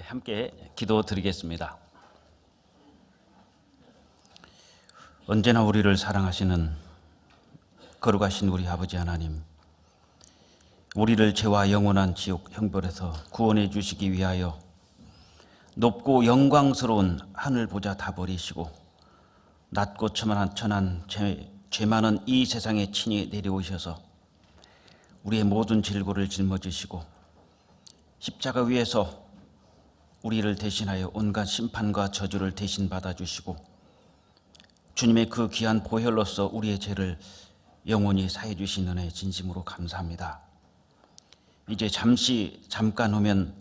함께 기도드리겠습니다. 언제나 우리를 사랑하시는 거룩하신 우리 아버지 하나님, 우리를 죄와 영원한 지옥 형벌에서 구원해 주시기 위하여 높고 영광스러운 하늘 보좌 다 버리시고 낮고 천한 죄 많은 이 세상에 친히 내려오셔서 우리의 모든 질고를 짊어지시고 십자가 위에서 우리를 대신하여 온갖 심판과 저주를 대신 받아주시고 주님의 그 귀한 보혈로서 우리의 죄를 영원히 사해 주신 은혜 진심으로 감사합니다. 이제 잠깐 후면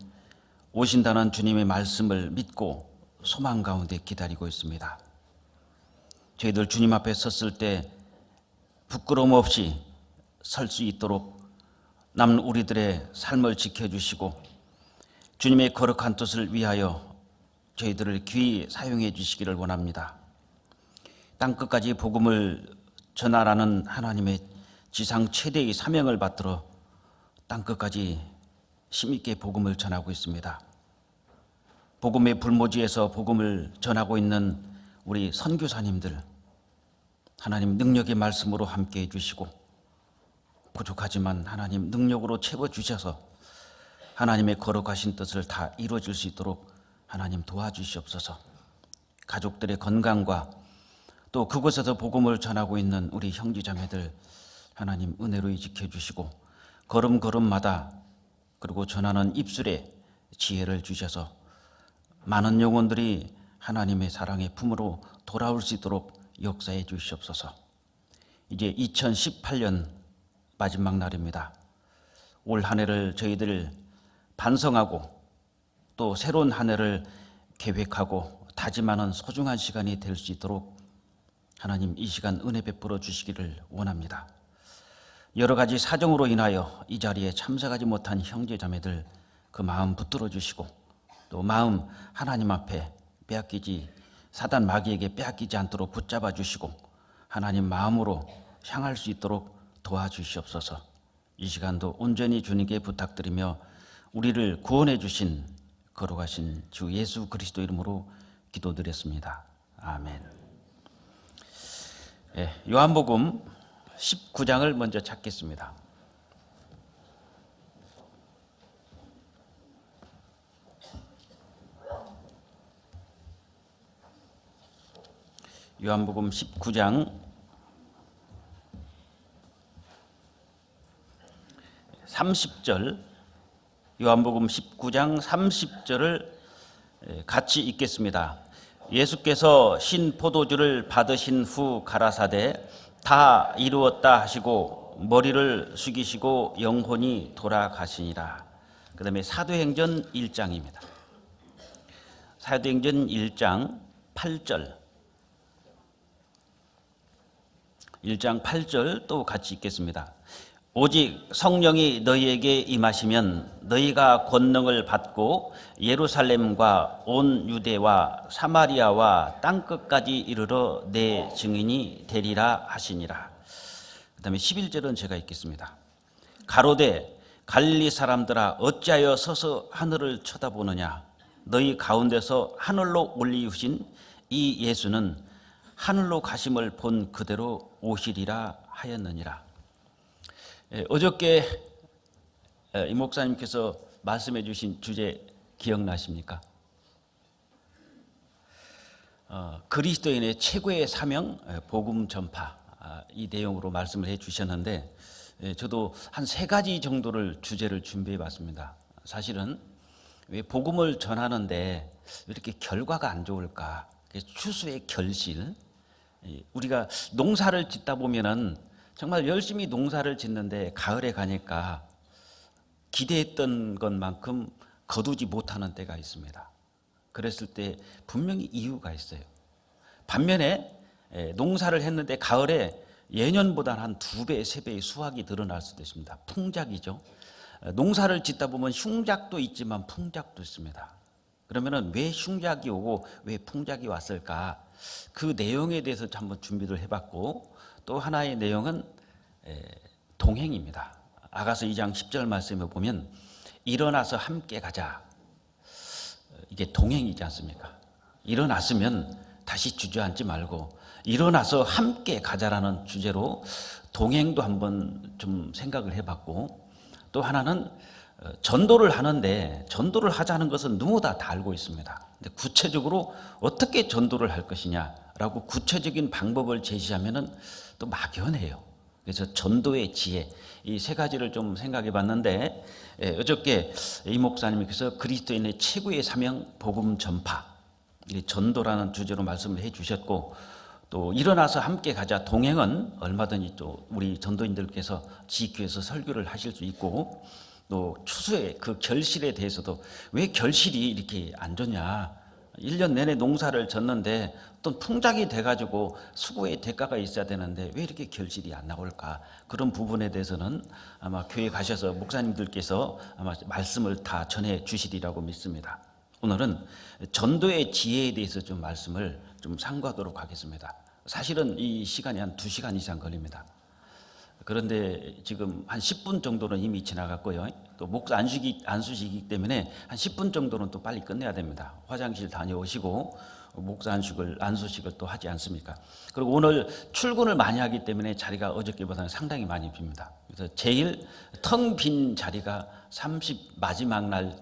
오신다는 주님의 말씀을 믿고 소망 가운데 기다리고 있습니다. 저희들 주님 앞에 섰을 때 부끄러움 없이 설 수 있도록 남은 우리들의 삶을 지켜주시고 주님의 거룩한 뜻을 위하여 저희들을 귀히 사용해 주시기를 원합니다. 땅끝까지 복음을 전하라는 하나님의 지상 최대의 사명을 받들어 땅끝까지 힘있게 복음을 전하고 있습니다. 복음의 불모지에서 복음을 전하고 있는 우리 선교사님들, 하나님 능력의 말씀으로 함께해 주시고 부족하지만 하나님 능력으로 채워주셔서 하나님의 거룩하신 뜻을 다 이루어질 수 있도록 하나님 도와주시옵소서. 가족들의 건강과 또 그곳에서 복음을 전하고 있는 우리 형제자매들 하나님 은혜로 지켜주시고 걸음걸음마다 그리고 전하는 입술에 지혜를 주셔서 많은 영혼들이 하나님의 사랑의 품으로 돌아올 수 있도록 역사해 주시옵소서. 이제 2018년 마지막 날입니다. 올 한 해를 저희들 반성하고 또 새로운 한 해를 계획하고 다짐하는 소중한 시간이 될 수 있도록 하나님 이 시간 은혜 베풀어 주시기를 원합니다. 여러 가지 사정으로 인하여 이 자리에 참석하지 못한 형제자매들 그 마음 붙들어 주시고 또 마음 하나님 앞에 빼앗기지 사단 마귀에게 빼앗기지 않도록 붙잡아 주시고 하나님 마음으로 향할 수 있도록 도와주시옵소서. 이 시간도 온전히 주님께 부탁드리며 우리를 구원해 주신 거룩하신 주 예수 그리스도 이름으로 기도드렸습니다. 아멘. 요한복음 19장을 먼저 찾겠습니다. 요한복음 19장 30절, 요한복음 19장 30절을 같이 읽겠습니다. 예수께서 신 포도주를 받으신 후 가라사대 다 이루었다 하시고 머리를 숙이시고 영혼이 돌아가시니라. 그 다음에 사도행전 1장입니다. 사도행전 1장 8절, 1장 8절 또 같이 읽겠습니다. 오직 성령이 너희에게 임하시면 너희가 권능을 받고 예루살렘과 온 유대와 사마리아와 땅끝까지 이르러 내 증인이 되리라 하시니라. 그 다음에 11절은 제가 읽겠습니다. 가로되 갈릴리 사람들아 어찌하여 서서 하늘을 쳐다보느냐. 너희 가운데서 하늘로 올리우신 이 예수는 하늘로 가심을 본 그대로 오시리라 하였느니라. 어저께 이 목사님께서 말씀해 주신 주제 기억나십니까? 그리스도인의 최고의 사명, 복음 전파, 이 내용으로 말씀을 해 주셨는데 저도 한 3가지 정도를 주제를 준비해 봤습니다. 사실은 왜 복음을 전하는데 왜 이렇게 결과가 안 좋을까? 추수의 결실. 우리가 농사를 짓다 보면은 정말 열심히 농사를 짓는데 가을에 가니까 기대했던 것만큼 거두지 못하는 때가 있습니다. 그랬을 때 분명히 이유가 있어요. 반면에 농사를 했는데 가을에 예년보다 한 2배, 3배의 수확이 늘어날 수도 있습니다. 풍작이죠. 농사를 짓다 보면 흉작도 있지만 풍작도 있습니다. 그러면은 왜 흉작이 오고 왜 풍작이 왔을까? 그 내용에 대해서 한번 준비를 해봤고 또 하나의 내용은 동행입니다. 아가서 2장 10절 말씀에 보면 일어나서 함께 가자. 이게 동행이지 않습니까? 일어났으면 다시 주저앉지 말고 일어나서 함께 가자라는 주제로 동행도 한번 좀 생각을 해봤고, 또 하나는 전도를 하는데 전도를 하자는 것은 누구나 다 알고 있습니다. 근데 구체적으로 어떻게 전도를 할 것이냐라고 구체적인 방법을 제시하면은 또 막연해요. 그래서 전도의 지혜, 이 세 가지를 좀 생각해 봤는데, 어저께 이 목사님께서 그리스도인의 최고의 사명 복음 전파, 전도라는 주제로 말씀을 해 주셨고, 또 일어나서 함께 가자 동행은 얼마든지 또 우리 전도인들께서 지교에서 설교를 하실 수 있고, 또 추수의 그 결실에 대해서도 왜 결실이 이렇게 안 좋냐, 1년 내내 농사를 졌는데 또 풍작이 돼가지고 수고의 대가가 있어야 되는데 왜 이렇게 결실이 안 나올까, 그런 부분에 대해서는 아마 교회 가셔서 목사님들께서 아마 말씀을 다 전해 주시리라고 믿습니다. 오늘은 전도의 지혜에 대해서 좀 말씀을 좀 상고하도록 하겠습니다. 사실은 이 시간이 한 2시간 이상 걸립니다. 그런데 지금 한 10분 정도는 이미 지나갔고요. 또 목사 안수시기 때문에 한 10분 정도는 또 빨리 끝내야 됩니다. 화장실 다녀오시고 목사 안수식을 또 하지 않습니까? 그리고 오늘 출근을 많이 하기 때문에 자리가 어저께보다는 상당히 많이 빕니다. 그래서 제일 텅 빈 자리가 30 마지막 날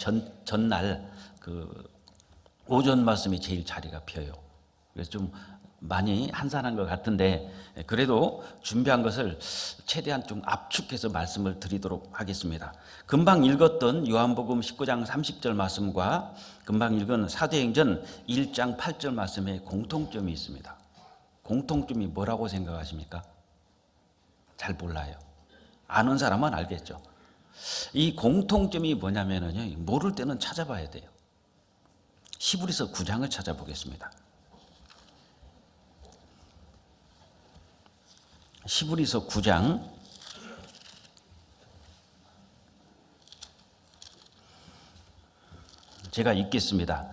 전날 그 오전 말씀이 제일 자리가 비어요. 그래서 좀 많이 한산한 것 같은데, 그래도 준비한 것을 최대한 좀 압축해서 말씀을 드리도록 하겠습니다. 금방 읽었던 요한복음 19장 30절 말씀과 금방 읽은 사도행전 1장 8절 말씀에 공통점이 있습니다. 공통점이 뭐라고 생각하십니까? 잘 몰라요. 아는 사람은 알겠죠. 이 공통점이 뭐냐면요, 모를 때는 찾아봐야 돼요. 히브리서 9장을 찾아보겠습니다. 히브리서 9장 제가 읽겠습니다.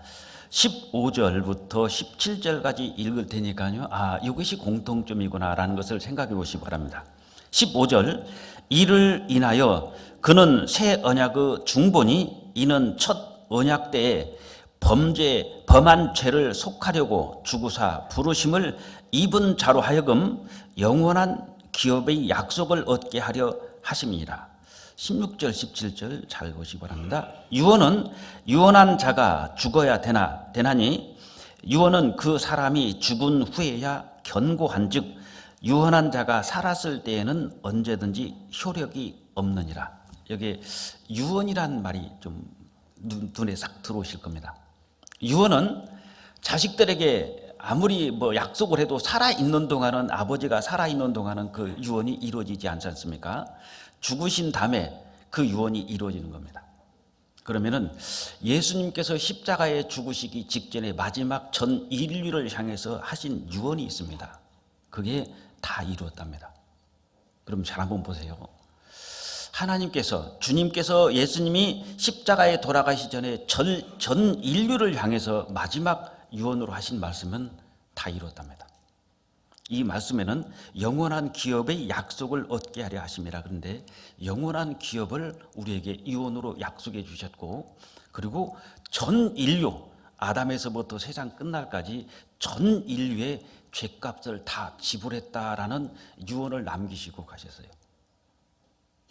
15절부터 17절까지 읽을 테니까요, 이것이 공통점이구나 라는 것을 생각해 보시기 바랍니다. 15절, 이를 인하여 그는 새 언약의 중본이 이는 첫 언약 때에 범한 죄를 속하려고 죽으사 부르심을 입은 자로 하여금 영원한 기업의 약속을 얻게 하려 하심이라. 16절 17절 잘 보시기 바랍니다. 유언은 유언한 자가 죽어야 되나니 유언은 그 사람이 죽은 후에야 견고한즉 유언한 자가 살았을 때에는 언제든지 효력이 없느니라. 여기 유언이란 말이 좀 눈에 싹 들어오실 겁니다. 유언은 자식들에게 아무리 약속을 해도 살아있는 동안은, 아버지가 살아있는 동안은 그 유언이 이루어지지 않지 않습니까? 죽으신 다음에 그 유언이 이루어지는 겁니다. 그러면은 예수님께서 십자가에 죽으시기 직전에 마지막 전 인류를 향해서 하신 유언이 있습니다. 그게 다 이루었답니다. 그럼 잘 한번 보세요. 하나님께서, 주님께서, 예수님이 십자가에 돌아가시 전에 전 인류를 향해서 마지막 유언으로 하신 말씀은 다 이루었답니다. 이 말씀에는 영원한 기업의 약속을 얻게 하려 하심이라. 그런데 영원한 기업을 우리에게 유언으로 약속해 주셨고, 그리고 전 인류, 아담에서부터 세상 끝날까지 전 인류의 죄값을 다 지불했다라는 유언을 남기시고 가셨어요.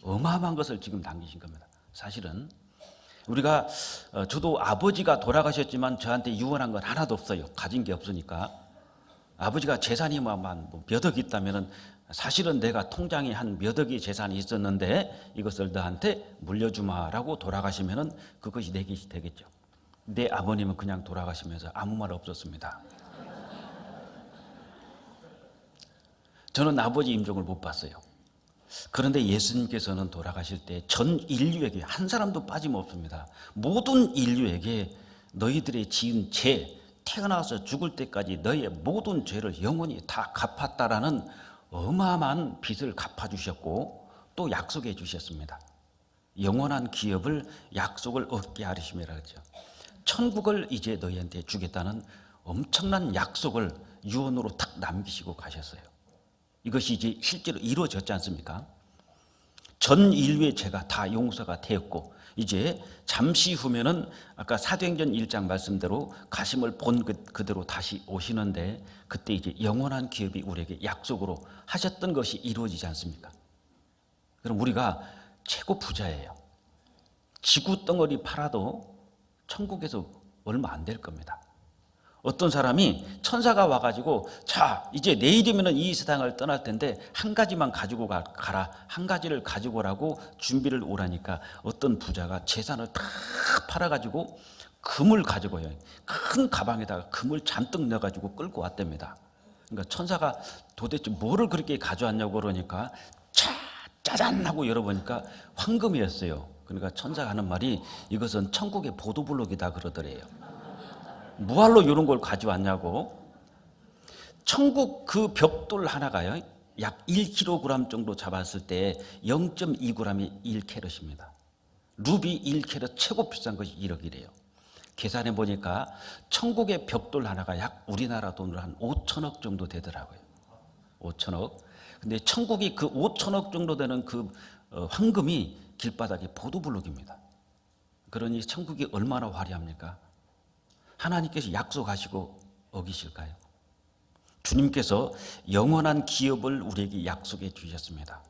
어마어마한 것을 지금 남기신 겁니다. 사실은 우리가, 저도 아버지가 돌아가셨지만 저한테 유언한 건 하나도 없어요. 가진 게 없으니까. 아버지가 재산이 몇 억 있다면 사실은 내가 통장에 한 몇 억의 재산이 있었는데 이것을 너한테 물려주마라고 돌아가시면 그것이 내 것이 되겠죠. 내 아버님은 그냥 돌아가시면서 아무 말 없었습니다. 저는 아버지 임종을 못 봤어요. 그런데 예수님께서는 돌아가실 때 전 인류에게 한 사람도 빠짐없습니다. 모든 인류에게 너희들의 지은 죄, 태어나서 죽을 때까지 너희의 모든 죄를 영원히 다 갚았다라는 어마어마한 빚을 갚아주셨고 또 약속해 주셨습니다. 영원한 기업을 약속을 얻게 하리심이라 그랬죠. 천국을 이제 너희한테 주겠다는 엄청난 약속을 유언으로 탁 남기시고 가셨어요. 이것이 이제 실제로 이루어졌지 않습니까? 전 인류의 죄가 다 용서가 되었고 이제 잠시 후면은 아까 사도행전 1장 말씀대로 가심을 본 그대로 다시 오시는데 그때 이제 영원한 기업이 우리에게 약속으로 하셨던 것이 이루어지지 않습니까? 그럼 우리가 최고 부자예요. 지구 덩어리 팔아도 천국에서 얼마 안 될 겁니다. 어떤 사람이 천사가 와가지고 자 이제 내일이면 이 세상을 떠날 텐데 한 가지만 가지고 가라, 한 가지를 가지고 오라고 준비를 오라니까 어떤 부자가 재산을 다 팔아가지고 금을 가지고요, 큰 가방에다가 금을 잔뜩 넣어가지고 끌고 왔답니다. 그러니까 천사가 도대체 뭐를 그렇게 가져왔냐고 그러니까 짜잔 하고 열어보니까 황금이었어요. 그러니까 천사가 하는 말이 이것은 천국의 보도블록이다 그러더래요. 뭐하러 이런 걸 가져왔냐고. 천국 그 벽돌 하나가요 약 1kg 정도 잡았을 때 0.2g이 1캐럿입니다. 루비 1캐럿 최고 비싼 것이 1억이래요. 계산해 보니까 천국의 벽돌 하나가 약 우리나라 돈으로 한 5천억 정도 되더라고요. 5천억. 근데 천국이 그 5천억 정도 되는 그 황금이 길바닥에 보도블록입니다. 그러니 천국이 얼마나 화려합니까? 하나님께서 약속하시고 어기실까요? 주님께서 영원한 기업을 우리에게 약속해 주셨습니다.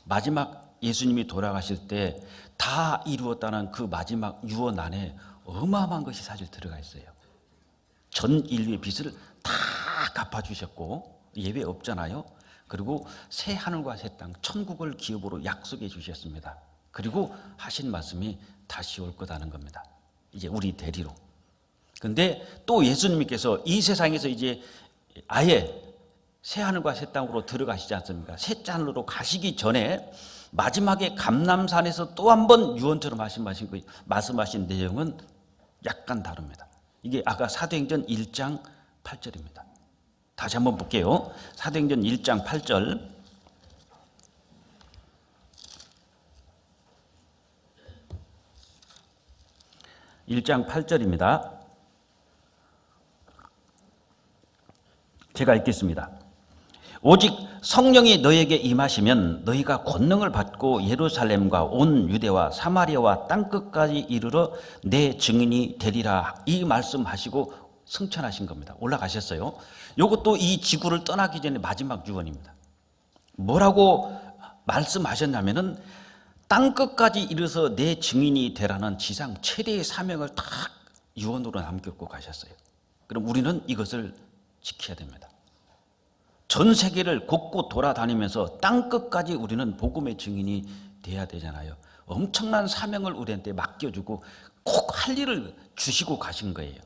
마지막 예수님이 돌아가실 때 다 이루었다는 그 마지막 유언 안에 어마어마한 것이 사실 들어가 있어요. 전 인류의 빚을 다 갚아주셨고 예외 없잖아요. 그리고 새 하늘과 새 땅 천국을 기업으로 약속해 주셨습니다. 그리고 하신 말씀이 다시 올 거다는 겁니다. 이제 우리 대리로. 근데 또 예수님께서 이 세상에서 이제 아예 새 하늘과 새 땅으로 들어가시지 않습니까? 새 땅으로 가시기 전에 마지막에 감람산에서 또 한 번 유언처럼 말씀하신 내용은 약간 다릅니다. 이게 아까 사도행전 1장 8절입니다. 다시 한번 볼게요. 사도행전 1장 8절. (1장 8절입니다) 제가 읽겠습니다. 오직 성령이 너에게 임하시면 너희가 권능을 받고 예루살렘과 온 유대와 사마리아와 땅끝까지 이르러 내 증인이 되리라. 이 말씀하시고 승천하신 겁니다. 올라가셨어요. 이것도 이 지구를 떠나기 전에 마지막 유언입니다. 뭐라고 말씀하셨냐면은 땅끝까지 이르러서 내 증인이 되라는 지상 최대의 사명을 딱 유언으로 남겼고 가셨어요. 그럼 우리는 이것을 지켜야 됩니다. 전 세계를 곳곳 돌아다니면서 땅끝까지 우리는 복음의 증인이 돼야 되잖아요. 엄청난 사명을 우리한테 맡겨주고 꼭 할 일을 주시고 가신 거예요.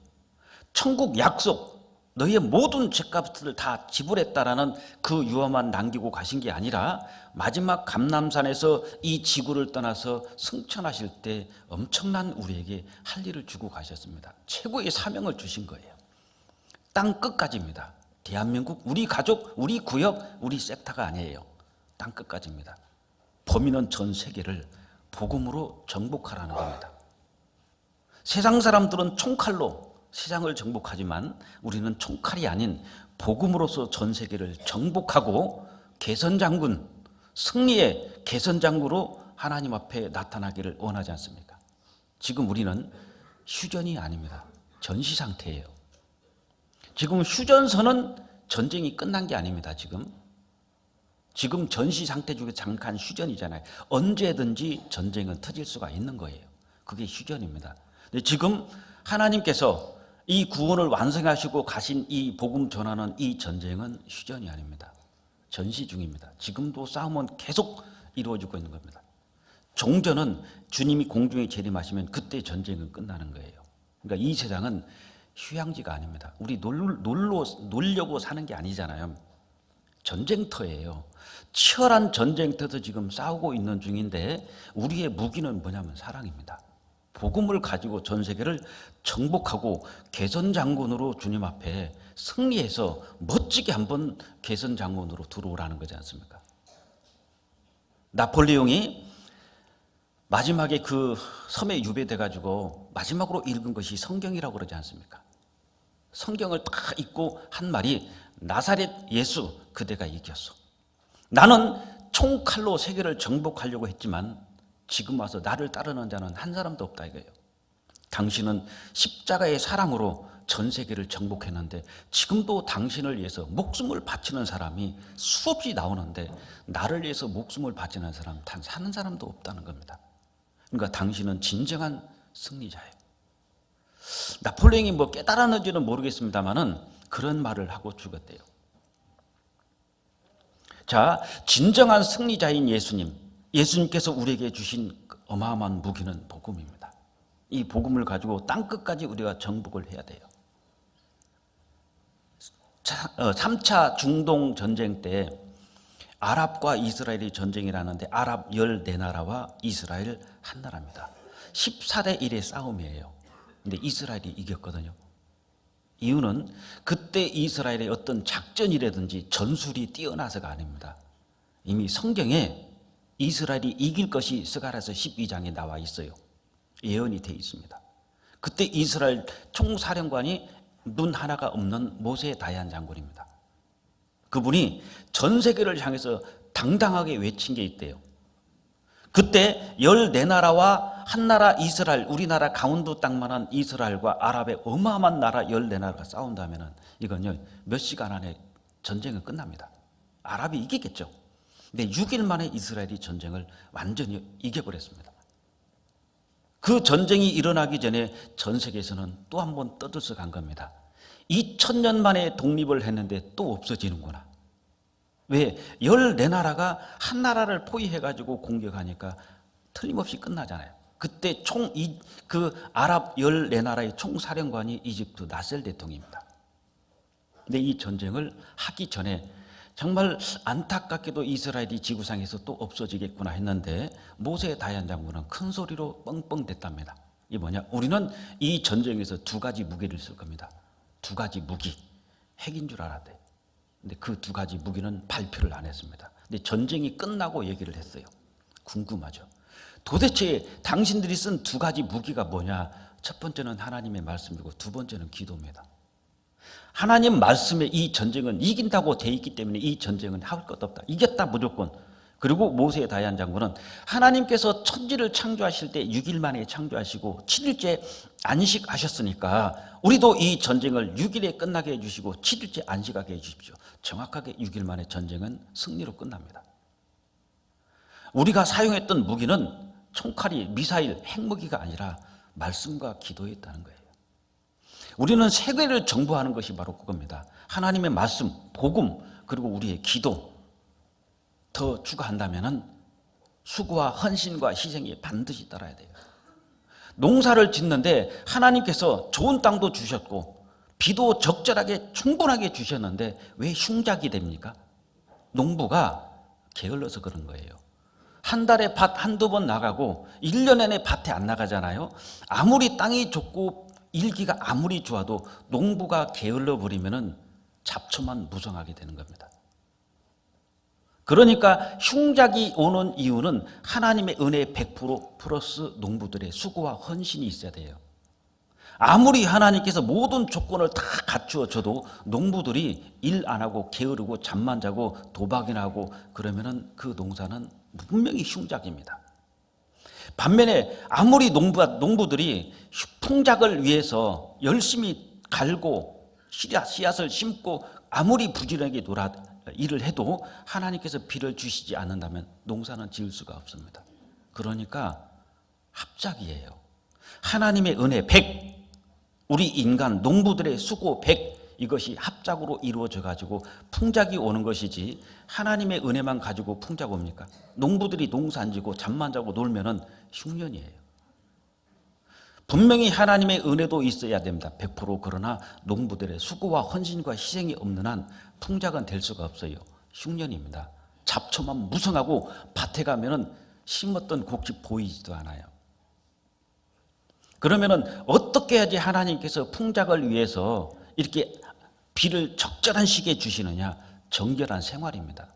천국 약속, 너희의 모든 죄값을 다 지불했다라는 그 유언만 남기고 가신 게 아니라 마지막 감람산에서 이 지구를 떠나서 승천하실 때 엄청난 우리에게 할 일을 주고 가셨습니다. 최고의 사명을 주신 거예요. 땅 끝까지입니다. 대한민국, 우리 가족, 우리 구역, 우리 섹터가 아니에요. 땅 끝까지입니다. 범인은 전 세계를 복음으로 정복하라는 겁니다. 세상 사람들은 총칼로 세상을 정복하지만 우리는 총칼이 아닌 복음으로서 전 세계를 정복하고 개선장군, 승리의 개선장구로 하나님 앞에 나타나기를 원하지 않습니까? 지금 우리는 휴전이 아닙니다. 전시 상태예요. 지금 휴전선은 전쟁이 끝난 게 아닙니다. 지금 전시 상태 중에 잠깐 휴전이잖아요. 언제든지 전쟁은 터질 수가 있는 거예요. 그게 휴전입니다. 근데 지금 하나님께서 이 구원을 완성하시고 가신 이 복음 전하는 이 전쟁은 휴전이 아닙니다. 전시 중입니다. 지금도 싸움은 계속 이루어지고 있는 겁니다. 종전은 주님이 공중에 재림하시면 그때 전쟁은 끝나는 거예요. 그러니까 이 세상은 휴양지가 아닙니다. 우리 놀려고 사는 게 아니잖아요. 전쟁터예요. 치열한 전쟁터에서 지금 싸우고 있는 중인데 우리의 무기는 뭐냐면 사랑입니다. 복음을 가지고 전 세계를 정복하고 개선장군으로 주님 앞에 승리해서 멋지게 한번 개선장군으로 들어오라는 거지 않습니까? 나폴레옹이 마지막에 그 섬에 유배돼 가지고 마지막으로 읽은 것이 성경이라고 그러지 않습니까? 성경을 딱 읽고 한 말이 나사렛 예수 그대가 이겼어. 나는 총칼로 세계를 정복하려고 했지만 지금 와서 나를 따르는 자는 한 사람도 없다 이거예요. 당신은 십자가의 사랑으로 전 세계를 정복했는데 지금도 당신을 위해서 목숨을 바치는 사람이 수없이 나오는데 나를 위해서 목숨을 바치는 사람 단 한 사람도 없다는 겁니다. 그러니까 당신은 진정한 승리자예요. 나폴레옹이 뭐 깨달았는지는 모르겠습니다만은 그런 말을 하고 죽었대요. 자, 진정한 승리자인 예수님께서 우리에게 주신 어마어마한 무기는 복음입니다. 이 복음을 가지고 땅끝까지 우리가 정복을 해야 돼요. 3차 중동 전쟁 때 아랍과 이스라엘이 전쟁을 하는데 아랍 14나라와 이스라엘 한 나라입니다. 14대 1의 싸움이에요. 근데 이스라엘이 이겼거든요. 이유는 그때 이스라엘의 어떤 작전이라든지 전술이 뛰어나서가 아닙니다. 이미 성경에 이스라엘이 이길 것이 스가랴서 12장에 나와 있어요. 예언이 되어 있습니다. 그때 이스라엘 총사령관이 눈 하나가 없는 모세 다얀 장군입니다. 그분이 전 세계를 향해서 당당하게 외친 게 있대요. 그때 14나라와 한 나라 이스라엘, 우리나라 강원도 땅만한 이스라엘과 아랍의 어마어마한 나라 14나라가 싸운다면 이건요 몇 시간 안에 전쟁은 끝납니다. 아랍이 이기겠죠. 근데 6일 만에 이스라엘이 전쟁을 완전히 이겨버렸습니다. 그 전쟁이 일어나기 전에 전 세계에서는 또 한 번 떠들썩한 겁니다. 2000년 만에 독립을 했는데 또 없어지는구나. 왜? 14나라가 한 나라를 포위해가지고 공격하니까 틀림없이 끝나잖아요. 그때 그 아랍 14나라의 총사령관이 이집트 나셀 대통령입니다. 근데 이 전쟁을 하기 전에 정말 안타깝게도 이스라엘이 지구상에서 또 없어지겠구나 했는데 모세 다얀 장군은 큰 소리로 뻥뻥댔답니다. 이게 뭐냐? 우리는 이 전쟁에서 2가지 무기를 쓸 겁니다. 2가지 무기. 핵인 줄 알았대. 근데 그 2가지 무기는 발표를 안 했습니다. 근데 전쟁이 끝나고 얘기를 했어요. 궁금하죠? 도대체 당신들이 쓴 2가지 무기가 뭐냐? 첫 번째는 하나님의 말씀이고 두 번째는 기도입니다. 하나님 말씀에 이 전쟁은 이긴다고 돼 있기 때문에 이 전쟁은 할 것 없다. 이겼다 무조건. 그리고 모세 다얀 장군은 하나님께서 천지를 창조하실 때 6일 만에 창조하시고 7일째 안식하셨으니까 우리도 이 전쟁을 6일에 끝나게 해주시고 7일째 안식하게 해주십시오. 정확하게 6일 만에 전쟁은 승리로 끝납니다. 우리가 사용했던 무기는 총칼이 미사일, 핵무기가 아니라 말씀과 기도였다는 거예요. 우리는 세계를 정복하는 것이 바로 그겁니다. 하나님의 말씀, 복음, 그리고 우리의 기도 더 추가한다면 수고와 헌신과 희생이 반드시 따라야 돼요. 농사를 짓는데 하나님께서 좋은 땅도 주셨고 비도 적절하게 충분하게 주셨는데 왜 흉작이 됩니까? 농부가 게을러서 그런 거예요. 한 달에 밭 한두 번 나가고 1년 내내 밭에 안 나가잖아요. 아무리 땅이 좋고 일기가 아무리 좋아도 농부가 게을러 버리면 잡초만 무성하게 되는 겁니다. 그러니까 흉작이 오는 이유는 하나님의 은혜 100% 플러스 농부들의 수고와 헌신이 있어야 돼요. 아무리 하나님께서 모든 조건을 다 갖추어 줘도 농부들이 일 안 하고 게으르고 잠만 자고 도박이나 하고 그러면은 그 농사는 분명히 흉작입니다. 반면에 아무리 농부들이 풍작을 위해서 열심히 갈고 씨앗을 심고 아무리 부지런하게 일을 해도 하나님께서 비를 주시지 않는다면 농사는 지을 수가 없습니다. 그러니까 합작이에요. 하나님의 은혜 100, 우리 인간 농부들의 수고 100, 이것이 합작으로 이루어져 가지고 풍작이 오는 것이지 하나님의 은혜만 가지고 풍작 옵니까? 농부들이 농사 안 지고 잠만 자고 놀면은 흉년이에요. 분명히 하나님의 은혜도 있어야 됩니다. 100%. 그러나 농부들의 수고와 헌신과 희생이 없는 한 풍작은 될 수가 없어요. 흉년입니다. 잡초만 무성하고 밭에 가면은 심었던 곡식 보이지도 않아요. 그러면은 어떻게 해야지 하나님께서 풍작을 위해서 이렇게 비를 적절한 시기에 주시느냐? 정결한 생활입니다.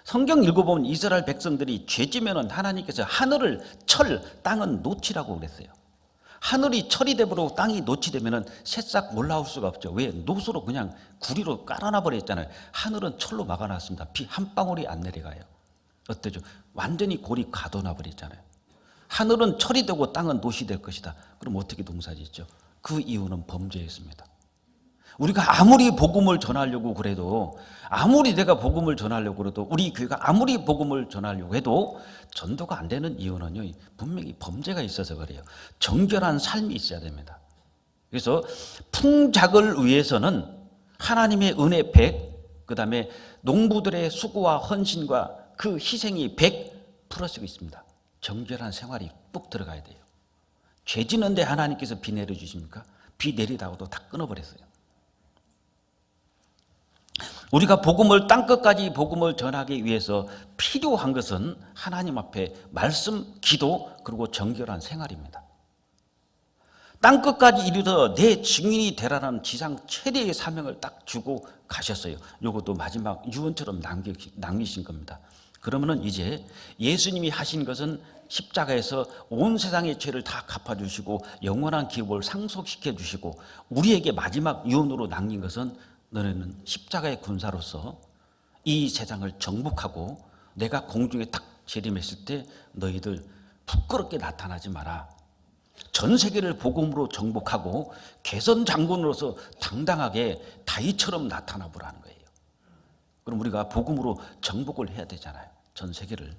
성경 읽어보면 이스라엘 백성들이 죄지면은 하나님께서 하늘을 땅은 노치라고 그랬어요. 하늘이 철이 되버리고 땅이 노치 되면은 새싹 올라올 수가 없죠. 왜? 노수로 그냥 구리로 깔아놔 버렸잖아요. 하늘은 철로 막아놨습니다. 비 한 방울이 안 내려가요. 어때죠? 완전히 골이 가둬놔 버렸잖아요. 하늘은 철이 되고 땅은 놋이 될 것이다. 그럼 어떻게 농사짓죠? 그 이유는 범죄였습니다. 우리가 아무리 복음을 전하려고 그래도, 아무리 내가 복음을 전하려고 그래도, 우리 교회가 아무리 복음을 전하려고 해도 전도가 안 되는 이유는요, 분명히 범죄가 있어서 그래요. 정결한 삶이 있어야 됩니다. 그래서 풍작을 위해서는 하나님의 은혜 100, 그 다음에 농부들의 수고와 헌신과 그 희생이 100 플러스가 있습니다. 정결한 생활이 꼭 들어가야 돼요. 죄 지는데 하나님께서 비 내려주십니까? 비 내리다가도 다 끊어버렸어요. 우리가 복음을 땅끝까지 복음을 전하기 위해서 필요한 것은 하나님 앞에 말씀, 기도, 그리고 정결한 생활입니다. 땅끝까지 이르러 내 증인이 되라는 지상 최대의 사명을 딱 주고 가셨어요. 이것도 마지막 유언처럼 남기신 겁니다. 그러면은 이제 예수님이 하신 것은 십자가에서 온 세상의 죄를 다 갚아주시고 영원한 기업을 상속시켜 주시고, 우리에게 마지막 유언으로 남긴 것은 너네는 십자가의 군사로서 이 세상을 정복하고 내가 공중에 딱 재림했을 때 너희들 부끄럽게 나타나지 마라. 전 세계를 복음으로 정복하고 개선 장군으로서 당당하게 다윗처럼 나타나 보라는 거예요. 그럼 우리가 복음으로 정복을 해야 되잖아요. 전 세계를.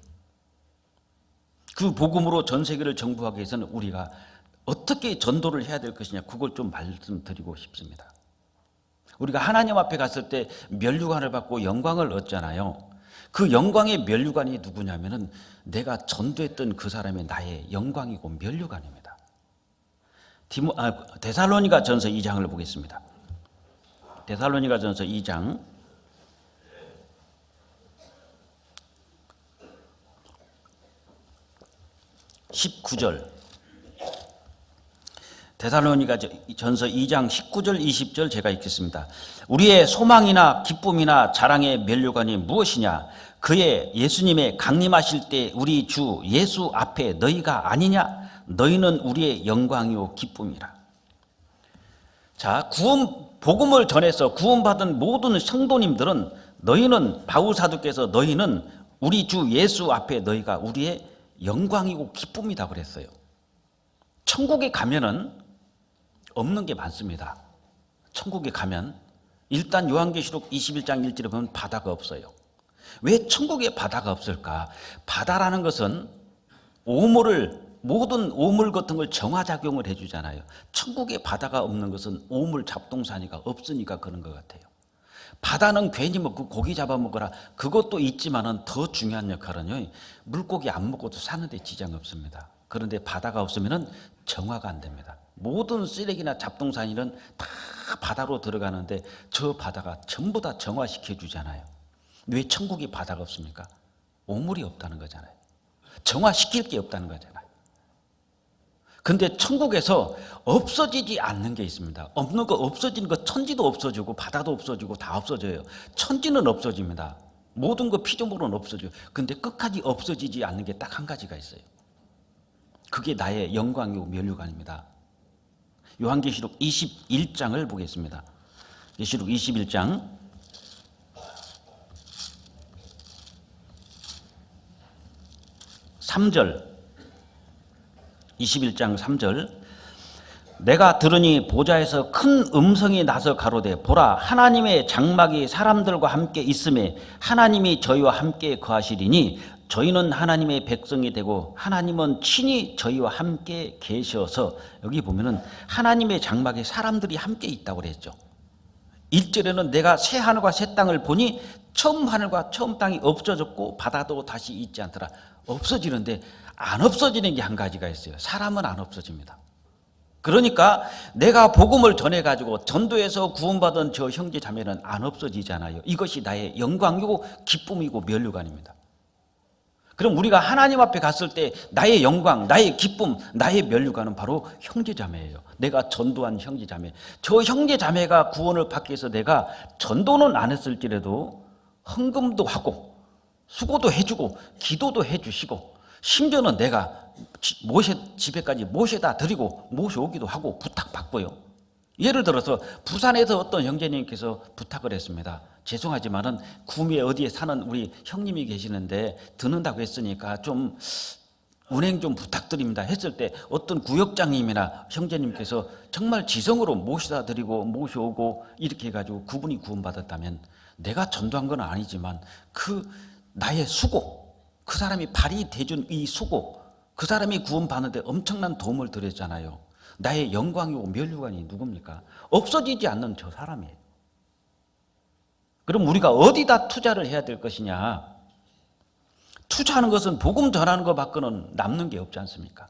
그 복음으로 전 세계를 정복하기 위해서는 우리가 어떻게 전도를 해야 될 것이냐, 그걸 좀 말씀드리고 싶습니다. 우리가 하나님 앞에 갔을 때 면류관을 받고 영광을 얻잖아요. 그 영광의 면류관이 누구냐면은 내가 전도했던 그 사람의 나의 영광이고 면류관입니다. 데살로니가 전서 2장을 보겠습니다. 데살로니가 전서 2장 19절. 데살로니가 전서 2장 19절 20절 제가 읽겠습니다. 우리의 소망이나 기쁨이나 자랑의 면류관이 무엇이냐? 그의 예수님의 강림하실 때 우리 주 예수 앞에 너희가 아니냐? 너희는 우리의 영광이요 기쁨이라. 자, 복음을 전해서 구원받은 모든 성도님들은, 너희는 바울 사도께서 너희는 우리 주 예수 앞에 너희가 우리의 영광이고 기쁨이다 그랬어요. 천국에 가면은 없는 게 많습니다. 천국에 가면 일단 요한계시록 21장 1절에 보면 바다가 없어요. 왜 천국에 바다가 없을까? 바다라는 것은 모든 오물 같은 걸 정화작용을 해주잖아요. 천국에 바다가 없는 것은 오물 잡동사니가 없으니까 그런 것 같아요. 바다는 괜히 뭐 그 고기 잡아먹어라, 그것도 있지만은 더 중요한 역할은요, 물고기 안 먹어도 사는데 지장이 없습니다. 그런데 바다가 없으면은 정화가 안 됩니다. 모든 쓰레기나 잡동사니는 다 바다로 들어가는데 저 바다가 전부 다 정화시켜 주잖아요. 왜 천국에 바다가 없습니까? 오물이 없다는 거잖아요. 정화시킬 게 없다는 거잖아요. 근데 천국에서 없어지지 않는 게 있습니다. 없는 거, 없어지는 거, 천지도 없어지고 바다도 없어지고 다 없어져요. 천지는 없어집니다. 모든 거 피조물은 없어져요. 근데 끝까지 없어지지 않는 게 딱 한 가지가 있어요. 그게 나의 영광이고 면류관입니다. 요한계시록 21장을 보겠습니다. 계시록 21장 3절, 21장 3절. 내가 들으니 보좌에서 큰 음성이 나서 가로되 보라, 하나님의 장막이 사람들과 함께 있음에 하나님이 저희와 함께 거하시리니 저희는 하나님의 백성이 되고 하나님은 친히 저희와 함께 계셔서, 여기 보면은 하나님의 장막에 사람들이 함께 있다고 그랬죠. 1절에는 내가 새 하늘과 새 땅을 보니 처음 하늘과 처음 땅이 없어졌고 바다도 다시 있지 않더라. 없어지는데 안 없어지는 게 한 가지가 있어요. 사람은 안 없어집니다. 그러니까 내가 복음을 전해가지고 전도해서 구원받은 저 형제 자매는 안 없어지잖아요. 이것이 나의 영광이고 기쁨이고 면류관입니다. 그럼 우리가 하나님 앞에 갔을 때 나의 영광, 나의 기쁨, 나의 면류관은 바로 형제자매예요. 내가 전도한 형제자매. 저 형제자매가 구원을 받기 위해서 내가 전도는 안 했을지라도 헌금도 하고 수고도 해주고 기도도 해주시고, 심지어는 내가 집에까지 모셔다 드리고 모셔오기도 하고 부탁받고요. 예를 들어서 부산에서 어떤 형제님께서 부탁을 했습니다. 죄송하지만은 구미에 어디에 사는 우리 형님이 계시는데 듣는다고 했으니까 좀 운행 좀 부탁드립니다 했을 때 어떤 구역장님이나 형제님께서 정말 지성으로 모시다 드리고 모셔오고 이렇게 해가지고 그분이 구원받았다면, 내가 전도한 건 아니지만 그 나의 수고, 그 사람이 발휘대준 이 수고, 그 사람이 구원받는데 엄청난 도움을 드렸잖아요. 나의 영광이고 면류관이 누굽니까? 없어지지 않는 저 사람이에요. 그럼 우리가 어디다 투자를 해야 될 것이냐? 투자하는 것은 복음 전하는 것밖에는 남는 게 없지 않습니까?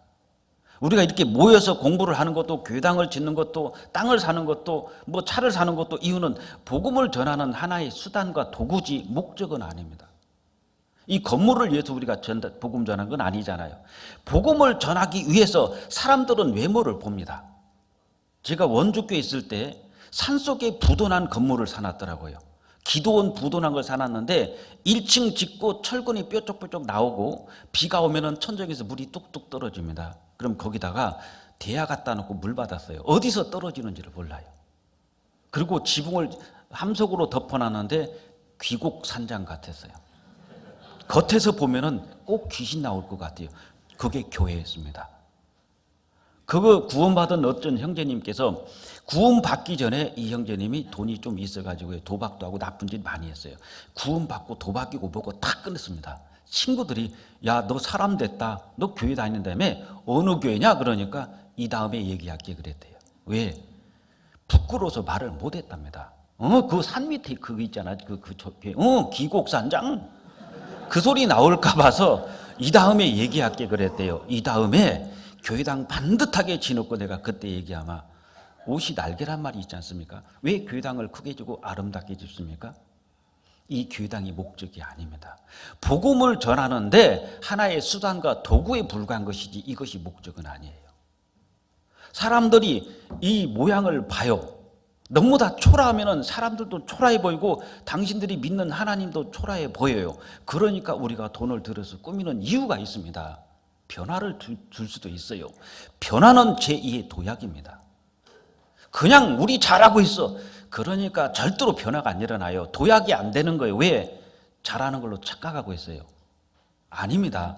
우리가 이렇게 모여서 공부를 하는 것도, 교당을 짓는 것도, 땅을 사는 것도, 뭐 차를 사는 것도, 이유는 복음을 전하는 하나의 수단과 도구지 목적은 아닙니다. 이 건물을 위해서 우리가 복음 전하는 건 아니잖아요. 복음을 전하기 위해서 사람들은 외모를 봅니다. 제가 원주교에 있을 때 산속에 부도난 건물을 사놨더라고요. 기도원 부도난 걸 사놨는데 1층 짓고 철근이 뾰족뾰족 나오고 비가 오면은 천정에서 물이 뚝뚝 떨어집니다. 그럼 거기다가 대야 갖다 놓고 물 받았어요. 어디서 떨어지는지를 몰라요. 그리고 지붕을 함석으로 덮어놨는데 귀곡산장 같았어요. 겉에서 보면은 꼭 귀신 나올 것 같아요. 그게 교회였습니다. 그거 구원받은 어떤 형제님께서 구원받기 전에 이 형제님이 돈이 좀 있어가지고 도박도 하고 나쁜 짓 많이 했어요. 구원받고 도박이고 뭐고 다 끊었습니다. 친구들이 야, 너 사람 됐다. 너 교회 다닌다며? 어느 교회냐? 그러니까 이 다음에 얘기할게 그랬대요. 왜? 부끄러워서 말을 못했답니다. 그 산 밑에 그거 있잖아. 기곡산장. 그 소리 나올까 봐서 이 다음에 얘기할게 그랬대요. 이 다음에 교회당 반듯하게 지놓고 내가 그때 얘기하마. 옷이 날개란 말이 있지 않습니까? 왜 교회당을 크게 주고 아름답게 짓습니까? 이 교회당이 목적이 아닙니다. 복음을 전하는데 하나의 수단과 도구에 불과한 것이지 이것이 목적은 아니에요. 사람들이 이 모양을 봐요. 너무 다 초라하면 사람들도 초라해 보이고 당신들이 믿는 하나님도 초라해 보여요. 그러니까 우리가 돈을 들여서 꾸미는 이유가 있습니다. 변화를 줄 수도 있어요. 변화는 제2의 도약입니다. 그냥 우리 잘하고 있어. 그러니까 절대로 변화가 안 일어나요. 도약이 안 되는 거예요. 왜? 잘하는 걸로 착각하고 있어요. 아닙니다.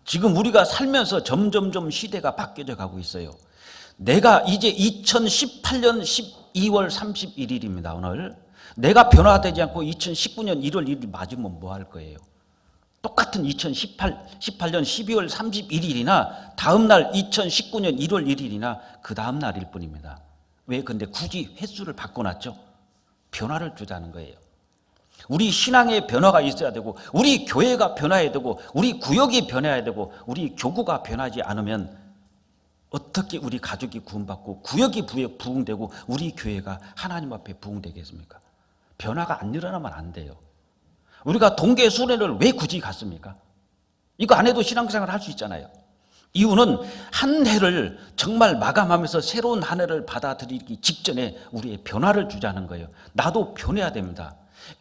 지금 우리가 살면서 점점점 시대가 바뀌어져 가고 있어요. 내가 이제 2018년 12월 31일입니다. 오늘 내가 변화되지 않고 2019년 1월 1일 맞으면 뭐 할 거예요? 똑같은 2018년 12월 31일이나 다음 날 2019년 1월 1일이나 그 다음 날일 뿐입니다. 왜? 근데 굳이 횟수를 바꿔놨죠? 변화를 주자는 거예요. 우리 신앙에 변화가 있어야 되고, 우리 교회가 변화해야 되고, 우리 구역이 변화해야 되고, 우리 교구가 변하지 않으면 어떻게 우리 가족이 구원받고 구역이 부흥되고 우리 교회가 하나님 앞에 부흥되겠습니까? 변화가 안 일어나면 안 돼요. 우리가 동계 수련을 왜 굳이 갔습니까? 이거 안 해도 신앙생활 할 수 있잖아요. 이유는 한 해를 정말 마감하면서 새로운 한 해를 받아들이기 직전에 우리의 변화를 주자는 거예요. 나도 변해야 됩니다.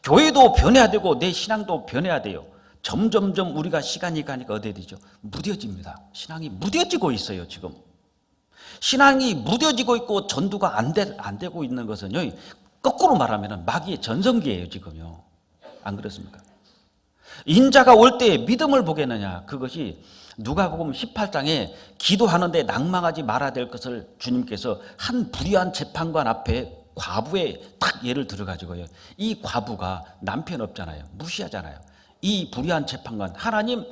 교회도 변해야 되고 내 신앙도 변해야 돼요. 점점점 우리가 시간이 가니까 어디에 되죠? 무뎌집니다. 신앙이 무뎌지고 있어요. 지금 신앙이 무뎌지고 있고 전도가 안 되고 있는 것은요, 거꾸로 말하면 마귀의 전성기예요. 지금요. 안 그렇습니까? 인자가 올 때 믿음을 보겠느냐. 그것이 누가복음 18장에 기도하는데 낭망하지 말아야 될 것을 주님께서 한 불의한 재판관 앞에 과부의 딱 예를 들어가지고요, 이 과부가 남편 없잖아요. 무시하잖아요. 이 불의한 재판관, 하나님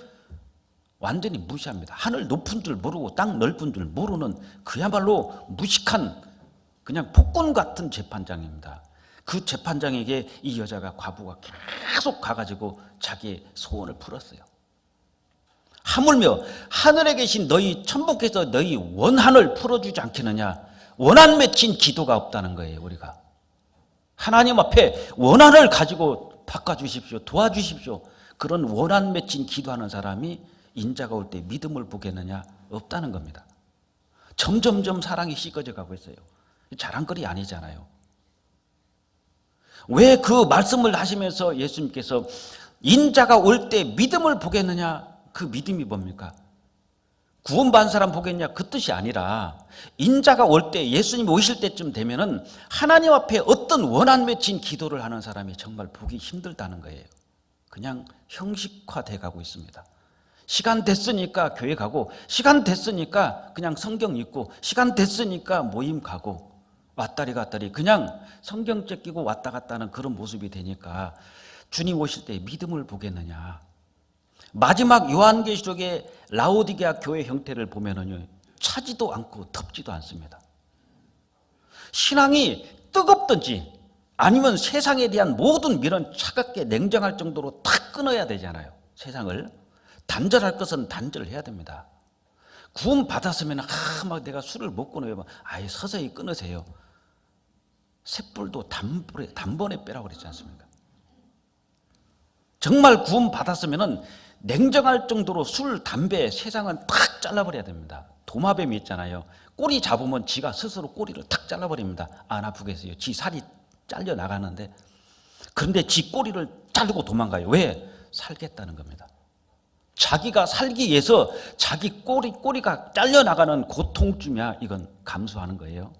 완전히 무시합니다. 하늘 높은 줄 모르고 땅 넓은 줄 모르는 그야말로 무식한 그냥 폭군 같은 재판장입니다. 그 재판장에게 이 여자가, 과부가 계속 가가지고 자기의 소원을 풀었어요. 하물며 하늘에 계신 너희 천복께서 너희 원한을 풀어주지 않겠느냐. 원한 맺힌 기도가 없다는 거예요. 우리가 하나님 앞에 원한을 가지고 바꿔주십시오, 도와주십시오. 그런 원한 맺힌 기도하는 사람이 인자가 올 때 믿음을 보겠느냐? 없다는 겁니다. 점점점 사랑이 식어져 가고 있어요. 자랑거리 아니잖아요. 왜 그 말씀을 하시면서 예수님께서 인자가 올 때 믿음을 보겠느냐? 그 믿음이 뭡니까? 구원받은 사람 보겠냐 그 뜻이 아니라 인자가 올 때, 예수님이 오실 때쯤 되면은 하나님 앞에 어떤 원한 맺힌 기도를 하는 사람이 정말 보기 힘들다는 거예요. 그냥 형식화돼 가고 있습니다. 시간 됐으니까 교회 가고, 시간 됐으니까 그냥 성경 읽고, 시간 됐으니까 모임 가고, 왔다리 갔다리 그냥 성경책 끼고 왔다 갔다 하는 그런 모습이 되니까 주님 오실 때 믿음을 보겠느냐. 마지막 요한계시록의 라오디게아 교회 형태를 보면은요, 차지도 않고 덥지도 않습니다. 신앙이 뜨겁든지 아니면 세상에 대한 모든 미련 차갑게 냉정할 정도로 탁 끊어야 되잖아요. 세상을 단절할 것은 단절해야 됩니다. 구원 받았으면 막 내가 술을 못 끊어요. 아예 서서히 끊으세요. 셋불도 단번에 빼라고 그랬지 않습니까? 정말 구원 받았으면 냉정할 정도로 술, 담배, 세상은 탁 잘라버려야 됩니다. 도마뱀이 있잖아요. 꼬리 잡으면 지가 스스로 꼬리를 탁 잘라버립니다. 안 아프겠어요? 지 살이 잘려 나가는데. 그런데 지 꼬리를 자르고 도망가요. 왜? 살겠다는 겁니다. 자기가 살기 위해서 자기 꼬리가 잘려나가는 고통쯤이야 이건 감수하는 거예요.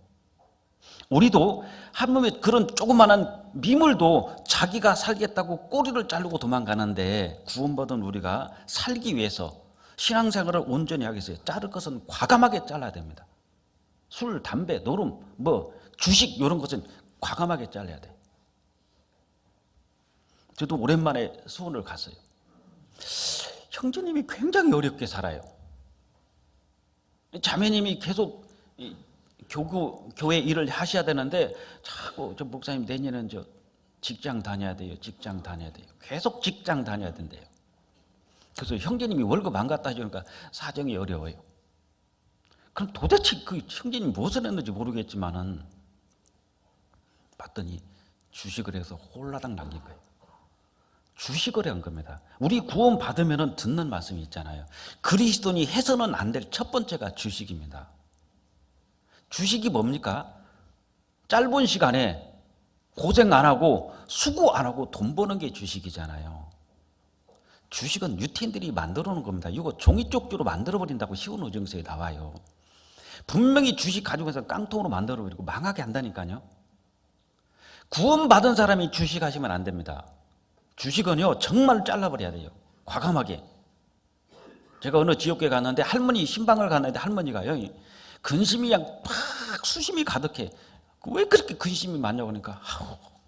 우리도 한 몸에 그런 조그마한 미물도 자기가 살겠다고 꼬리를 자르고 도망가는데, 구원받은 우리가 살기 위해서 신앙생활을 온전히 하기 위해서 자를 것은 과감하게 잘라야 됩니다. 술, 담배, 노름, 주식 이런 것은 과감하게 잘라야 돼. 저도 오랜만에 수원을 갔어요. 형제님이 굉장히 어렵게 살아요. 자매님이 계속 교회 일을 하셔야 되는데 자꾸 저 목사님 내년은 저 직장 다녀야 돼요. 직장 다녀야 돼요. 계속 직장 다녀야 된대요. 그래서 형제님이 월급 안 갖다 주니까 사정이 어려워요. 그럼 도대체 그 형제님이 무엇을 했는지 모르겠지만은 봤더니 주식을 해서 홀라당 남긴 거예요. 주식을 한 겁니다. 우리 구원 받으면 듣는 말씀이 있잖아요. 그리스도인이 해서는 안 될 첫 번째가 주식입니다. 주식이 뭡니까? 짧은 시간에 고생 안 하고 수고 안 하고 돈 버는 게 주식이잖아요. 주식은 유태인들이 만들어 놓은 겁니다. 이거 종이 쪽지로 만들어 버린다고 시온오정서에 나와요. 분명히 주식 가지고 해서 깡통으로 만들어 버리고 망하게 한다니까요. 구원받은 사람이 주식하시면 안 됩니다. 주식은요 정말 잘라버려야 돼요. 과감하게. 제가 어느 지역에 갔는데 할머니 신방을 갔는데 할머니가요 근심이 그냥 팍 수심이 가득해. 왜 그렇게 근심이 많냐고 하니까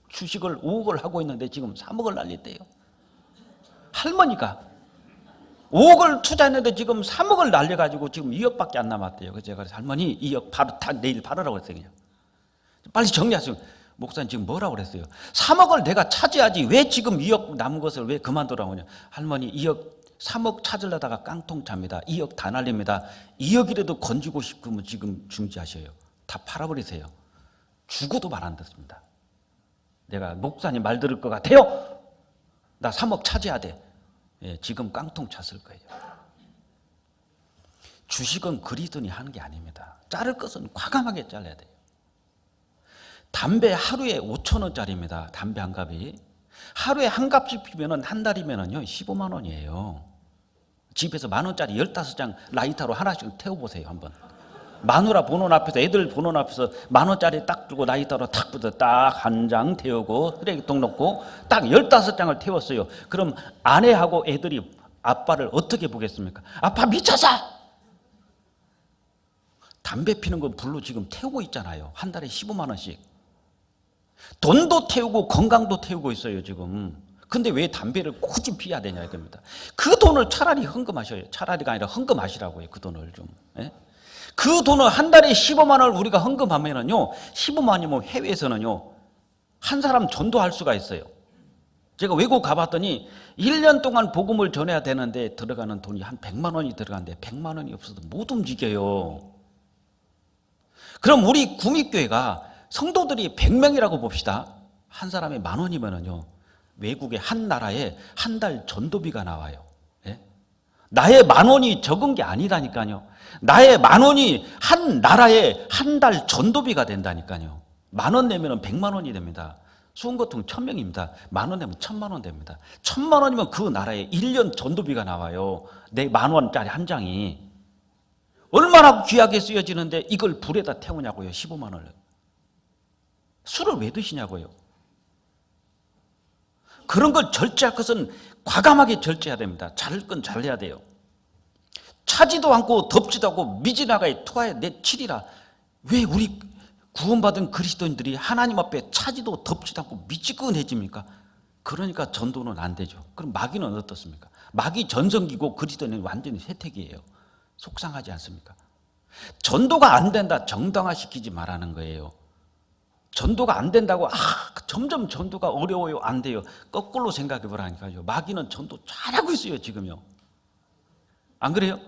주식을 5억을 하고 있는데 지금 3억을 날렸대요. 할머니가 5억을 투자했는데 지금 3억을 날려가지고 지금 2억밖에 안 남았대요. 그래서 제가 할머니 2억 바로 딱 내일 팔으라고 했어요. 그냥 빨리 정리하세요. 목사님 지금 뭐라고 그랬어요? 3억을 내가 차지하지 왜 지금 2억 남은 것을 왜 그만두라고 하냐. 할머니 3억 찾으려다가 깡통 찹니다. 2억 다 날립니다. 2억이라도 건지고 싶으면 지금 중지하셔요. 다 팔아버리세요. 죽어도 말 안 듣습니다. 내가 목사님 말 들을 것 같아요? 나 3억 차지해야 돼. 예, 지금 깡통 찼을 거예요. 주식은 그리스도인이 하는 게 아닙니다. 자를 것은 과감하게 잘라야 돼요. 담배 하루에 5,000원짜리입니다. 담배 한 갑이. 하루에 한 갑씩 피면은 한 달이면은요 15만 원이에요. 집에서 10,000원짜리 15장 라이터로 하나씩 태워보세요 한번. 마누라 보는 앞에서, 애들 보는 앞에서 10,000원짜리 딱 들고 라이터로 탁 붙여 딱 한 장 태우고 쓰레기통 넣고 딱 15장을 태웠어요. 그럼 아내하고 애들이 아빠를 어떻게 보겠습니까? 아빠 미쳤어! 담배 피는 거 불로 지금 태우고 있잖아요. 한 달에 15만 원씩. 돈도 태우고 건강도 태우고 있어요 지금. 근데 왜 담배를 굳이 피워야 되냐 이겁니다. 그 돈을 차라리 헌금하셔요. 차라리가 아니라 헌금하시라고요. 그 돈을 좀. 예? 그 돈을 한 달에 15만 원을 우리가 헌금하면은요 15만이면 해외에서는요 한 사람 전도할 수가 있어요. 제가 외국 가봤더니 1년 동안 복음을 전해야 되는데 들어가는 돈이 한 100만 원이 들어가는데 100만 원이 없어도 못 움직여요. 그럼 우리 구미교회가 성도들이 100명이라고 봅시다. 한 사람에 10,000원이면은요 외국의 한 나라에 한 달 전도비가 나와요. 예? 나의 10,000원이 적은 게 아니라니까요. 나의 10,000원이 한 나라에 한 달 전도비가 된다니까요. 10,000원 내면은 100만 원이 됩니다. 수원교통 1,000명입니다. 10,000원 내면 1,000만 원 됩니다. 1,000만 원이면 그 나라에 1년 전도비가 나와요. 내 10,000원짜리 한 장이. 얼마나 귀하게 쓰여지는데 이걸 불에다 태우냐고요. 15만 원을. 술을 왜 드시냐고요. 그런 걸 절제할 것은 과감하게 절제해야 됩니다. 자를 건 잘해야 돼요. 차지도 않고 덥지도 않고 미지나가에 토하에 내치리라. 왜 우리 구원받은 그리스도인들이 하나님 앞에 차지도 덥지도 않고 미지근해집니까? 그러니까 전도는 안 되죠. 그럼 마귀는 어떻습니까? 마귀 전성기고 그리스도인은 완전히 혜택이에요. 속상하지 않습니까? 전도가 안 된다 정당화시키지 말라는 거예요. 전도가 안 된다고 점점 전도가 어려워요 안 돼요. 거꾸로 생각해 보라니까요. 마귀는 전도 잘하고 있어요 지금요. 안 그래요?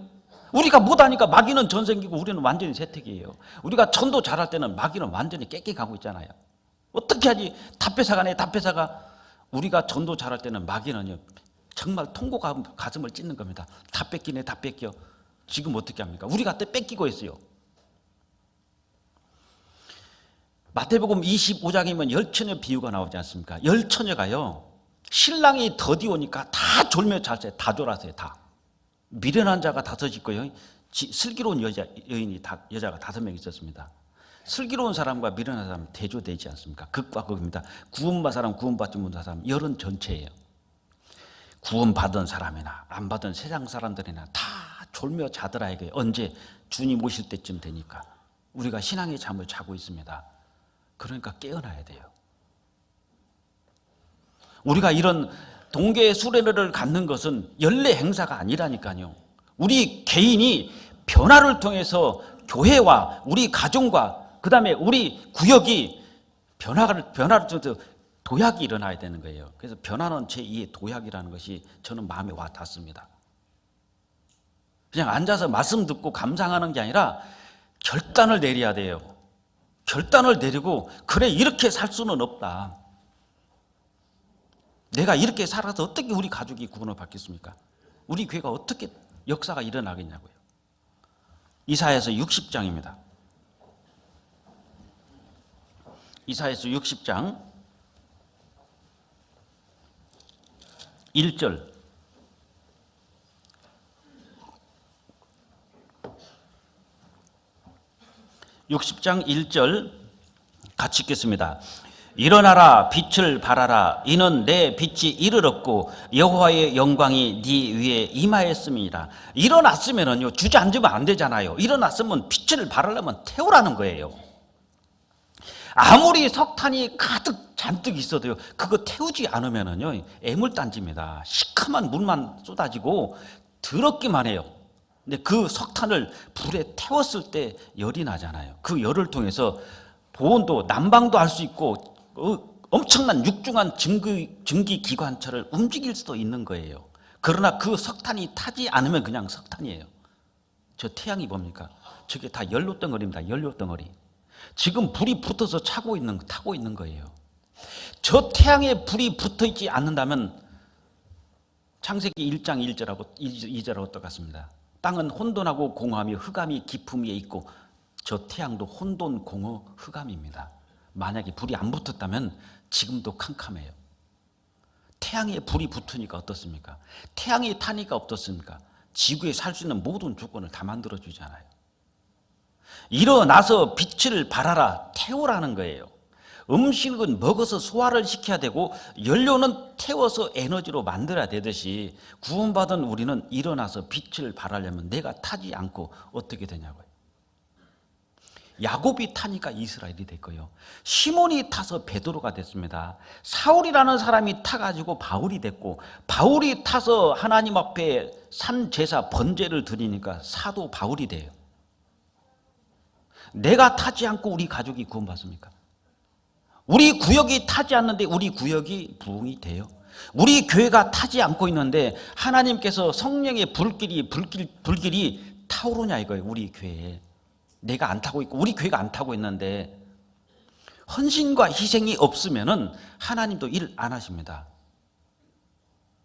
우리가 못하니까 마귀는 전생기고 우리는 완전히 세택이에요. 우리가 전도 잘할 때는 마귀는 완전히 깨끗하고 있잖아요. 어떻게 하지? 다 뺏어가네 다 뺏어가. 우리가 전도 잘할 때는 마귀는요 정말 통고 가슴을 찢는 겁니다. 다 뺏기네 다 뺏겨. 지금 어떻게 합니까? 우리가 때 뺏기고 있어요. 마태복음 25장이면 열처녀 비유가 나오지 않습니까? 열처녀가요 신랑이 더디 오니까 다 졸며 잤어요. 다 졸았어요. 다. 미련한 자가 5 있고요. 슬기로운 여인이 여자가 5명 있었습니다. 슬기로운 사람과 미련한 사람 대조되지 않습니까? 극과 극입니다. 구원받은 사람, 구원받지 못한 사람, 열은 전체예요. 구원받은 사람이나 안 받은 세상 사람들이나 다 졸며 자더라 이게 언제 주님 오실 때쯤 되니까 우리가 신앙의 잠을 자고 있습니다. 그러니까 깨어나야 돼요. 우리가 이런 동계 수련회를 갖는 것은 연례 행사가 아니라니까요. 우리 개인이 변화를 통해서 교회와 우리 가정과 그 다음에 우리 구역이 변화를 통해서 도약이 일어나야 되는 거예요. 그래서 변화는 제2의 도약이라는 것이 저는 마음에 와 닿습니다. 그냥 앉아서 말씀 듣고 감상하는 게 아니라 결단을 내려야 돼요. 결단을 내리고 그래 이렇게 살 수는 없다. 내가 이렇게 살아서 어떻게 우리 가족이 구원을 받겠습니까? 우리 교회가 어떻게 역사가 일어나겠냐고요. 이사야서 60장입니다. 이사야서 60장 1절. (60장) 1절 같이 읽겠습니다. 일어나라 빛을 발하라 이는 내 빛이 이르렀고 여호와의 영광이 네 위에 임하였음이니라. 일어났으면은요 주저앉으면 안 되잖아요. 일어났으면 빛을 발하려면 태우라는 거예요. 아무리 석탄이 가득 잔뜩 있어도요 그거 태우지 않으면은요 애물단지입니다. 시커먼 물만 쏟아지고 더럽기만 해요. 근데 그 석탄을 불에 태웠을 때 열이 나잖아요. 그 열을 통해서 보온도 난방도 할 수 있고 엄청난 육중한 증기기관차를 움직일 수도 있는 거예요. 그러나 그 석탄이 타지 않으면 그냥 석탄이에요. 저 태양이 뭡니까? 저게 다 연료덩어리입니다. 연료덩어리. 지금 불이 붙어서 타고 있는 거예요. 저 태양에 불이 붙어 있지 않는다면 창세기 1장 1절하고 2절하고 똑같습니다. 땅은 혼돈하고 공허하며 흑암이 깊음 위에 있고 저 태양도 혼돈, 공허, 흑암입니다. 만약에 불이 안 붙었다면 지금도 캄캄해요. 태양에 불이 붙으니까 어떻습니까? 태양이 타니까 어떻습니까? 지구에 살 수 있는 모든 조건을 다 만들어주잖아요. 일어나서 빛을 발하라, 태우라는 거예요. 음식은 먹어서 소화를 시켜야 되고 연료는 태워서 에너지로 만들어야 되듯이 구원받은 우리는 일어나서 빛을 발하려면 내가 타지 않고 어떻게 되냐고요. 야곱이 타니까 이스라엘이 됐고요. 시몬이 타서 베드로가 됐습니다. 사울이라는 사람이 타가지고 바울이 됐고 바울이 타서 하나님 앞에 산 제사 번제를 드리니까 사도 바울이 돼요. 내가 타지 않고 우리 가족이 구원받습니까? 우리 구역이 타지 않는데 우리 구역이 부흥이 돼요. 우리 교회가 타지 않고 있는데 하나님께서 성령의 불길이 타오르냐 이거예요. 우리 교회에. 내가 안 타고 있고 우리 교회가 안 타고 있는데 헌신과 희생이 없으면은 하나님도 일 안 하십니다.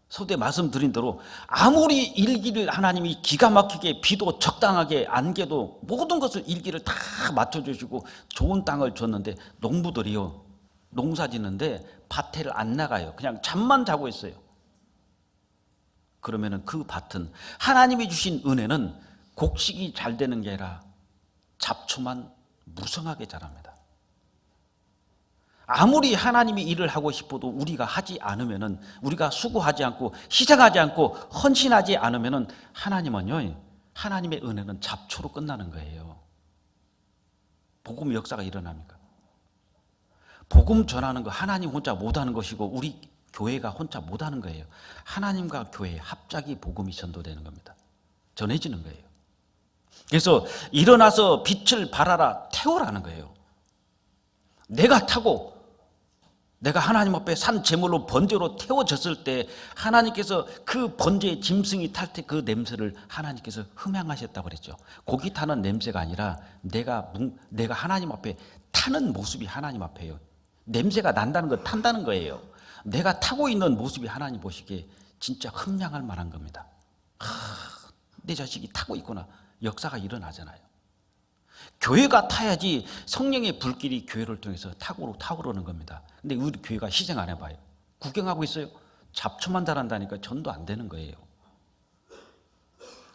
서두에 말씀드린 대로 아무리 일기를 하나님이 기가 막히게 비도 적당하게 안개도 모든 것을 일기를 다 맞춰주시고 좋은 땅을 줬는데 농부들이요 농사 짓는데 밭에를 안 나가요. 그냥 잠만 자고 있어요. 그러면은 그 밭은 하나님이 주신 은혜는 곡식이 잘 되는 게 아니라 잡초만 무성하게 자랍니다. 아무리 하나님이 일을 하고 싶어도 우리가 하지 않으면은, 우리가 수고하지 않고 희생하지 않고 헌신하지 않으면은 하나님은요, 하나님의 은혜는 잡초로 끝나는 거예요. 복음 역사가 일어납니까? 복음 전하는 거 하나님 혼자 못하는 것이고 우리 교회가 혼자 못하는 거예요. 하나님과 교회 합작이 복음이 전도되는 겁니다. 전해지는 거예요. 그래서 일어나서 빛을 발하라, 태우라는 거예요. 내가 타고 내가 하나님 앞에 산 제물로 번제로 태워졌을 때 하나님께서 그 번제의 짐승이 탈 때 그 냄새를 하나님께서 흠양하셨다고 그랬죠. 고기 타는 냄새가 아니라 내가 하나님 앞에 타는 모습이 하나님 앞에요. 냄새가 난다는 건 탄다는 거예요. 내가 타고 있는 모습이 하나님 보시기에 진짜 흠양할 만한 겁니다. 내 자식이 타고 있구나. 역사가 일어나잖아요. 교회가 타야지 성령의 불길이 교회를 통해서 타오르는 겁니다. 근데 우리 교회가 희생 안 해봐요. 구경하고 있어요. 잡초만 자란다니까 전도 안 되는 거예요.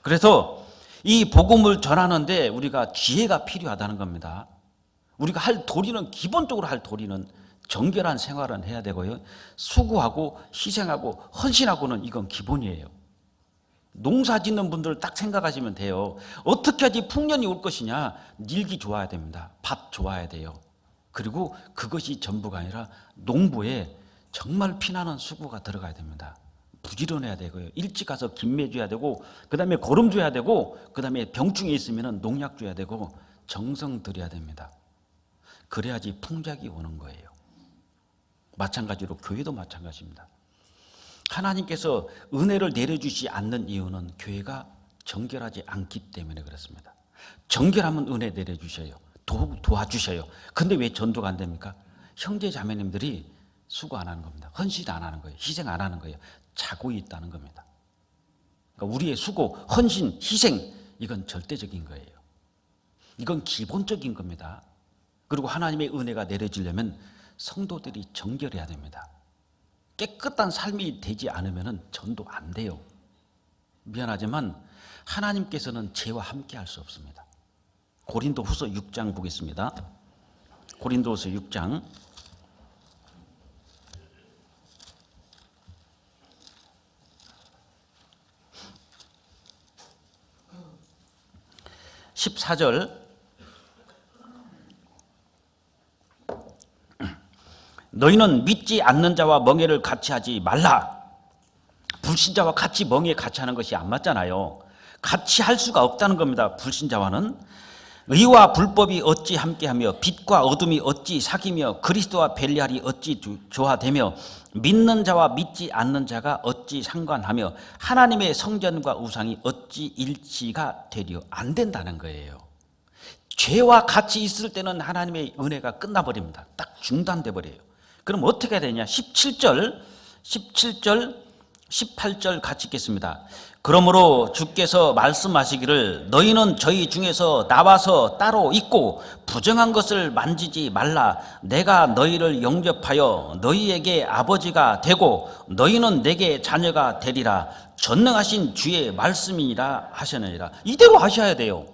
그래서 이 복음을 전하는데 우리가 지혜가 필요하다는 겁니다. 우리가 할 도리는, 기본적으로 할 도리는 정결한 생활은 해야 되고요. 수고하고 희생하고 헌신하고는 이건 기본이에요. 농사 짓는 분들 딱 생각하시면 돼요. 어떻게 하지 풍년이 올 것이냐? 일기 좋아야 됩니다. 밭 좋아야 돼요. 그리고 그것이 전부가 아니라 농부에 정말 피나는 수고가 들어가야 됩니다. 부지런해야 되고요. 일찍 가서 김매 줘야 되고, 그 다음에 거름 줘야 되고, 그 다음에 병충해 있으면 농약 줘야 되고, 정성 들여야 됩니다. 그래야지 풍작이 오는 거예요. 마찬가지로 교회도 마찬가지입니다. 하나님께서 은혜를 내려주지 않는 이유는 교회가 정결하지 않기 때문에 그렇습니다. 정결하면 은혜 내려주셔요. 도와주셔요. 근데 왜 전도가 안 됩니까? 형제 자매님들이 수고 안 하는 겁니다. 헌신 안 하는 거예요. 희생 안 하는 거예요. 자고 있다는 겁니다. 그러니까 우리의 수고, 헌신, 희생, 이건 절대적인 거예요. 이건 기본적인 겁니다. 그리고 하나님의 은혜가 내려지려면 성도들이 정결해야 됩니다. 깨끗한 삶이 되지 않으면 전도 안 돼요. 미안하지만 하나님께서는 죄와 함께 할 수 없습니다. 고린도후서 6장 보겠습니다. 고린도후서 6장 14절, 너희는 믿지 않는 자와 멍에를 같이 하지 말라. 불신자와 같이 멍에 같이 하는 것이 안 맞잖아요. 같이 할 수가 없다는 겁니다. 불신자와는. 의와 불법이 어찌 함께하며 빛과 어둠이 어찌 사귀며 그리스도와 벨리알이 어찌 조화되며 믿는 자와 믿지 않는 자가 어찌 상관하며 하나님의 성전과 우상이 어찌 일치가 되려 안 된다는 거예요. 죄와 같이 있을 때는 하나님의 은혜가 끝나버립니다. 딱 중단돼 버려요. 그럼 어떻게 해야 되냐? 17절, 18절 같이 읽겠습니다. 그러므로 주께서 말씀하시기를 너희는 저희 중에서 나와서 따로 있고 부정한 것을 만지지 말라. 내가 너희를 영접하여 너희에게 아버지가 되고 너희는 내게 자녀가 되리라. 전능하신 주의 말씀이라 하셨느니라. 이대로 하셔야 돼요.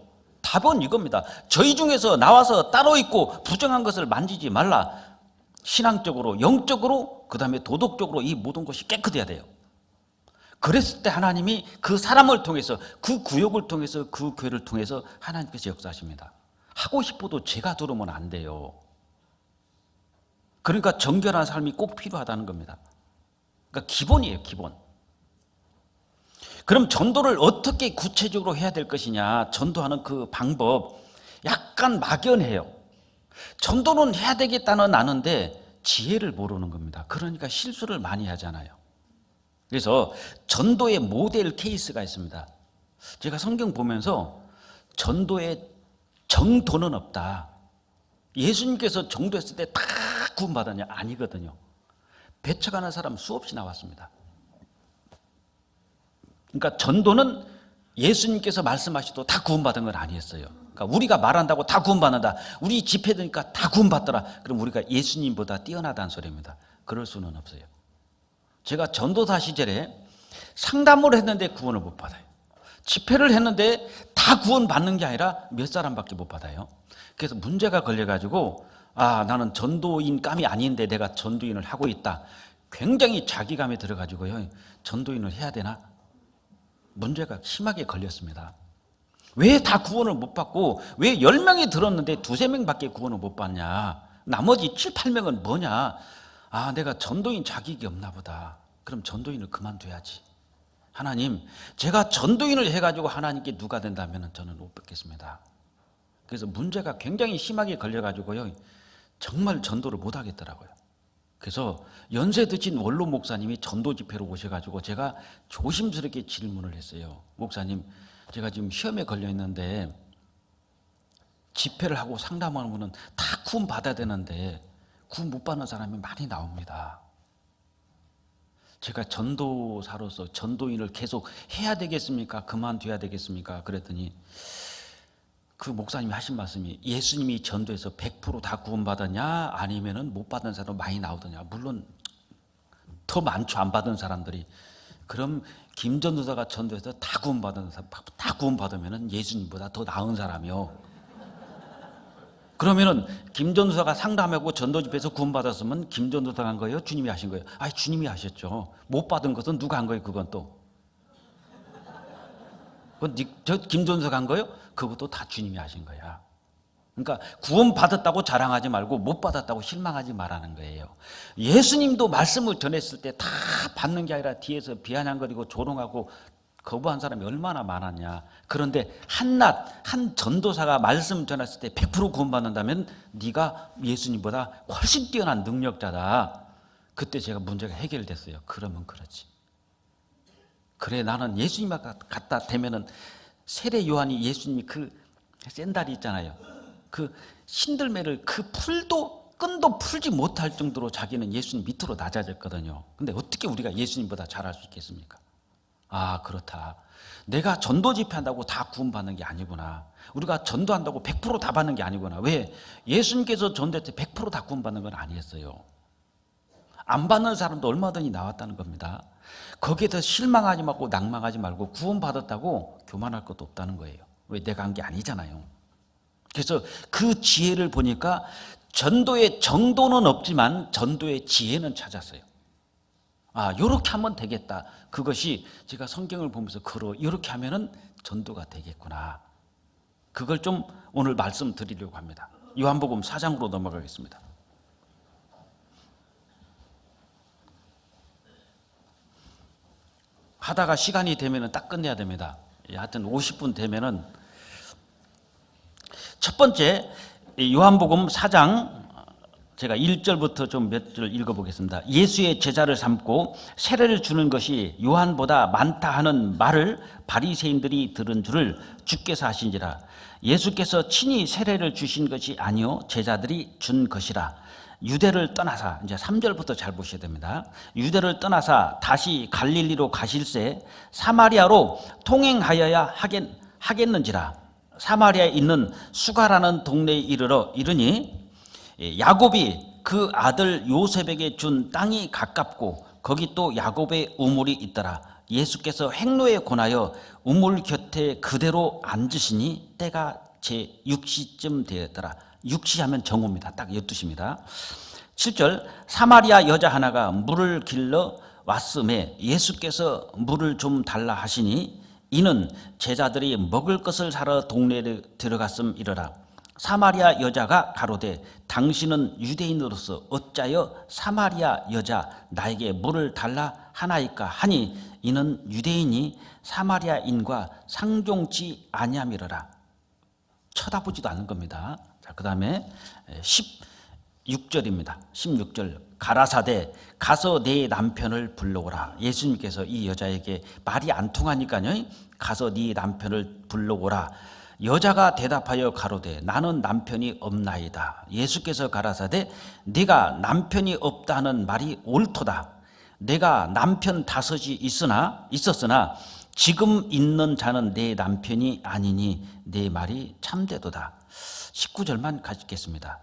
답은 이겁니다. 저희 중에서 나와서 따로 있고 부정한 것을 만지지 말라. 신앙적으로, 영적으로, 그 다음에 도덕적으로 이 모든 것이 깨끗해야 돼요. 그랬을 때 하나님이 그 사람을 통해서, 그 구역을 통해서, 그 교회를 통해서 하나님께서 역사하십니다. 하고 싶어도 죄가 들어오면 안 돼요. 그러니까 정결한 삶이 꼭 필요하다는 겁니다. 그러니까 기본이에요, 기본. 그럼 전도를 어떻게 구체적으로 해야 될 것이냐? 전도하는 그 방법 약간 막연해요. 전도는 해야 되겠다는 아는데 지혜를 모르는 겁니다. 그러니까 실수를 많이 하잖아요. 그래서 전도의 모델 케이스가 있습니다. 제가 성경 보면서 전도에 정도는 없다. 예수님께서 전도했을 때 다 구원받았냐? 아니거든요. 배척하는 사람 수없이 나왔습니다. 그러니까 전도는 예수님께서 말씀하셔도 다 구원받은 건 아니었어요. 그러니까 우리가 말한다고 다 구원받는다. 우리 집회되니까 다 구원받더라. 그럼 우리가 예수님보다 뛰어나다는 소리입니다. 그럴 수는 없어요. 제가 전도사 시절에 상담을 했는데 구원을 못 받아요. 집회를 했는데 다 구원받는 게 아니라 몇 사람밖에 못 받아요. 그래서 문제가 걸려가지고 나는 전도인감이 아닌데 내가 전도인을 하고 있다. 굉장히 자기감이 들어가지고요. 전도인을 해야 되나? 문제가 심하게 걸렸습니다. 왜 다 구원을 못 받고 왜 10명이 들었는데 2-3명밖에 구원을 못 받냐? 나머지 7, 8명은 뭐냐? 내가 전도인 자격이 없나 보다. 그럼 전도인을 그만둬야지. 하나님, 제가 전도인을 해가지고 하나님께 누가 된다면 저는 못 받겠습니다. 그래서 문제가 굉장히 심하게 걸려가지고요. 정말 전도를 못 하겠더라고요. 그래서 연세 드신 원로 목사님이 전도 집회로 오셔가지고 제가 조심스럽게 질문을 했어요. 목사님, 제가 지금 시험에 걸려 있는데 집회를 하고 상담하는 분은 다 구원 받아야 되는데 구원 못 받는 사람이 많이 나옵니다. 제가 전도사로서 전도인을 계속 해야 되겠습니까? 그만둬야 되겠습니까? 그랬더니 그 목사님이 하신 말씀이 예수님이 전도해서 100% 다 구원받았냐? 아니면은 못 받은 사람 많이 나오더냐? 물론 더 많죠, 안 받은 사람들이. 그럼 김전도사가 전도해서 다 구원받으면은 예수님보다 더 나은 사람이요. 그러면은 김전도사가 상담하고 전도집에서 구원받았으면 김전도사가 한 거예요? 주님이 하신 거예요? 주님이 하셨죠. 못 받은 것은 누가 한 거예요? 그건 또. 그건 저 김전도사가 한 거예요? 그것도 다 주님이 하신 거야. 그러니까 구원받았다고 자랑하지 말고 못 받았다고 실망하지 말라는 거예요. 예수님도 말씀을 전했을 때 다 받는 게 아니라 뒤에서 비아냥거리고 조롱하고 거부한 사람이 얼마나 많았냐. 그런데 한낱 한 전도사가 말씀 전했을 때 100% 구원받는다면 네가 예수님보다 훨씬 뛰어난 능력자다. 그때 제가 문제가 해결됐어요. 그러면 그렇지. 그래, 나는 예수님 갖다 대면은 세례 요한이 예수님이 그 샌달이 있잖아요. 그 신들매를 그 끈도 풀지 못할 정도로 자기는 예수님 밑으로 낮아졌거든요. 근데 어떻게 우리가 예수님보다 잘할 수 있겠습니까? 그렇다. 내가 전도 집회한다고 다 구원받는 게 아니구나. 우리가 전도한다고 100%다 받는 게 아니구나. 왜? 예수님께서 전도할 때 100%다 구원받는 건 아니었어요. 안 받는 사람도 얼마든지 나왔다는 겁니다. 거기에 더 실망하지 말고 낭망하지 말고 구원받았다고 교만할 것도 없다는 거예요. 왜? 내가 한 게 아니잖아요. 그래서 그 지혜를 보니까 전도의 정도는 없지만 전도의 지혜는 찾았어요. 요렇게 하면 되겠다. 그것이 제가 성경을 보면서 이렇게 하면은 전도가 되겠구나. 그걸 좀 오늘 말씀드리려고 합니다. 요한복음 4장으로 넘어가겠습니다. 하다가 시간이 되면은 딱 끝내야 됩니다. 하여튼 50분 되면은 첫 번째 요한복음 4장 제가 1절부터 좀 몇 절 읽어보겠습니다. 예수의 제자를 삼고 세례를 주는 것이 요한보다 많다 하는 말을 바리새인들이 들은 줄을 주께서 아신지라. 예수께서 친히 세례를 주신 것이 아니요 제자들이 준 것이라. 유대를 떠나사, 이제 3절부터 잘 보셔야 됩니다. 유대를 떠나사 다시 갈릴리로 가실새 사마리아로 통행하여야 하겠는지라. 사마리아에 있는 수가라는 동네에 이르니 야곱이 그 아들 요셉에게 준 땅이 가깝고 거기 또 야곱의 우물이 있더라. 예수께서 행로에 권하여 우물 곁에 그대로 앉으시니 때가 제 6시쯤 되었더라. 6시 하면 정오입니다. 딱 12시입니다. 7절 사마리아 여자 하나가 물을 길러 왔음에 예수께서 물을 좀 달라 하시니 이는 제자들이 먹을 것을 사러 동네에 들어갔음이러라. 사마리아 여자가 가로되 당신은 유대인으로서 어찌하여 사마리아 여자 나에게 물을 달라 하나이까 하니 이는 유대인이 사마리아인과 상종치 아니함이러라. 쳐다보지도 않는 겁니다. 자, 그 다음에 16절입니다. 16절 가라사대 가서 네 남편을 불러오라. 예수님께서 이 여자에게 말이 안 통하니까요. 가서 네 남편을 불러오라. 여자가 대답하여 가로되 나는 남편이 없나이다. 예수께서 가라사대 네가 남편이 없다는 말이 옳도다. 내가 남편 5이 있었으나 지금 있는 자는 내 남편이 아니니 내 말이 참되도다. 19절만 가지겠습니다.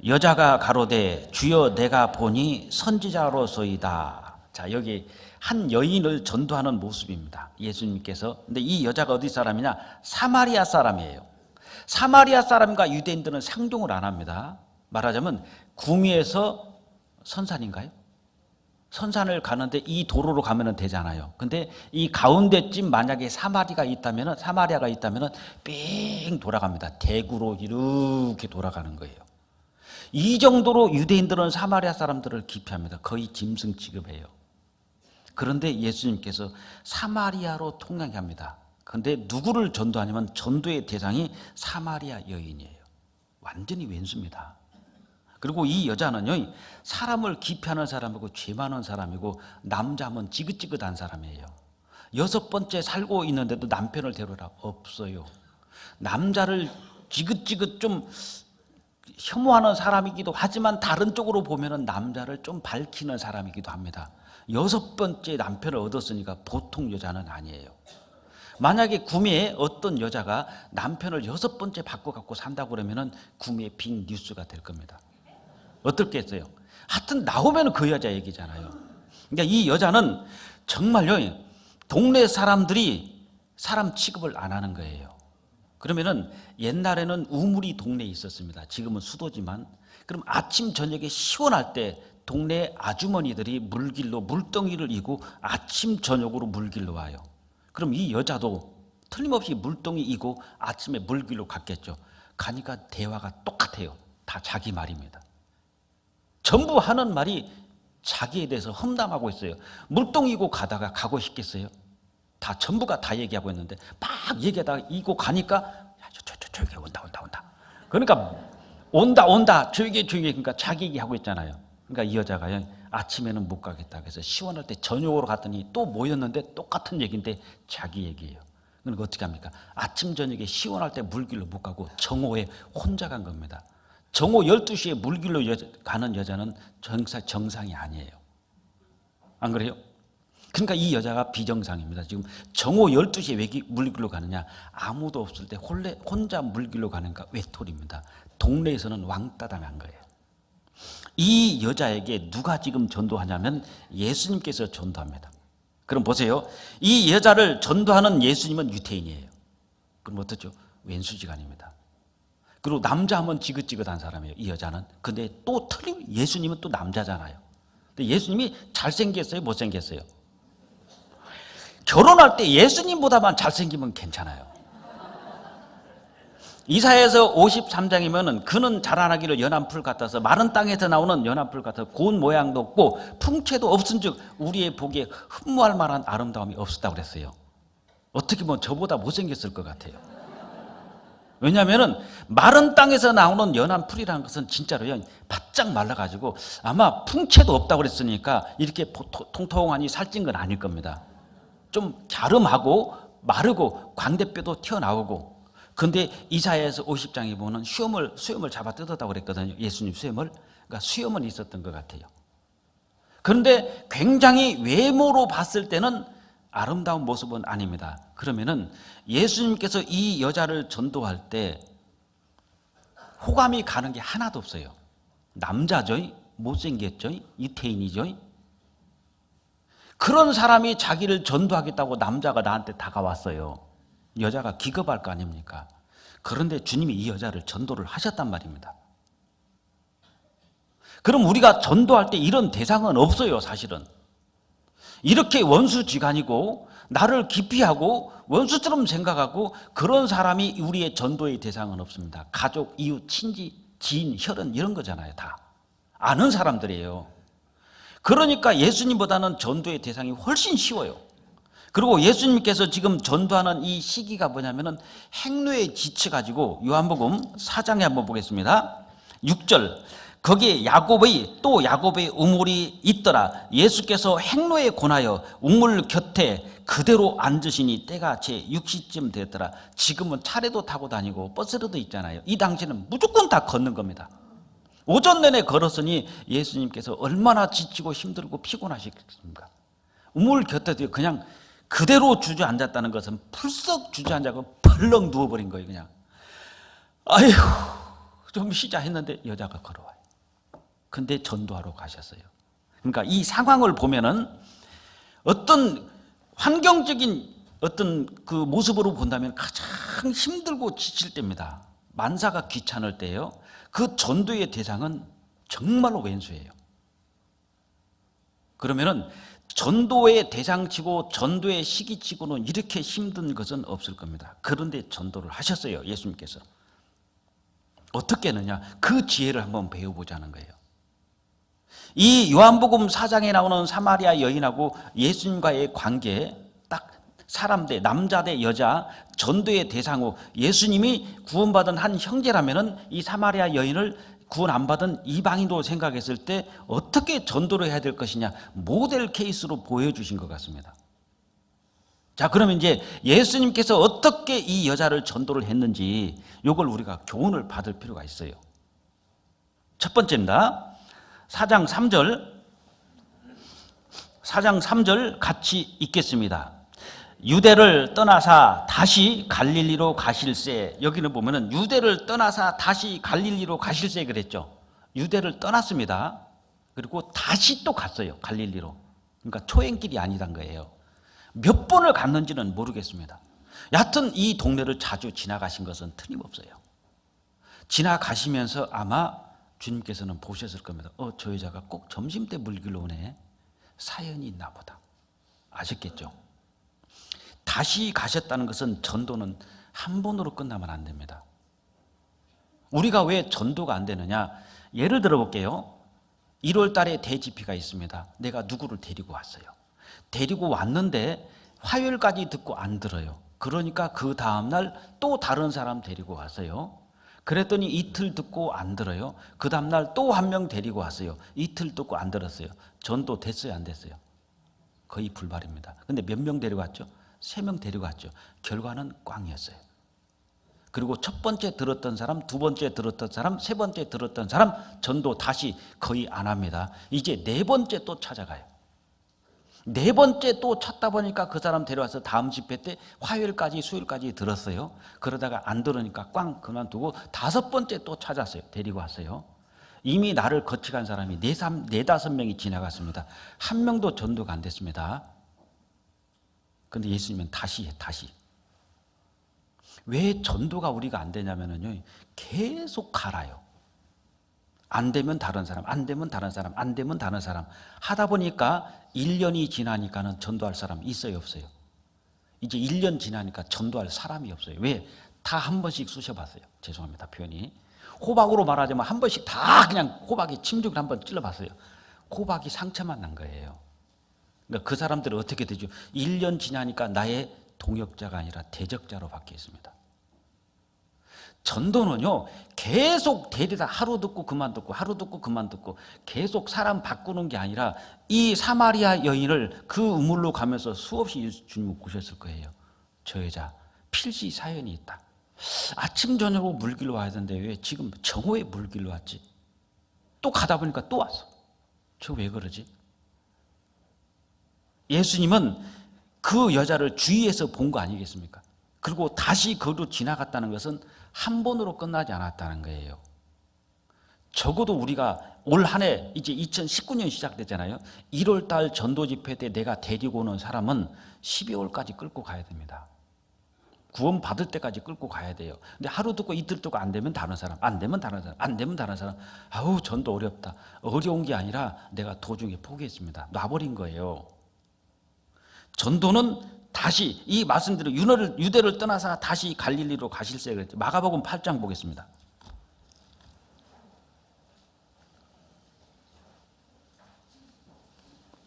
여자가 가로되 주여 내가 보니 선지자로소이다. 자, 여기 한 여인을 전도하는 모습입니다. 예수님께서. 근데 이 여자가 어디 사람이냐? 사마리아 사람이에요. 사마리아 사람과 유대인들은 상종을 안 합니다. 말하자면 구미에서 선산인가요? 선산을 가는데 이 도로로 가면 되잖아요. 근데 이 가운데쯤 만약에 사마리아가 있다면 삥 돌아갑니다. 대구로 이렇게 돌아가는 거예요. 이 정도로 유대인들은 사마리아 사람들을 기피합니다. 거의 짐승 취급해요. 그런데 예수님께서 사마리아로 통행합니다. 그런데 누구를 전도하냐면 전도의 대상이 사마리아 여인이에요. 완전히 왼수입니다. 그리고 이 여자는요, 사람을 기피하는 사람이고 죄 많은 사람이고 남자면 지긋지긋한 사람이에요. 6번째 살고 있는데도 남편을 데려라 없어요. 남자를 지긋지긋 좀 혐오하는 사람이기도 하지만 다른 쪽으로 보면 남자를 좀 밝히는 사람이기도 합니다. 6번째 남편을 얻었으니까 보통 여자는 아니에요. 만약에 구미에 어떤 여자가 남편을 6번째 바꿔갖고 산다고 그러면 구미에 빅 뉴스가 될 겁니다. 어떻겠어요? 하여튼 나오면 그 여자 얘기잖아요. 그러니까 이 여자는 정말요, 동네 사람들이 사람 취급을 안 하는 거예요. 그러면은 옛날에는 우물이 동네에 있었습니다. 지금은 수도지만. 그럼 아침 저녁에 시원할 때 동네 아주머니들이 물길로 물덩이를 이고 아침 저녁으로 물길로 와요. 그럼 이 여자도 틀림없이 물동이 이고 아침에 물길로 갔겠죠. 가니까 대화가 똑같아요. 다 자기 말입니다. 전부 하는 말이 자기에 대해서 험담하고 있어요. 물동이고 가다가 가고 싶겠어요? 다 전부가 다 얘기하고 있는데 막 얘기하다가 이고 가니까 조용히 온다. 그러니까 온다 조용히 그러니까 자기 얘기하고 있잖아요. 그러니까 이 여자가 아침에는 못 가겠다 그래서 시원할 때 저녁으로 갔더니 또 모였는데 똑같은 얘기인데 자기 얘기예요. 그러니까 어떻게 합니까? 아침 저녁에 시원할 때 물길로 못 가고 정오에 혼자 간 겁니다. 정오 12시에 물길로 가는 여자는 정상이 아니에요. 안 그래요? 그러니까 이 여자가 비정상입니다. 지금 정오 12시에 왜 물길로 가느냐? 아무도 없을 때 혼자 물길로 가니까 외톨입니다. 동네에서는 왕따 당한 거예요. 이 여자에게 누가 지금 전도하냐면 예수님께서 전도합니다. 그럼 보세요. 이 여자를 전도하는 예수님은 유태인이에요. 그럼 어떻죠? 왼수지간입니다. 그리고 남자하면 지긋지긋한 사람이에요. 이 여자는. 근데 또 예수님은 또 남자잖아요. 근데 예수님이 잘생겼어요? 못생겼어요? 결혼할 때 예수님보다만 잘생기면 괜찮아요. 이사야서 53장이면 그는 자라나기를 연한 풀 같아서 마른 땅에서 나오는 연한 풀 같아서 고운 모양도 없고 풍채도 없은즉 우리의 보기에 흠모할 만한 아름다움이 없었다고 그랬어요. 어떻게 보면 저보다 못생겼을 것 같아요. 왜냐하면 마른 땅에서 나오는 연한 풀이라는 것은 진짜로요 바짝 말라가지고 아마 풍채도 없다고 그랬으니까 이렇게 통통하니 살찐 건 아닐 겁니다. 좀 갸름하고 마르고 광대뼈도 튀어나오고. 근데 이사야에서 50장에 보면 수염을 잡아 뜯었다고 그랬거든요. 예수님 수염을. 그러니까 수염은 있었던 것 같아요. 그런데 굉장히 외모로 봤을 때는 아름다운 모습은 아닙니다. 그러면은 예수님께서 이 여자를 전도할 때 호감이 가는 게 하나도 없어요. 남자죠? 못생겼죠? 유태인이죠? 그런 사람이 자기를 전도하겠다고 남자가 나한테 다가왔어요. 여자가 기겁할 거 아닙니까? 그런데 주님이 이 여자를 전도를 하셨단 말입니다. 그럼 우리가 전도할 때 이런 대상은 없어요, 사실은. 이렇게 원수지간이고 나를 기피하고 원수처럼 생각하고 그런 사람이 우리의 전도의 대상은 없습니다. 가족, 이웃, 친지, 지인, 혈연 이런 거잖아요. 다 아는 사람들이에요. 그러니까 예수님보다는 전도의 대상이 훨씬 쉬워요. 그리고 예수님께서 지금 전도하는 이 시기가 뭐냐면은 행로에 지쳐가지고 요한복음 4장에 한번 보겠습니다. 6절. 거기에 야곱의 우물이 있더라. 예수께서 행로에 권하여 우물 곁에 그대로 앉으시니 때가 제 6시쯤 되었더라. 지금은 차례도 타고 다니고 버스로도 있잖아요. 이 당시는 무조건 다 걷는 겁니다. 오전 내내 걸었으니 예수님께서 얼마나 지치고 힘들고 피곤하시겠습니까? 우물 곁에 그냥 그대로 주저앉았다는 것은 풀썩 주저앉아서 벌렁 누워버린 거예요. 그냥 아휴 좀 쉬자 했는데 여자가 걸어와요. 근데 전도하러 가셨어요. 그러니까 이 상황을 보면은 어떤 환경적인 어떤 그 모습으로 본다면 가장 힘들고 지칠 때입니다. 만사가 귀찮을 때예요. 그 전도의 대상은 정말로 왼수예요. 그러면은 전도의 대상치고 전도의 시기치고는 이렇게 힘든 것은 없을 겁니다. 그런데 전도를 하셨어요, 예수님께서. 어떻게 했느냐? 그 지혜를 한번 배워보자는 거예요. 이 요한복음 4장에 나오는 사마리아 여인하고 예수님과의 관계, 딱 사람 대 남자 대 여자 전도의 대상으로 예수님이 구원받은 한 형제라면은 이 사마리아 여인을 구원 안 받은 이방인으로 생각했을 때 어떻게 전도를 해야 될 것이냐, 모델 케이스로 보여주신 것 같습니다. 자, 그러면 이제 예수님께서 어떻게 이 여자를 전도를 했는지 이걸 우리가 교훈을 받을 필요가 있어요. 첫 번째입니다. 4장 3절 같이 읽겠습니다. 유대를 떠나사 다시 갈릴리로 가실새. 여기는 보면은 유대를 떠나사 다시 갈릴리로 가실새 그랬죠. 유대를 떠났습니다. 그리고 다시 또 갔어요, 갈릴리로. 그러니까 초행길이 아니란 거예요. 몇 번을 갔는지는 모르겠습니다. 여하튼 이 동네를 자주 지나가신 것은 틀림없어요. 지나가시면서 아마 주님께서는 보셨을 겁니다. 저 여자가 꼭 점심때 물길로 오네. 사연이 있나 보다. 아셨겠죠? 다시 가셨다는 것은 전도는 한 번으로 끝나면 안 됩니다. 우리가 왜 전도가 안 되느냐? 예를 들어 볼게요. 1월 달에 대집회가 있습니다. 내가 누구를 데리고 왔어요. 데리고 왔는데 화요일까지 듣고 안 들어요. 그러니까 그 다음날 또 다른 사람 데리고 왔어요. 그랬더니 이틀 듣고 안 들어요. 그 다음날 또 한 명 데리고 왔어요. 이틀 듣고 안 들었어요. 전도 됐어요, 안 됐어요? 거의 불발입니다. 근데 몇 명 데려갔죠? 3명 데려갔죠. 결과는 꽝이었어요. 그리고 첫 번째 들었던 사람, 두 번째 들었던 사람, 세 번째 들었던 사람 전도 다시 거의 안 합니다. 이제 네 번째 또 찾아가요. 네 번째 또 찾다 보니까 그 사람 데려와서 다음 집회 때 화요일까지 수요일까지 들었어요. 그러다가 안 들으니까 꽝 그만두고 다섯 번째 또 찾았어요. 데리고 왔어요. 이미 나를 거쳐간 사람이 네다섯 명이 지나갔습니다. 한 명도 전도가 안 됐습니다. 그런데 예수님은 다시. 왜 전도가 우리가 안 되냐면요, 계속 갈아요. 안 되면 다른 사람, 안 되면 다른 사람, 안 되면 다른 사람 하다 보니까 1년이 지나니까는 전도할 사람이 있어요, 없어요? 이제 1년 지나니까 전도할 사람이 없어요. 왜? 다 한 번씩 쑤셔봤어요. 죄송합니다, 표현이. 호박으로 말하자면 한 번씩 다 그냥 호박에 침죽을 한번 찔러봤어요. 호박이 상처만 난 거예요. 그러니까 그 사람들은 어떻게 되죠? 1년 지나니까 나의 동역자가 아니라 대적자로 바뀌어 있습니다. 전도는요, 계속 데리다 하루 듣고 그만 듣고 하루 듣고 그만 듣고 계속 사람 바꾸는 게 아니라 이 사마리아 여인을 그 우물로 가면서 수없이 주님 보셨을 거예요. 저 여자 필시 사연이 있다. 아침 저녁으로 물길로 와야 되는데 왜 지금 정오에 물길로 왔지? 또 가다 보니까 또 왔어. 저 왜 그러지? 예수님은 그 여자를 주위에서 본 거 아니겠습니까? 그리고 다시 그로 지나갔다는 것은 한 번으로 끝나지 않았다는 거예요. 적어도 우리가 올 한 해 이제 2019년 시작됐잖아요. 1월 달 전도 집회 때 내가 데리고 오는 사람은 12월까지 끌고 가야 됩니다. 구원 받을 때까지 끌고 가야 돼요. 근데 하루 듣고 이틀 듣고 안 되면 다른 사람, 안 되면 다른 사람, 안 되면 다른 사람. 아우, 전도 어렵다. 어려운 게 아니라 내가 도중에 포기했습니다. 놔버린 거예요. 전도는 다시 이 말씀대로 유대를 떠나서 다시 갈릴리로 가실세 그랬죠. 마가복음 8장 보겠습니다.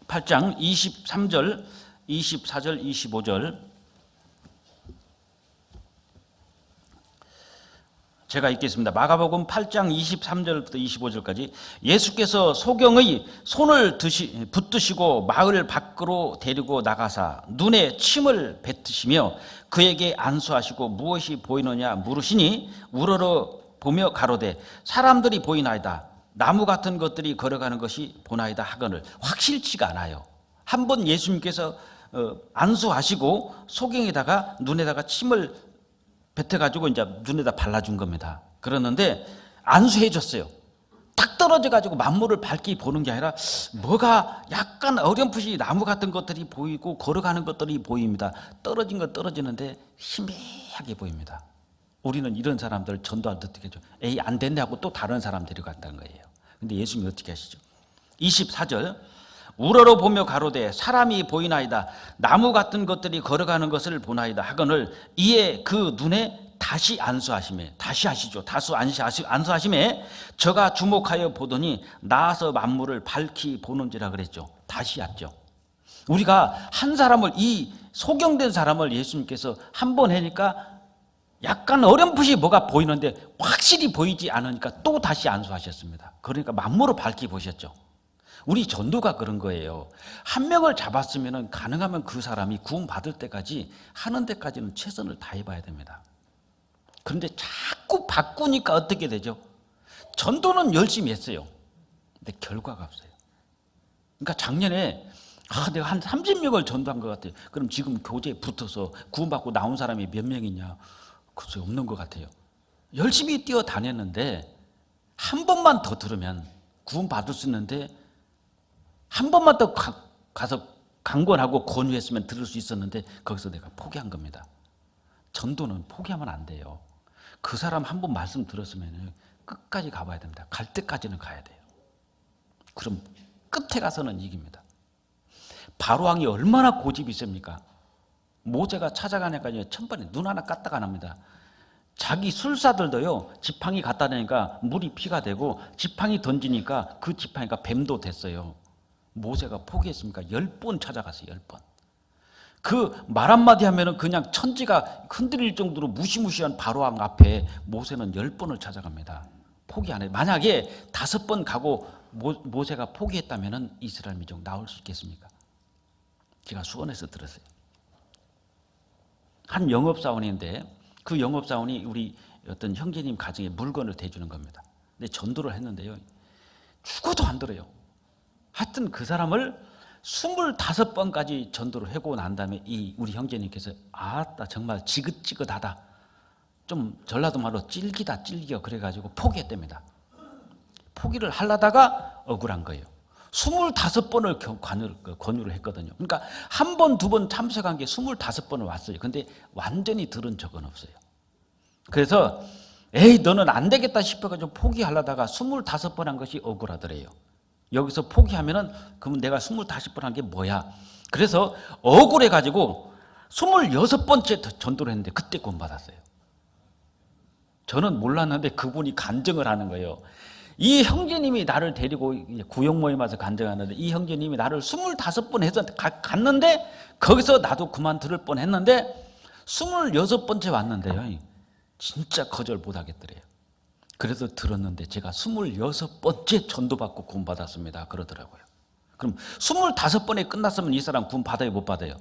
(8장) 23절, 24절, 25절 제가 읽겠습니다. 마가복음 8장 23절부터 25절까지 예수께서 소경의 손을 붙드시고 마을 밖으로 데리고 나가사 눈에 침을 뱉으시며 그에게 안수하시고 무엇이 보이느냐 물으시니 우러러 보며 가로되 사람들이 보이나이다. 나무 같은 것들이 걸어가는 것이 보나이다 하거늘 확실치가 않아요. 한번 예수님께서 안수하시고 소경에다가 눈에다가 침을 뱉어가지고 이제 눈에다 발라준 겁니다. 그러는데 안수해 줬어요. 딱 떨어져가지고 만물을 밝히 보는 게 아니라 뭐가 약간 어렴풋이 나무 같은 것들이 보이고 걸어가는 것들이 보입니다. 떨어진 건 떨어지는데 희미하게 보입니다. 우리는 이런 사람들을 전도할 때 어떻게 하죠? 에이 안 됐네 하고 또 다른 사람 데려간다는 거예요. 근데 예수님이 어떻게 하시죠? 24절 우러러 보며 가로되 사람이 보이나이다. 나무 같은 것들이 걸어가는 것을 보나이다 하거늘 이에 그 눈에 다시 안수하심에 다시 하시죠. 다시 안수하심에 저가 주목하여 보더니 나아서 만물을 밝히 보는지라 그랬죠. 다시 했죠. 우리가 한 사람을 이 소경된 사람을 예수님께서 한 번 하니까 약간 어렴풋이 뭐가 보이는데 확실히 보이지 않으니까 또 다시 안수하셨습니다. 그러니까 만물을 밝히 보셨죠. 우리 전도가 그런 거예요. 한 명을 잡았으면 가능하면 그 사람이 구원받을 때까지 하는 데까지는 최선을 다해봐야 됩니다. 그런데 자꾸 바꾸니까 어떻게 되죠? 전도는 열심히 했어요. 근데 결과가 없어요. 그러니까 작년에 내가 한 30명을 전도한 것 같아요. 그럼 지금 교제에 붙어서 구원받고 나온 사람이 몇 명이냐? 글쎄 없는 것 같아요. 열심히 뛰어다녔는데 한 번만 더 들으면 구원받을 수 있는데 한 번만 더 가서 강권하고 권유했으면 들을 수 있었는데 거기서 내가 포기한 겁니다. 전도는 포기하면 안 돼요. 그 사람 한 번 말씀 들었으면 끝까지 가봐야 됩니다. 갈 때까지는 가야 돼요. 그럼 끝에 가서는 이깁니다. 바로왕이 얼마나 고집이 있습니까? 모세가 찾아가니까 천번에 눈 하나 까딱 안 합니다. 자기 술사들도요 지팡이 갖다 대니까 물이 피가 되고 지팡이 던지니까 그 지팡이가 뱀도 됐어요. 모세가 포기했습니까? 10번 찾아갔어요. 10번. 그 말 한마디 하면은 그냥 천지가 흔들릴 정도로 무시무시한 바로왕 앞에 모세는 10번을 찾아갑니다. 포기 안 해요. 만약에 5번 가고 모세가 포기했다면은 이스라엘 민족 나올 수 있겠습니까? 제가 수원에서 들었어요. 한 영업사원인데 그 영업사원이 우리 어떤 형제님 가정에 물건을 대주는 겁니다. 근데 전도를 했는데요. 죽어도 안 들어요. 하여튼 그 사람을 25번까지 전도를 하고 난 다음에 이 우리 형제님께서 아따 정말 지긋지긋하다. 좀 전라도 말로 찔기다 찔겨 그래가지고 포기했답니다. 포기를 하려다가 억울한 거예요. 25번을 권유를 했거든요. 그러니까 한 번, 두 번 참석한 게 25번을 왔어요. 근데 완전히 들은 적은 없어요. 그래서 에이 너는 안 되겠다 싶어가지고 포기하려다가 25번 한 것이 억울하더래요. 여기서 포기하면은 그러면 내가 25번 한 게 뭐야? 그래서 억울해가지고 26번째 전도를 했는데 그때 구원받았어요. 저는 몰랐는데 그분이 간증을 하는 거예요. 이 형제님이 나를 데리고 구역 모임 와서 간증하는데 이 형제님이 나를 25번 해서 갔는데 거기서 나도 그만 들을 뻔 했는데 26번째 왔는데요. 진짜 거절 못 하겠더래요. 그래서 들었는데 제가 26번째 전도받고 구원 받았습니다. 그러더라고요. 그럼 25번에 끝났으면 이 사람 구원 받아요, 못 받아요?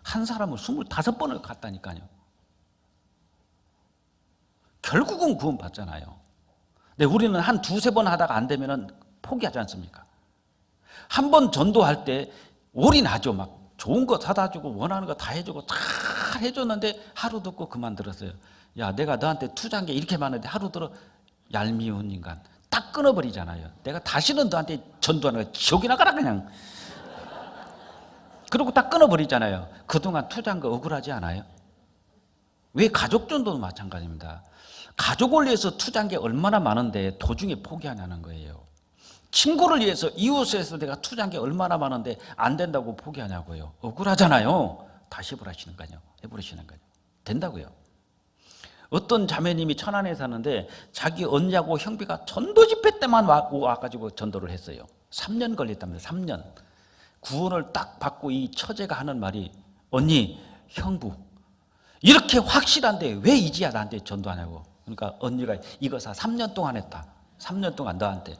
한 사람은 25번을 갔다니까요. 결국은 구원 받잖아요. 근데 우리는 한 두세 번 하다가 안 되면 포기하지 않습니까? 한 번 전도할 때 올인하죠. 막 좋은 거 사다 주고 원하는 거 다 해주고 다 해줬는데 하루 듣고 그만들었어요. 야, 내가 너한테 투자한 게 이렇게 많은데 하루 들어 얄미운 인간 딱 끊어버리잖아요. 내가 다시는 너한테 전도하는 거 지옥이나 가라 그냥. 그러고 딱 끊어버리잖아요. 그동안 투자한 거 억울하지 않아요? 왜 가족 전도도 마찬가지입니다. 가족을 위해서 투자한 게 얼마나 많은데 도중에 포기하냐는 거예요. 친구를 위해서 이웃을 위해서 내가 투자한 게 얼마나 많은데 안 된다고 포기하냐고요. 억울하잖아요. 다시 해보라시는 거요. 해보시는 거요. 된다고요. 어떤 자매님이 천안에 사는데 자기 언니하고 형비가 전도 집회 때만 와가지고 전도를 했어요. 3년 걸렸답니다. 3년. 구원을 딱 받고 이 처제가 하는 말이 언니, 형부 이렇게 확실한데 왜 이제야 나한테 전도하냐고. 그러니까 언니가 이거 3년 동안 했다. 3년 동안 너한테.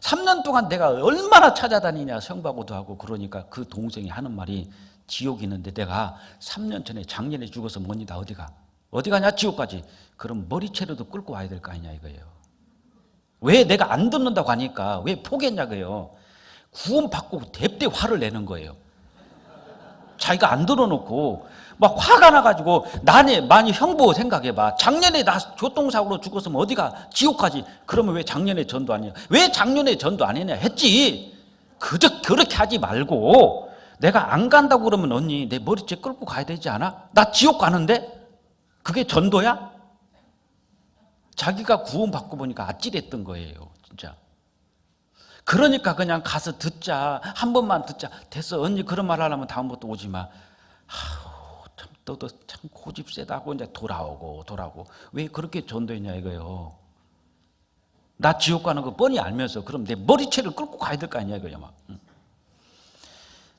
3년 동안 내가 얼마나 찾아다니냐 형부하고도 하고. 그러니까 그 동생이 하는 말이 지옥이 있는데 내가 3년 전에 작년에 죽어서 뭐니 나 어디 가? 어디 가냐 지옥까지. 그럼 머리채로도 끌고 와야 될 거 아니냐 이거예요. 왜 내가 안 듣는다고 하니까 왜 포기했냐고요. 구원 받고 대대 화를 내는 거예요. 자기가 안 들어놓고 막 화가 나가지고 많이 형부 생각해봐. 작년에 나 교통사고로 죽었으면 어디가 지옥 가지. 그러면 왜 작년에 전도 안 했냐. 왜 작년에 전도 안 했냐 했지. 그저 그렇게 하지 말고 내가 안 간다고 그러면 언니 내 머리채 끌고 가야 되지 않아? 나 지옥 가는데? 그게 전도야? 자기가 구원받고 보니까 아찔했던 거예요. 진짜. 그러니까 그냥 가서 듣자. 한 번만 듣자. 됐어. 언니 그런 말 하려면 다음부터 오지 마. 참 너도 참 고집 세다고 이제 돌아오고. 왜 그렇게 전도했냐 이거예요. 나 지옥 가는 거 뻔히 알면서 그럼 내 머리채를 끌고 가야 될 거 아니야 이거야 막.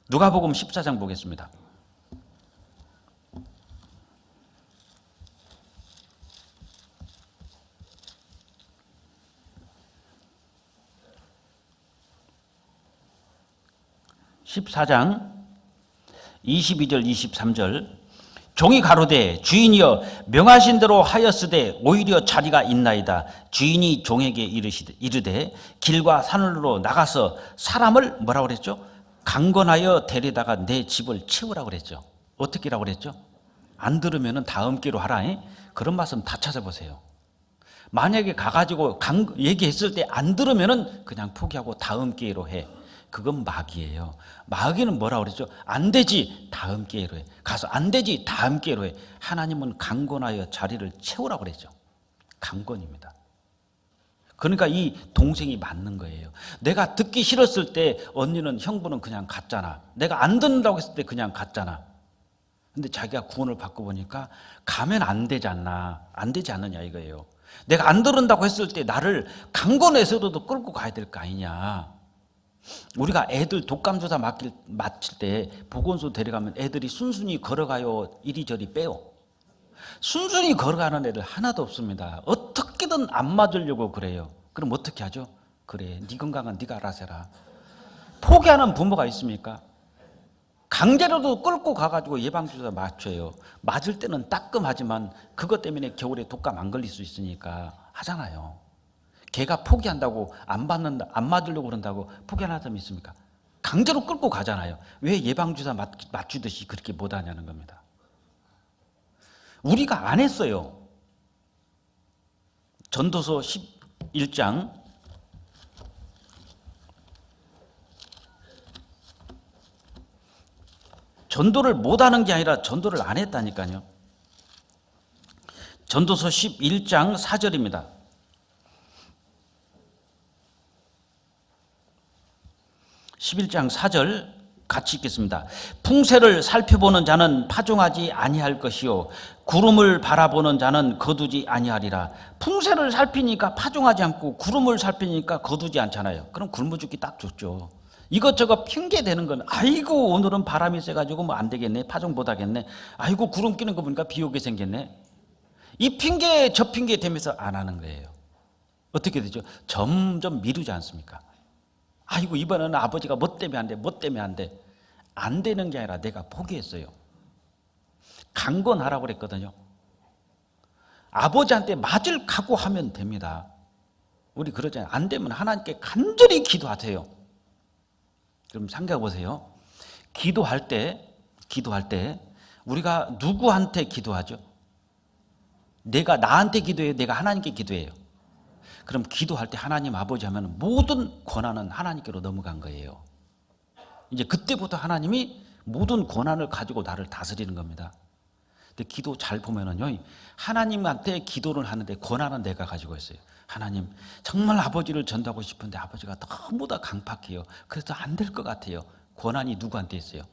누가복음 14장 보겠습니다. (14장) 22절 23절 종이 가로되 주인이여 명하신 대로 하였으되 오히려 자리가 있나이다. 주인이 종에게 이르되 길과 산으로 나가서 사람을 뭐라고 그랬죠? 강건하여 데려다가 내 집을 채우라고 그랬죠. 어떻게 라고 그랬죠? 안 들으면 다음 기로 하라. 그런 말씀 다 찾아보세요. 만약에 가가지고 얘기했을 때 안 들으면 그냥 포기하고 다음 기회로 해. 그건 마귀예요. 마귀는 뭐라고 그랬죠? 안 되지 다음 기회로 해. 가서 안 되지 다음 기회로 해. 하나님은 강건하여 자리를 채우라고 그랬죠. 강건입니다. 그러니까 이 동생이 맞는 거예요. 내가 듣기 싫었을 때 언니는 형부는 그냥 갔잖아. 내가 안 듣는다고 했을 때 그냥 갔잖아. 근데 자기가 구원을 받고 보니까 가면 안 되지 않나. 안 되지 않느냐 이거예요. 내가 안 들은다고 했을 때 나를 강건해서라도 끌고 가야 될 거 아니냐. 우리가 애들 독감주사 맞힐 때 보건소 데려가면 애들이 순순히 걸어가요? 이리저리 빼요? 순순히 걸어가는 애들 하나도 없습니다. 어떻게든 안 맞으려고 그래요. 그럼 어떻게 하죠? 그래, 네 건강은 네가 알아서 해라. 포기하는 부모가 있습니까? 강제로도 끌고 가가지고 예방주사 맞춰요. 맞을 때는 따끔하지만 그것 때문에 겨울에 독감 안 걸릴 수 있으니까 하잖아요. 걔가 포기한다고 안 맞으려고 그런다고 포기하는 사람이 있습니까? 강제로 끌고 가잖아요. 왜 예방주사 맞추듯이 그렇게 못하냐는 겁니다. 우리가 안 했어요. 전도서 11장 전도를 못하는 게 아니라 전도를 안 했다니까요. 전도서 11장 4절입니다. 11장 4절 같이 읽겠습니다. 풍세를 살펴보는 자는 파종하지 아니할 것이요 구름을 바라보는 자는 거두지 아니하리라. 풍세를 살피니까 파종하지 않고 구름을 살피니까 거두지 않잖아요. 그럼 굶어 죽기 딱 좋죠. 이것저것 핑계 대는 건 아이고 오늘은 바람이 세가지고 뭐 안 되겠네. 파종 못 하겠네. 아이고 구름 끼는 거 보니까 비 오게 생겼네. 이 핑계 저 핑계 대면서 안 하는 거예요. 어떻게 되죠? 점점 미루지 않습니까? 아이고 이번에는 아버지가 뭐 때문에 안 돼, 뭐 때문에 안 돼. 안 되는 게 아니라 내가 포기했어요. 강건하라고 그랬거든요. 아버지한테 맞을 각오하면 됩니다. 우리 그러잖아요. 안 되면 하나님께 간절히 기도하세요. 그럼 생각해 보세요. 기도할 때 우리가 누구한테 기도하죠? 내가 나한테 기도해요? 내가 하나님께 기도해요? 그럼 기도할 때 하나님 아버지 하면 모든 권한은 하나님께로 넘어간 거예요. 이제 그때부터 하나님이 모든 권한을 가지고 나를 다스리는 겁니다. 근데 기도 잘 보면은요, 하나님한테 기도를 하는데 권한은 내가 가지고 있어요. 하나님, 정말 아버지를 전도하고 싶은데 아버지가 너무나 강팍해요. 그래서 안 될 것 같아요. 권한이 누구한테 있어요?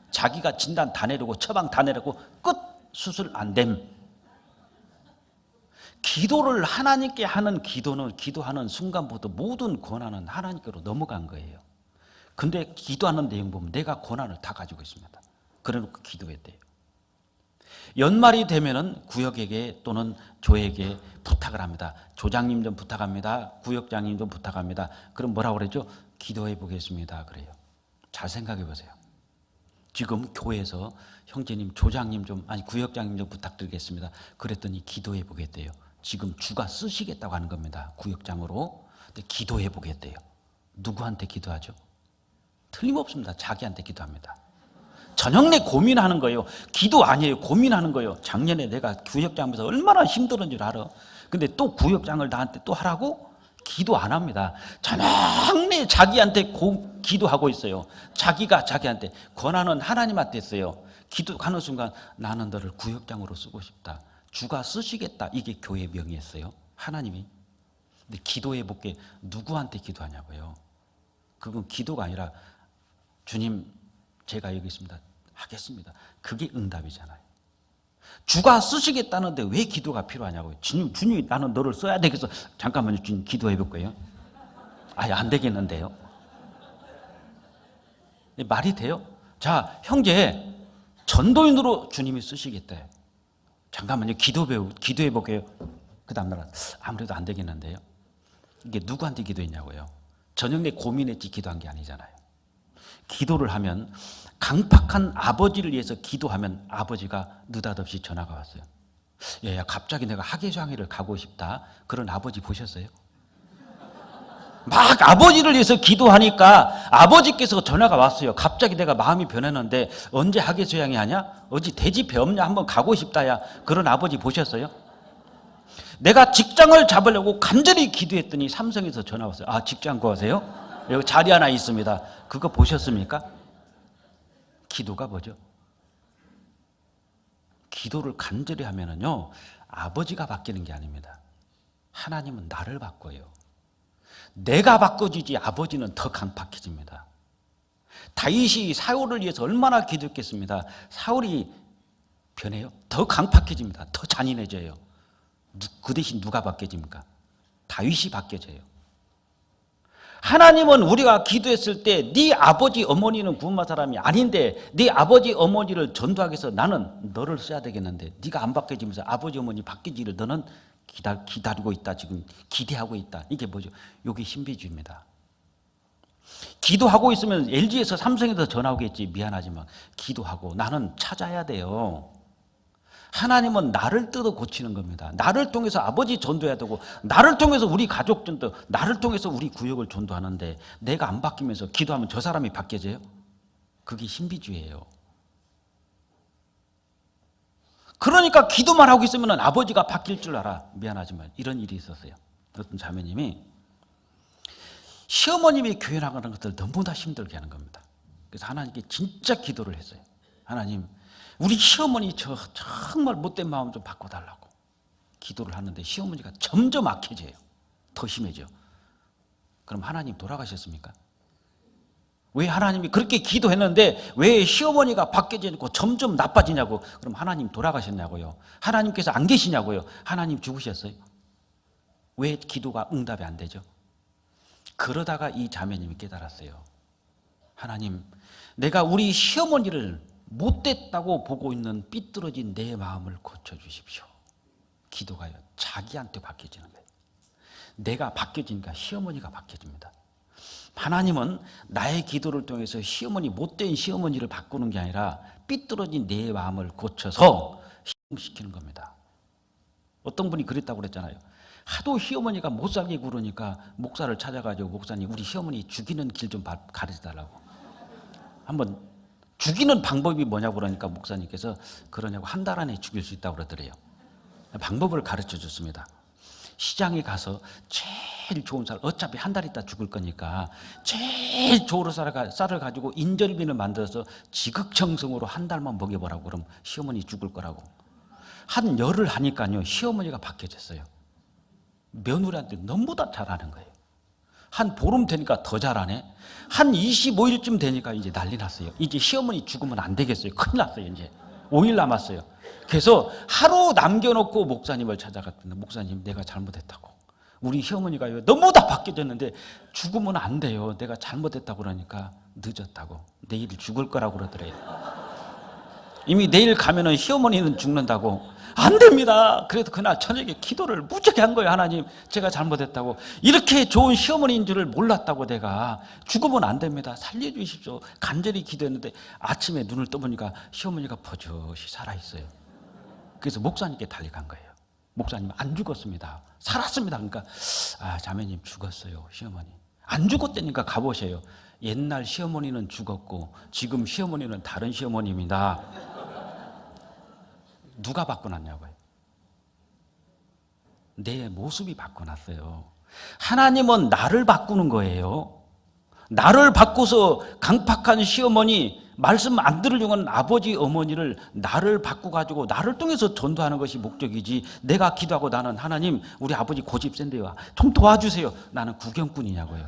자기가 진단 다 내리고 처방 다 내리고 끝! 수술 안 됨. 기도를 하나님께 하는 기도하는 순간부터 모든 권한은 하나님께로 넘어간 거예요. 근데 기도하는 내용 보면 내가 권한을 다 가지고 있습니다. 그래놓고 기도했대요. 연말이 되면은 구역에게 또는 조에게 부탁을 합니다. 조장님 좀 부탁합니다. 구역장님 좀 부탁합니다. 그럼 뭐라고 그러죠? 기도해 보겠습니다. 그래요. 잘 생각해 보세요. 지금 교회에서 형제님, 조장님 구역장님 좀 부탁드리겠습니다. 그랬더니 기도해 보겠대요. 지금 주가 쓰시겠다고 하는 겁니다. 구역장으로. 근데 기도해 보겠대요. 누구한테 기도하죠? 틀림없습니다. 자기한테 기도합니다. 저녁 내 고민하는 거예요. 기도 아니에요. 고민하는 거예요. 작년에 내가 구역장 하면서 얼마나 힘들은 줄 알아. 근데 또 구역장을 나한테 또 하라고? 기도 안 합니다. 저녁 내 자기한테 기도하고 있어요. 자기가 자기한테. 권한은 하나님한테 있어요. 기도하는 순간 나는 너를 구역장으로 쓰고 싶다. 주가 쓰시겠다. 이게 교회 명이었어요. 하나님이. 근데 기도해 볼게. 누구한테 기도하냐고요. 그건 기도가 아니라 주님 제가 여기 있습니다. 하겠습니다. 그게 응답이잖아요. 주가 쓰시겠다는데 왜 기도가 필요하냐고요. 주님 나는 너를 써야 되겠어. 잠깐만요. 주님 기도해 볼 거예요. 아예 안 되겠는데요. 말이 돼요? 자, 형제 전도인으로 주님이 쓰시겠다. 잠깐만요. 기도해 볼게요. 그 다음날 아무래도 안 되겠는데요. 이게 누구한테 기도했냐고요. 저녁 내 고민했지 기도한 게 아니잖아요. 기도를 하면 강팍한 아버지를 위해서 기도하면 아버지가 느닷없이 전화가 왔어요. 야, 갑자기 내가 하계장애를 가고 싶다. 그런 아버지 보셨어요? 막 아버지를 위해서 기도하니까 아버지께서 전화가 왔어요. 갑자기 내가 마음이 변했는데 언제 하계수양이 하냐? 어디 돼지 배 없냐? 한번 가고 싶다야. 그런 아버지 보셨어요? 내가 직장을 잡으려고 간절히 기도했더니 삼성에서 전화 왔어요. 아, 직장 구하세요? 여기 자리 하나 있습니다. 그거 보셨습니까? 기도가 뭐죠? 기도를 간절히 하면은요, 아버지가 바뀌는 게 아닙니다. 하나님은 나를 바꿔요. 내가 바꿔지지 아버지는 더 강팍해집니다. 다윗이 사울을 위해서 얼마나 기도했겠습니다. 사울이 변해요. 더 강팍해집니다. 더 잔인해져요. 그 대신 누가 바뀌어집니까? 다윗이 바뀌어져요. 하나님은 우리가 기도했을 때 네 아버지 어머니는 구원받은 사람이 아닌데 네 아버지 어머니를 전도하기 위해서 나는 너를 써야 되겠는데 네가 안 바뀌어지면서 아버지 어머니 바뀌기를 너는 기다리고 있다. 지금 기대하고 있다. 이게 뭐죠? 이게 신비주의입니다. 기도하고 있으면 LG에서 삼성에서 전화 오겠지. 미안하지만 기도하고 나는 찾아야 돼요. 하나님은 나를 뜯어 고치는 겁니다. 나를 통해서 아버지 전도해야 되고 나를 통해서 우리 가족 전도, 나를 통해서 우리 구역을 전도하는데 내가 안 바뀌면서 기도하면 저 사람이 바뀌어져요? 그게 신비주의예요. 그러니까 기도만 하고 있으면 아버지가 바뀔 줄 알아. 미안하지만 이런 일이 있었어요. 어떤 자매님이 시어머님이 교회 나가는 것을 너무나 힘들게 하는 겁니다. 그래서 하나님께 진짜 기도를 했어요. 하나님, 우리 시어머니 저 정말 못된 마음 좀 바꿔달라고 기도를 하는데 시어머니가 점점 악해져요. 더 심해져. 그럼 하나님 돌아가셨습니까? 왜 하나님이 그렇게 기도했는데 왜 시어머니가 바뀌어지고 점점 나빠지냐고. 그럼 하나님 돌아가셨냐고요. 하나님께서 안 계시냐고요. 하나님 죽으셨어요. 왜 기도가 응답이 안 되죠? 그러다가 이 자매님이 깨달았어요. 하나님, 내가 우리 시어머니를 못됐다고 보고 있는 삐뚤어진 내 마음을 고쳐주십시오. 기도가요, 자기한테 바뀌어지는 거예요. 내가 바뀌어지니까 시어머니가 바뀌어집니다. 하나님은 나의 기도를 통해서 시어머니, 못된 시어머니를 바꾸는 게 아니라 삐뚤어진 내 마음을 고쳐서 희생시키는 겁니다. 어떤 분이 그랬다고 그랬잖아요. 하도 시어머니가 못 살게 굴으니까 목사를 찾아가지고 목사님 우리 시어머니 죽이는 길 좀 가르쳐달라고. 한번 죽이는 방법이 뭐냐고 그러니까 목사님께서 그러냐고 한 달 안에 죽일 수 있다고 그러더래요. 방법을 가르쳐 줬습니다. 시장에 가서 제일 좋은 쌀, 어차피 한 달 있다 죽을 거니까 제일 좋은 쌀을 가지고 인절미를 만들어서 지극정성으로 한 달만 먹여보라고. 그럼 시어머니 죽을 거라고. 한 열흘 하니까요 시어머니가 바뀌어졌어요. 며느리한테 너무나 잘하는 거예요. 한 보름 되니까 더 잘하네. 한 25일쯤 되니까 이제 난리 났어요. 이제 시어머니 죽으면 안 되겠어요. 큰일 났어요. 이제 5일 남았어요. 그래서 하루 남겨놓고 목사님을 찾아갔더니 목사님 내가 잘못했다고. 우리 시어머니가 너무 다 바뀌어졌는데 죽으면 안 돼요. 내가 잘못했다고 그러니까 늦었다고. 내일 죽을 거라고 그러더래요. 이미 내일 가면은 시어머니는 죽는다고. 안 됩니다. 그래도 그날 저녁에 기도를 무지하게 한 거예요. 하나님, 제가 잘못했다고. 이렇게 좋은 시어머니인 줄을 몰랐다고. 내가 죽으면 안 됩니다. 살려주십시오. 간절히 기도했는데 아침에 눈을 떠보니까 시어머니가 버젓이 살아있어요. 그래서 목사님께 달려간 거예요. 목사님 안 죽었습니다. 살았습니다. 그러니까 아, 자매님 죽었어요. 시어머니. 안 죽었다니까 가보세요. 옛날 시어머니는 죽었고 지금 시어머니는 다른 시어머니입니다. 누가 바꿔놨냐고요? 내 모습이 바꿔놨어요. 하나님은 나를 바꾸는 거예요. 나를 바꿔서 강팍한 시어머니, 말씀 안 들으려는 아버지, 어머니를 나를 바꿔가지고 나를 통해서 전도하는 것이 목적이지, 내가 기도하고 나는 하나님 우리 아버지 고집 센데요, 좀 도와주세요, 나는 구경꾼이냐고요.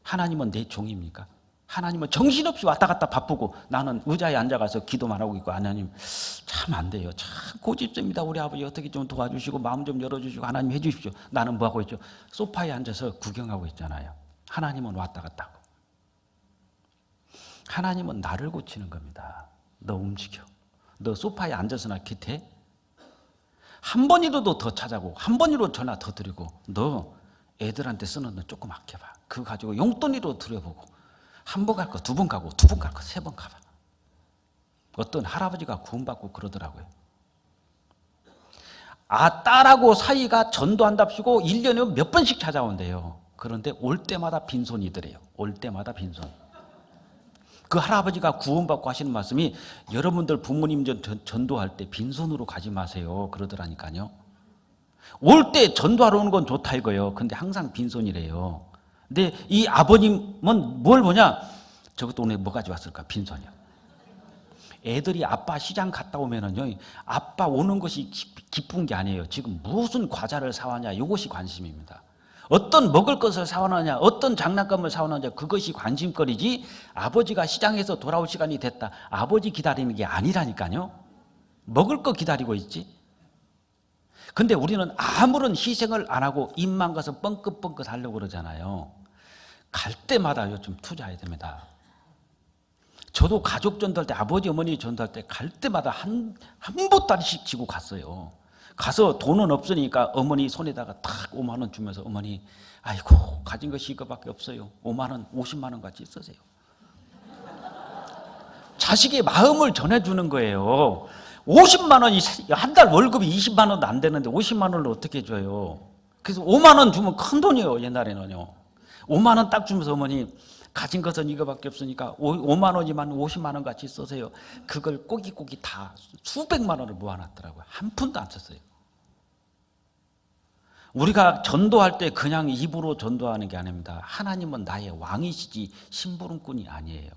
하나님은 내 종입니까? 하나님은 정신없이 왔다 갔다 바쁘고 나는 의자에 앉아가서 기도만 하고 있고, 하나님 참 안 돼요, 참 고집셉니다, 우리 아버지 어떻게 좀 도와주시고 마음 좀 열어주시고 하나님 해주십시오. 나는 뭐하고 있죠? 소파에 앉아서 구경하고 있잖아요. 하나님은 왔다 갔다 하고. 하나님은 나를 고치는 겁니다. 너 움직여. 너 소파에 앉아서나 기대. 한 번이라도 더 찾아보고 한 번이라도 전화 더 드리고, 너 애들한테 쓰는 돈 조금 아껴봐. 그거 가지고 용돈이라도 드려보고, 한 번 갈 거 두 번 가고 두 번 갈 거 세 번 가봐. 어떤 할아버지가 구원받고 그러더라고요. 딸하고 사이가 전도한답시고 1년에 몇 번씩 찾아온대요. 그런데 올 때마다 빈손이더래요. 올 때마다 빈손. 그 할아버지가 구원받고 하시는 말씀이, 여러분들 부모님 전도할 때 빈손으로 가지 마세요 그러더라니까요. 올 때 전도하러 오는 건 좋다 이거예요. 근데 항상 빈손이래요. 근데 이 아버님은 뭘 보냐? 저것도 오늘 뭐 가져왔을까? 빈손이요. 애들이 아빠 시장 갔다 오면은요, 아빠 오는 것이 기쁜 게 아니에요. 지금 무슨 과자를 사왔냐, 이것이 관심입니다. 어떤 먹을 것을 사오느냐, 어떤 장난감을 사오느냐, 그것이 관심거리지, 아버지가 시장에서 돌아올 시간이 됐다, 아버지 기다리는 게 아니라니까요. 먹을 거 기다리고 있지. 근데 우리는 아무런 희생을 안 하고 입만 가서 뻥긋뻥긋 하려고 그러잖아요. 갈 때마다 좀 투자해야 됩니다. 저도 가족 전도할 때, 아버지 어머니 전도할 때 갈 때마다 한 보따리씩 지고 갔어요. 가서 돈은 없으니까 어머니 손에다가 탁 5만 원 주면서, 어머니 아이고 가진 것이 이거밖에 없어요, 5만 원 50만 원 같이 쓰세요. 자식의 마음을 전해주는 거예요. 50만 원이 한 달 월급이 20만 원도 안 되는데 50만 원을 어떻게 줘요? 그래서 5만 원 주면 큰 돈이에요. 옛날에는요. 5만 원 딱 주면서, 어머니 가진 것은 이거밖에 없으니까 5만 원이만 50만 원 같이 쓰세요. 그걸 꼬깃꼬깃 다 수백만 원을 모아놨더라고요. 한 푼도 안 썼어요. 우리가 전도할 때 그냥 입으로 전도하는 게 아닙니다. 하나님은 나의 왕이시지 심부름꾼이 아니에요.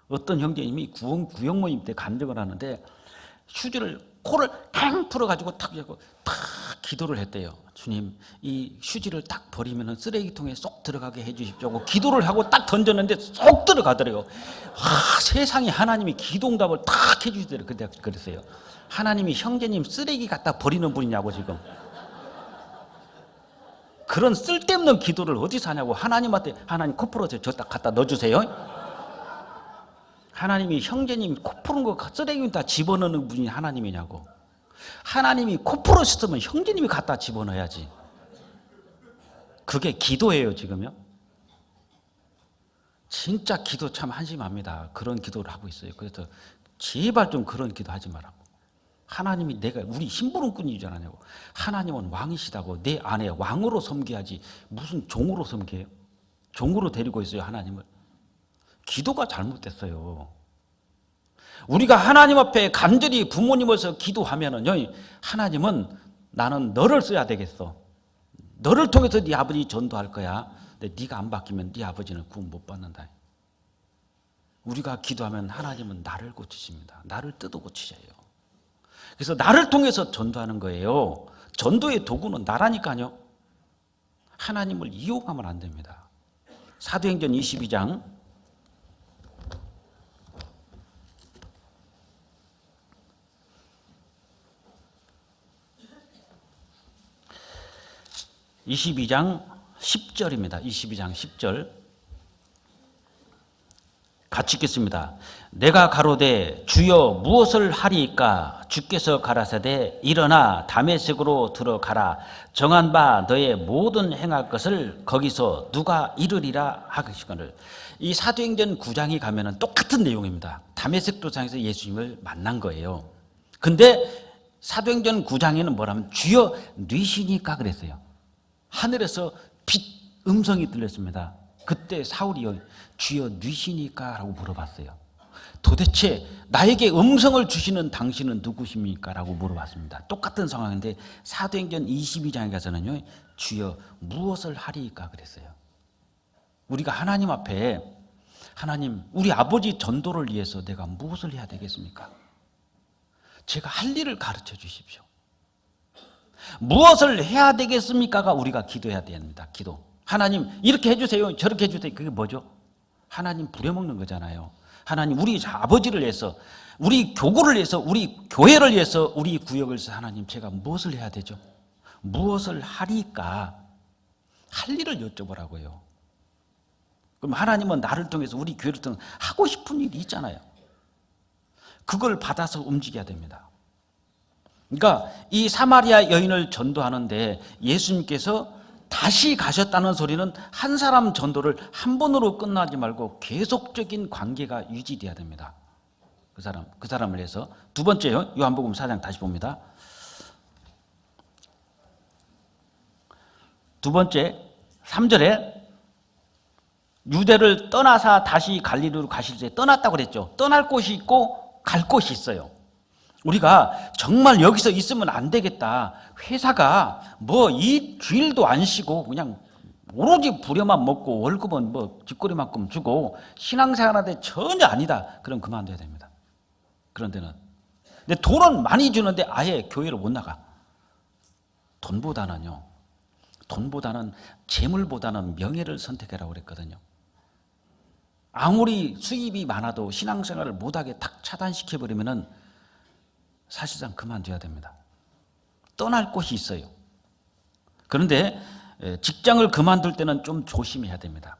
어떤 형제님이 구역 모임 때 간증을 하는데, 휴지를 코를 탕 풀어가지고 탁 기도를 했대요. 주님, 이 휴지를 딱 버리면 쓰레기통에 쏙 들어가게 해주십시오 하고 기도를 하고 딱 던졌는데 쏙 들어가더래요. 세상에 하나님이 기도응답을 딱 해주시더래요. 그때 그랬어요. 하나님이 형제님 쓰레기 갖다 버리는 분이냐고 지금. 그런 쓸데없는 기도를 어디서 하냐고. 하나님한테, 하나님 코 풀어서 저 딱 갖다 넣어주세요. 하나님이 형제님 코 푸는 거 쓰레기 다 집어넣는 분이 하나님이냐고. 하나님이 코 풀었으면 형제님이 갖다 집어넣어야지. 그게 기도예요 지금요. 진짜 기도 참 한심합니다. 그런 기도를 하고 있어요. 그래서 제발 좀 그런 기도 하지 말라고. 하나님이 내가 우리 심부름꾼이잖아요. 하나님은 왕이시다고. 내 안에 왕으로 섬겨야지 무슨 종으로 섬겨요? 종으로 데리고 있어요 하나님을. 기도가 잘못됐어요. 우리가 하나님 앞에 간절히 부모님으로서 기도하면은요, 하나님은 나는 너를 써야 되겠어. 너를 통해서 네 아버지 전도할 거야. 근데 네가 안 바뀌면 네 아버지는 구원 못 받는다. 우리가 기도하면 하나님은 나를 고치십니다. 나를 뜯어 고치셔요. 그래서 나를 통해서 전도하는 거예요. 전도의 도구는 나라니까요. 하나님을 이용하면 안 됩니다. 사도행전 22장 10절입니다. 22장 10절 같이 읽겠습니다. 내가 가로되 주여 무엇을 하리이까? 주께서 가라사대 일어나 다메섹으로 들어가라. 정한 바 너의 모든 행할 것을 거기서 누가 이루리라 하시거늘. 이 사도행전 9장에 가면은 똑같은 내용입니다. 다메섹 도상에서 예수님을 만난 거예요. 근데 사도행전 9장에는 뭐라면 주여 뉘시니까 그랬어요. 하늘에서 빛 음성이 들렸습니다. 그때 사울이요, 주여 누시니까? 라고 물어봤어요. 도대체 나에게 음성을 주시는 당신은 누구십니까? 라고 물어봤습니다. 똑같은 상황인데 사도행전 22장에 가서는요, 주여 무엇을 하리이까? 그랬어요. 우리가 하나님 앞에, 하나님, 우리 아버지 전도를 위해서 내가 무엇을 해야 되겠습니까? 제가 할 일을 가르쳐 주십시오. 무엇을 해야 되겠습니까가 우리가 기도해야 됩니다. 기도. 하나님 이렇게 해주세요, 저렇게 해주세요. 그게 뭐죠? 하나님 부려먹는 거잖아요. 하나님 우리 아버지를 위해서, 우리 교구를 위해서, 우리 교회를 위해서, 우리 구역을 위해서 하나님 제가 무엇을 해야 되죠? 무엇을 하리까? 할 일을 여쭤보라고요. 그럼 하나님은 나를 통해서, 우리 교회를 통해서 하고 싶은 일이 있잖아요. 그걸 받아서 움직여야 됩니다. 그러니까 이 사마리아 여인을 전도하는데 예수님께서 다시 가셨다는 소리는 한 사람 전도를 한 번으로 끝나지 말고 계속적인 관계가 유지돼야 됩니다. 그 사람을 위해서. 두 번째요, 요한복음 4장 다시 봅니다. 두 번째 3절에 유대를 떠나사 다시 갈릴리로 가실 때 떠났다고 그랬죠. 떠날 곳이 있고 갈 곳이 있어요. 우리가 정말 여기서 있으면 안 되겠다. 회사가 뭐 이 주일도 안 쉬고 그냥 오로지 부려만 먹고 월급은 뭐 쥐꼬리만큼 주고 신앙생활하는데 전혀 아니다. 그럼 그만둬야 됩니다. 그런 데는. 근데 돈은 많이 주는데 아예 교회를 못 나가. 돈보다는 재물보다는 명예를 선택하라고 그랬거든요. 아무리 수입이 많아도 신앙생활을 못하게 탁 차단시켜버리면은 사실상 그만둬야 됩니다. 떠날 곳이 있어요. 그런데 직장을 그만둘 때는 좀 조심해야 됩니다.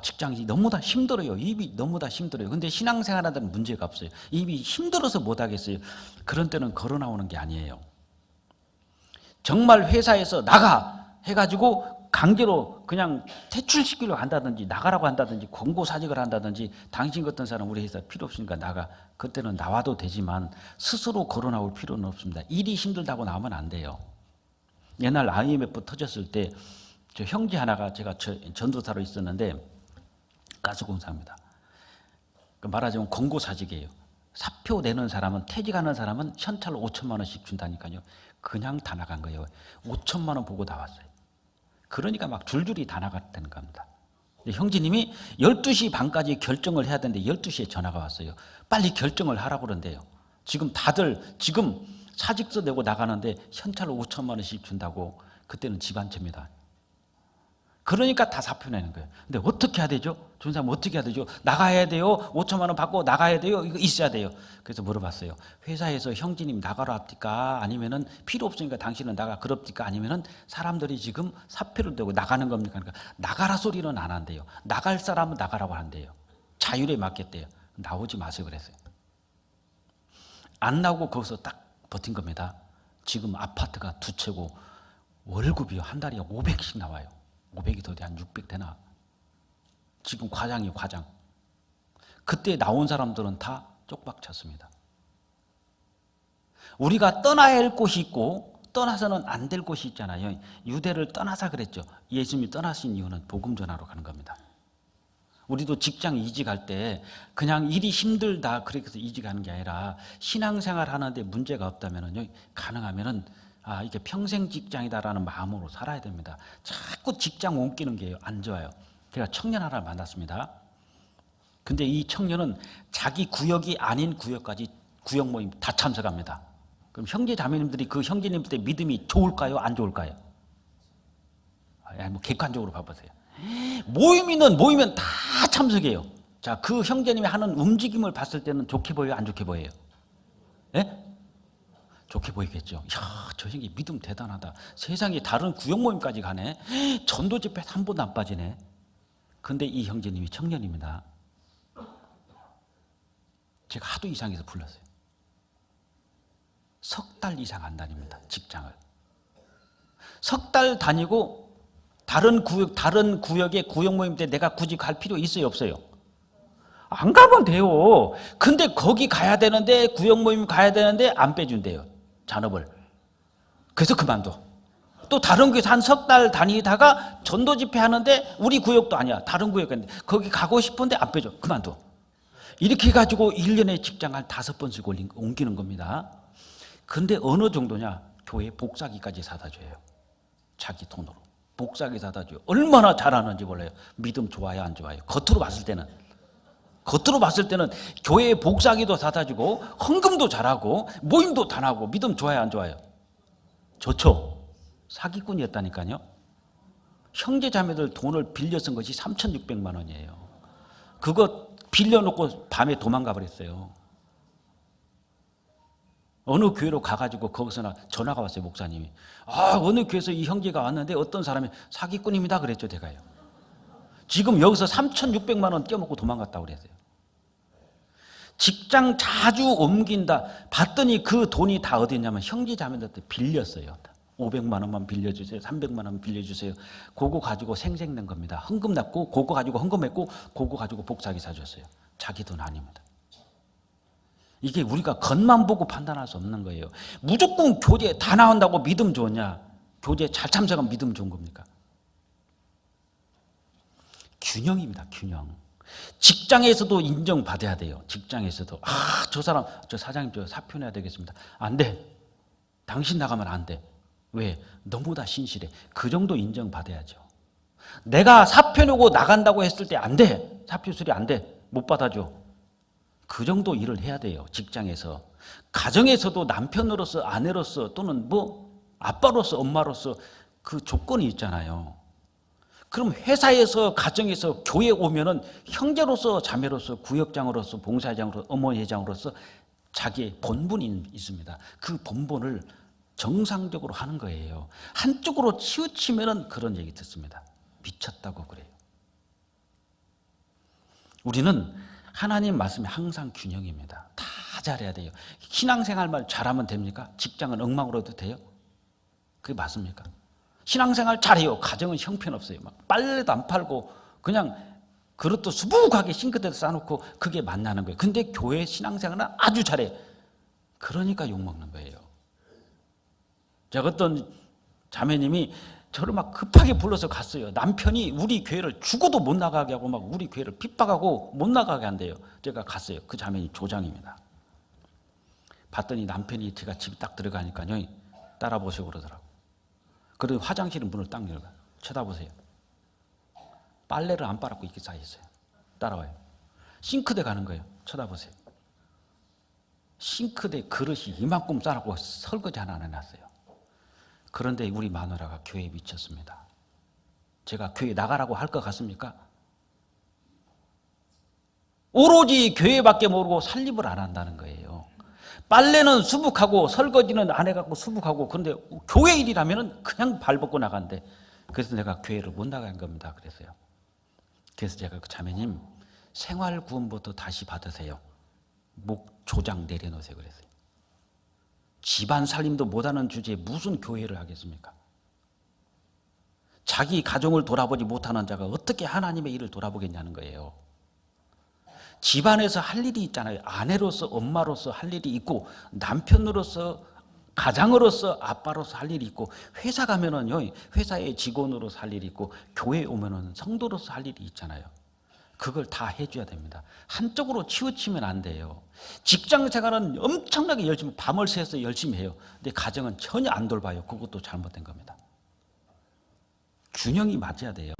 직장이 너무 다 힘들어요. 입이 너무 다 힘들어요. 근데 신앙생활하는 문제가 없어요. 입이 힘들어서 못하겠어요. 그런 때는 걸어 나오는 게 아니에요. 정말 회사에서 나가 해가지고 강제로 그냥 퇴출시키려고 한다든지 나가라고 한다든지 권고 사직을 한다든지 당신 같은 사람 우리 회사 필요 없으니까 나가. 그때는 나와도 되지만 스스로 걸어 나올 필요는 없습니다. 일이 힘들다고 나오면 안 돼요. 옛날 IMF 터졌을 때 저 형제 하나가, 제가 전도사로 있었는데 가스공사입니다. 말하자면 권고 사직이에요. 사표 내는 사람은, 퇴직하는 사람은 현찰로 5천만 원씩 준다니까요. 그냥 다 나간 거예요. 5천만 원 보고 나왔어요. 그러니까 막 줄줄이 다 나갔다는 겁니다. 형제님이 12시 반까지 결정을 해야 되는데 12시에 전화가 왔어요. 빨리 결정을 하라고 그러는데요. 지금 다들 지금 사직서 내고 나가는데 현찰로 5천만 원씩 준다고. 그때는 집안채입니다. 그러니까 다 사표 내는 거예요. 근데 어떻게 해야 되죠? 좋은 사람 어떻게 해야 되죠? 나가야 돼요? 5천만 원 받고 나가야 돼요? 이거 있어야 돼요. 그래서 물어봤어요. 회사에서 형제님 나가라 합니까? 아니면은 필요 없으니까 당신은 나가 그럽니까? 아니면은 사람들이 지금 사표를 내고 나가는 겁니까? 그러니까 나가라 소리는 안 한대요. 나갈 사람은 나가라고 한대요. 자율에 맡겼대요. 나오지 마세요 그랬어요. 안 나오고 거기서 딱 버틴 겁니다. 지금 아파트가 두 채고 월급이 한 달에 500씩 나와요. 500이 더 돼, 한 600 되나? 지금 과장이에요, 과장. 그때 나온 사람들은 다 쪽박 쳤습니다. 우리가 떠나야 할 곳이 있고 떠나서는 안 될 곳이 있잖아요. 유대를 떠나사 그랬죠. 예수님이 떠나신 이유는 복음 전하러 가는 겁니다. 우리도 직장 이직할 때 그냥 일이 힘들다 그래서 이직하는 게 아니라 신앙생활 하는데 문제가 없다면요, 가능하면은 이게 평생 직장이다라는 마음으로 살아야 됩니다. 자꾸 직장 옮기는 게 안 좋아요. 제가 청년 하나를 만났습니다. 근데 이 청년은 자기 구역이 아닌 구역까지 구역 모임 다 참석합니다. 그럼 형제 자매님들이 그 형제님들 믿음이 좋을까요? 안 좋을까요? 뭐 객관적으로 봐보세요. 모이면 다 참석해요. 자, 그 형제님이 하는 움직임을 봤을 때는 좋게 보여요? 안 좋게 보여요? 예? 좋게 보이겠죠. 야, 저 형이 믿음 대단하다. 세상에 다른 구역 모임까지 가네. 전도 집회 한 번도 안 빠지네. 근데 이 형제님이 청년입니다. 제가 하도 이상해서 불렀어요. 석 달 이상 안 다닙니다. 직장을. 석 달 다니고 다른 구역의 구역 모임 때 내가 굳이 갈 필요 있어요, 없어요? 안 가면 돼요. 근데 거기 가야 되는데, 구역 모임 가야 되는데 안 빼준대요. 잔업을. 그래서 그만둬. 또 다른 교회에서 한 석 달 다니다가 전도 집회 하는데 우리 구역도 아니야. 다른 구역 갔는데 거기 가고 싶은데 안 빼줘. 그만둬. 이렇게 해가지고 1년에 직장 한 5번씩 옮기는 겁니다. 근데 어느 정도냐? 교회 복사기까지 사다 줘요. 자기 돈으로. 복사기 사다 줘요. 얼마나 잘하는지 몰라요. 믿음 좋아요, 안 좋아요? 겉으로 봤을 때는 교회 복사기도 사다 주고 헌금도 잘하고 모임도 다나고 믿음 좋아요, 안 좋아요? 좋죠. 사기꾼이었다니까요. 형제 자매들 돈을 빌려 쓴 것이 3,600만 원이에요. 그거 빌려놓고 밤에 도망가 버렸어요. 어느 교회로 가가지고 거기서 전화가 왔어요. 목사님이. 어느 교회에서 이 형제가 왔는데 어떤 사람이 사기꾼입니다 그랬죠. 제가요. 지금 여기서 3,600만 원 떼어먹고 도망갔다고 그랬어요. 직장 자주 옮긴다. 봤더니 그 돈이 다 어디 있냐면 형제 자매들한테 빌렸어요. 500만 원만 빌려주세요. 300만 원 빌려주세요. 그거 가지고 생생낸 겁니다. 헌금 냈고 그거 가지고 헌금했고 그거 가지고 복사기 사줬어요. 자기 돈 아닙니다. 이게 우리가 겉만 보고 판단할 수 없는 거예요. 무조건 교제 다 나온다고 믿음 좋냐? 교제 잘 참석하면 믿음 좋은 겁니까? 균형입니다. 균형. 직장에서도 인정받아야 돼요. 직장에서도 저 사람, 저 사장님 저 사표 내야 되겠습니다. 안 돼. 당신 나가면 안 돼. 왜? 너무 다 신실해. 그 정도 인정받아야죠. 내가 사표 내고 나간다고 했을 때 안 돼. 사표 수리 안 돼. 못 받아줘. 그 정도 일을 해야 돼요. 직장에서. 가정에서도 남편으로서 아내로서 또는 아빠로서 엄마로서 그 조건이 있잖아요. 그럼 회사에서 가정에서 교회 오면은 형제로서 자매로서 구역장으로서 봉사장으로서 어머니회장으로서 자기의 본분이 있습니다. 그 본분을 정상적으로 하는 거예요. 한쪽으로 치우치면은 그런 얘기 듣습니다. 미쳤다고 그래요. 우리는 하나님 말씀이 항상 균형입니다. 다 잘해야 돼요. 신앙생활만 잘하면 됩니까? 직장은 엉망으로 해도 돼요? 그게 맞습니까? 신앙생활 잘해요. 가정은 형편없어요. 막 빨래도 안 팔고 그냥 그릇도 수북하게 싱크대에 싸놓고 그게 만나는 거예요. 근데 교회 신앙생활은 아주 잘해. 그러니까 욕먹는 거예요. 제가 어떤 자매님이 저를 막 급하게 불러서 갔어요. 남편이 우리 교회를 죽어도 못 나가게 하고 막 우리 교회를 핍박하고 못 나가게 한대요. 제가 갔어요. 그 자매님 조장입니다. 봤더니 남편이 제가 집에 딱 들어가니까요. 따라 보시고 그러더라고. 그리고 화장실 문을 딱 열고 쳐다보세요. 빨래를 안 빨았고 이렇게 쌓여있어요. 따라와요. 싱크대 가는 거예요. 쳐다보세요. 싱크대 그릇이 이만큼 쌓아놓고 설거지 하나 안 해놨어요. 그런데 우리 마누라가 교회에 미쳤습니다. 제가 교회 나가라고 할 것 같습니까? 오로지 교회밖에 모르고 살림을 안 한다는 거예요. 빨래는 수북하고 설거지는 안 해갖고 수북하고 그런데 교회 일이라면 그냥 발 벗고 나간대. 그래서 내가 교회를 못 나간 겁니다. 그랬어요. 그래서 제가 그 자매님 생활구원부터 다시 받으세요. 목 조장 내려놓으세요. 그랬어요. 집안 살림도 못하는 주제에 무슨 교회를 하겠습니까? 자기 가정을 돌아보지 못하는 자가 어떻게 하나님의 일을 돌아보겠냐는 거예요. 집안에서 할 일이 있잖아요. 아내로서 엄마로서 할 일이 있고 남편으로서 가장으로서 아빠로서 할 일이 있고 회사 가면은요 회사의 직원으로서 할 일이 있고 교회 오면은 성도로서 할 일이 있잖아요. 그걸 다 해줘야 됩니다. 한쪽으로 치우치면 안 돼요. 직장 생활은 엄청나게 열심히 밤을 새서 열심히 해요. 근데 가정은 전혀 안 돌봐요. 그것도 잘못된 겁니다. 균형이 맞아야 돼요.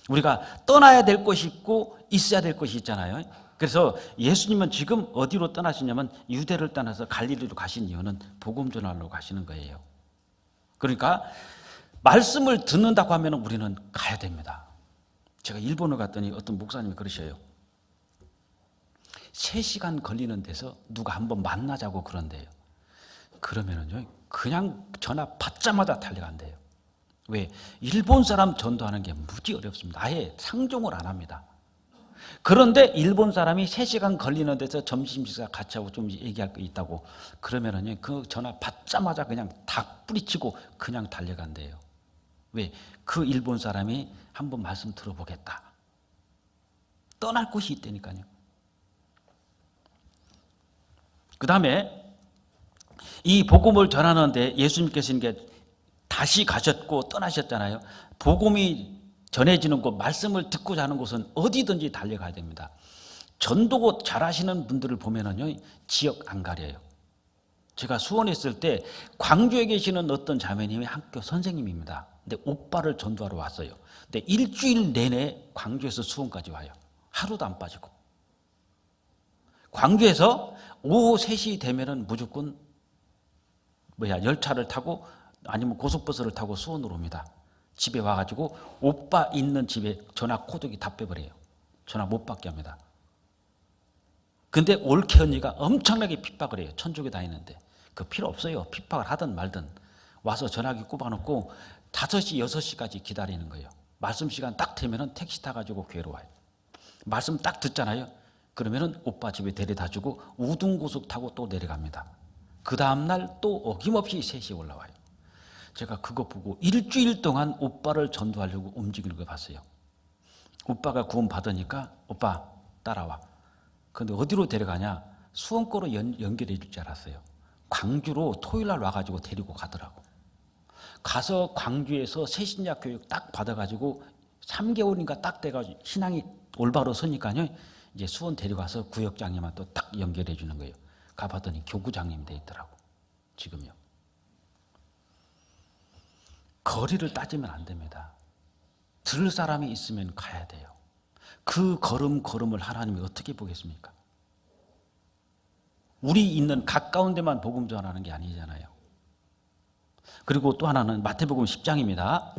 우리가 떠나야 될 것이 있고 있어야 될 것이 있잖아요. 그래서 예수님은 지금 어디로 떠나시냐면 유대를 떠나서 갈릴리로 가신 이유는 복음 전하러 가시는 거예요. 그러니까 말씀을 듣는다고 하면 우리는 가야 됩니다. 제가 일본을 갔더니 어떤 목사님이 그러셔요. 3시간 걸리는 데서 누가 한번 만나자고 그런대요. 그러면은요 그냥 전화 받자마자 달려간대요. 왜? 일본 사람 전도하는 게 무지 어렵습니다. 아예 상종을 안 합니다. 그런데 일본 사람이 3시간 걸리는 데서 점심 식사 같이 하고 좀 얘기할 거 있다고 그러면은요 그 전화 받자마자 그냥 다 뿌리치고 그냥 달려간대요. 왜? 그 일본 사람이 한번 말씀 들어보겠다. 떠날 곳이 있다니까요. 그 다음에 이 복음을 전하는데 예수님께서 이게 다시 가셨고 떠나셨잖아요. 복음이 전해지는 곳, 말씀을 듣고자 하는 곳은 어디든지 달려가야 됩니다. 전도 잘하시는 분들을 보면은요, 지역 안 가려요. 제가 수원에 있을 때 광주에 계시는 어떤 자매님이 학교 선생님입니다. 근데 오빠를 전도하러 왔어요. 근데 일주일 내내 광주에서 수원까지 와요. 하루도 안 빠지고. 광주에서 오후 3시 되면은 무조건 열차를 타고 아니면 고속버스를 타고 수원으로 옵니다. 집에 와가지고 오빠 있는 집에 전화 코드기 다 빼버려요. 전화 못 받게 합니다. 근데 올케 언니가 엄청나게 핍박을 해요. 천주교 다니는데. 그 필요 없어요. 핍박을 하든 말든. 와서 전화기 꼽아놓고 5시, 6시까지 기다리는 거예요. 말씀 시간 딱 되면은 택시 타가지고 교회로 와요. 말씀 딱 듣잖아요. 그러면은 오빠 집에 데려다주고 우등고속 타고 또 내려갑니다. 그 다음날 또 어김없이 3시에 올라와요. 제가 그거 보고 일주일 동안 오빠를 전도하려고 움직이는 걸 봤어요. 오빠가 구원 받으니까 오빠 따라와. 근데 어디로 데려가냐? 수원거로 연결해 줄 줄 알았어요. 광주로 토요일날 와가지고 데리고 가더라고. 가서 광주에서 새신자 교육 딱 받아가지고 3개월인가 딱 돼가지고 신앙이 올바로 서니까요. 이제 수원 데려가서 구역장님한테 또 딱 연결해 주는 거예요. 가봤더니 교구장님 돼 있더라고. 지금요. 거리를 따지면 안 됩니다. 들을 사람이 있으면 가야 돼요. 그 걸음을 하나님이 어떻게 보겠습니까? 우리 있는 가까운 데만 복음 전하는 게 아니잖아요. 그리고 또 하나는 마태복음 10장입니다.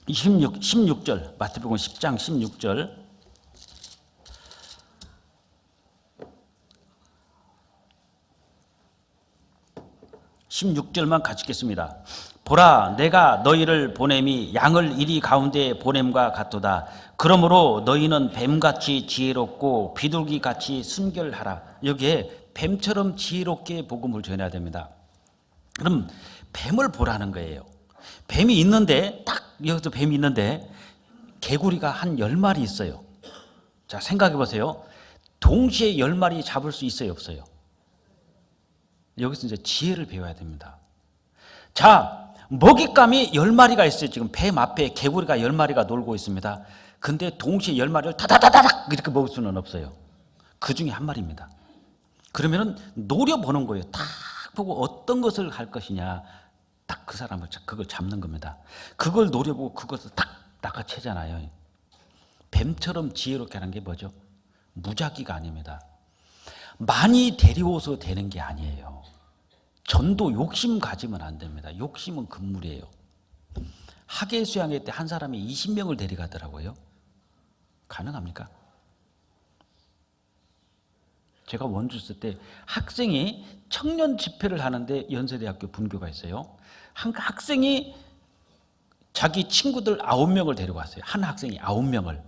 이 16절, 마태복음 10장 16절. (16절만) 같이 읽겠습니다. 보라, 내가 너희를 보냄이 양을 이리 가운데 보냄과 같도다. 그러므로 너희는 뱀같이 지혜롭고 비둘기같이 순결하라. 여기에 뱀처럼 지혜롭게 복음을 전해야 됩니다. 그럼 뱀을 보라는 거예요. 뱀이 있는데, 딱 여기서 뱀이 있는데 개구리가 한 10마리 있어요. 자, 생각해 보세요. 동시에 10마리 잡을 수 있어요, 없어요? 여기서 이제 지혜를 배워야 됩니다. 자, 먹잇감이 10마리가 있어요. 지금 뱀 앞에 개구리가 10마리가 놀고 있습니다. 근데 동시에 10마리를 다다다닥 이렇게 먹을 수는 없어요. 그 중에 한 마리입니다. 그러면은 노려보는 거예요. 딱 보고 어떤 것을 할 것이냐. 딱 그 사람을, 그걸 잡는 겁니다. 그걸 노려보고 그것을 딱 낚아채잖아요. 뱀처럼 지혜롭게 하는 게 뭐죠? 무작위가 아닙니다. 많이 데려오서 되는 게 아니에요. 전도 욕심 가지면 안 됩니다. 욕심은 금물이에요. 학예 수양회 때 한 사람이 20명을 데려가더라고요. 가능합니까? 제가 원주 있을 때 학생이 청년 집회를 하는데 연세대학교 분교가 있어요. 한 학생이 자기 친구들 9명을 데려갔어요. 한 학생이 9명을.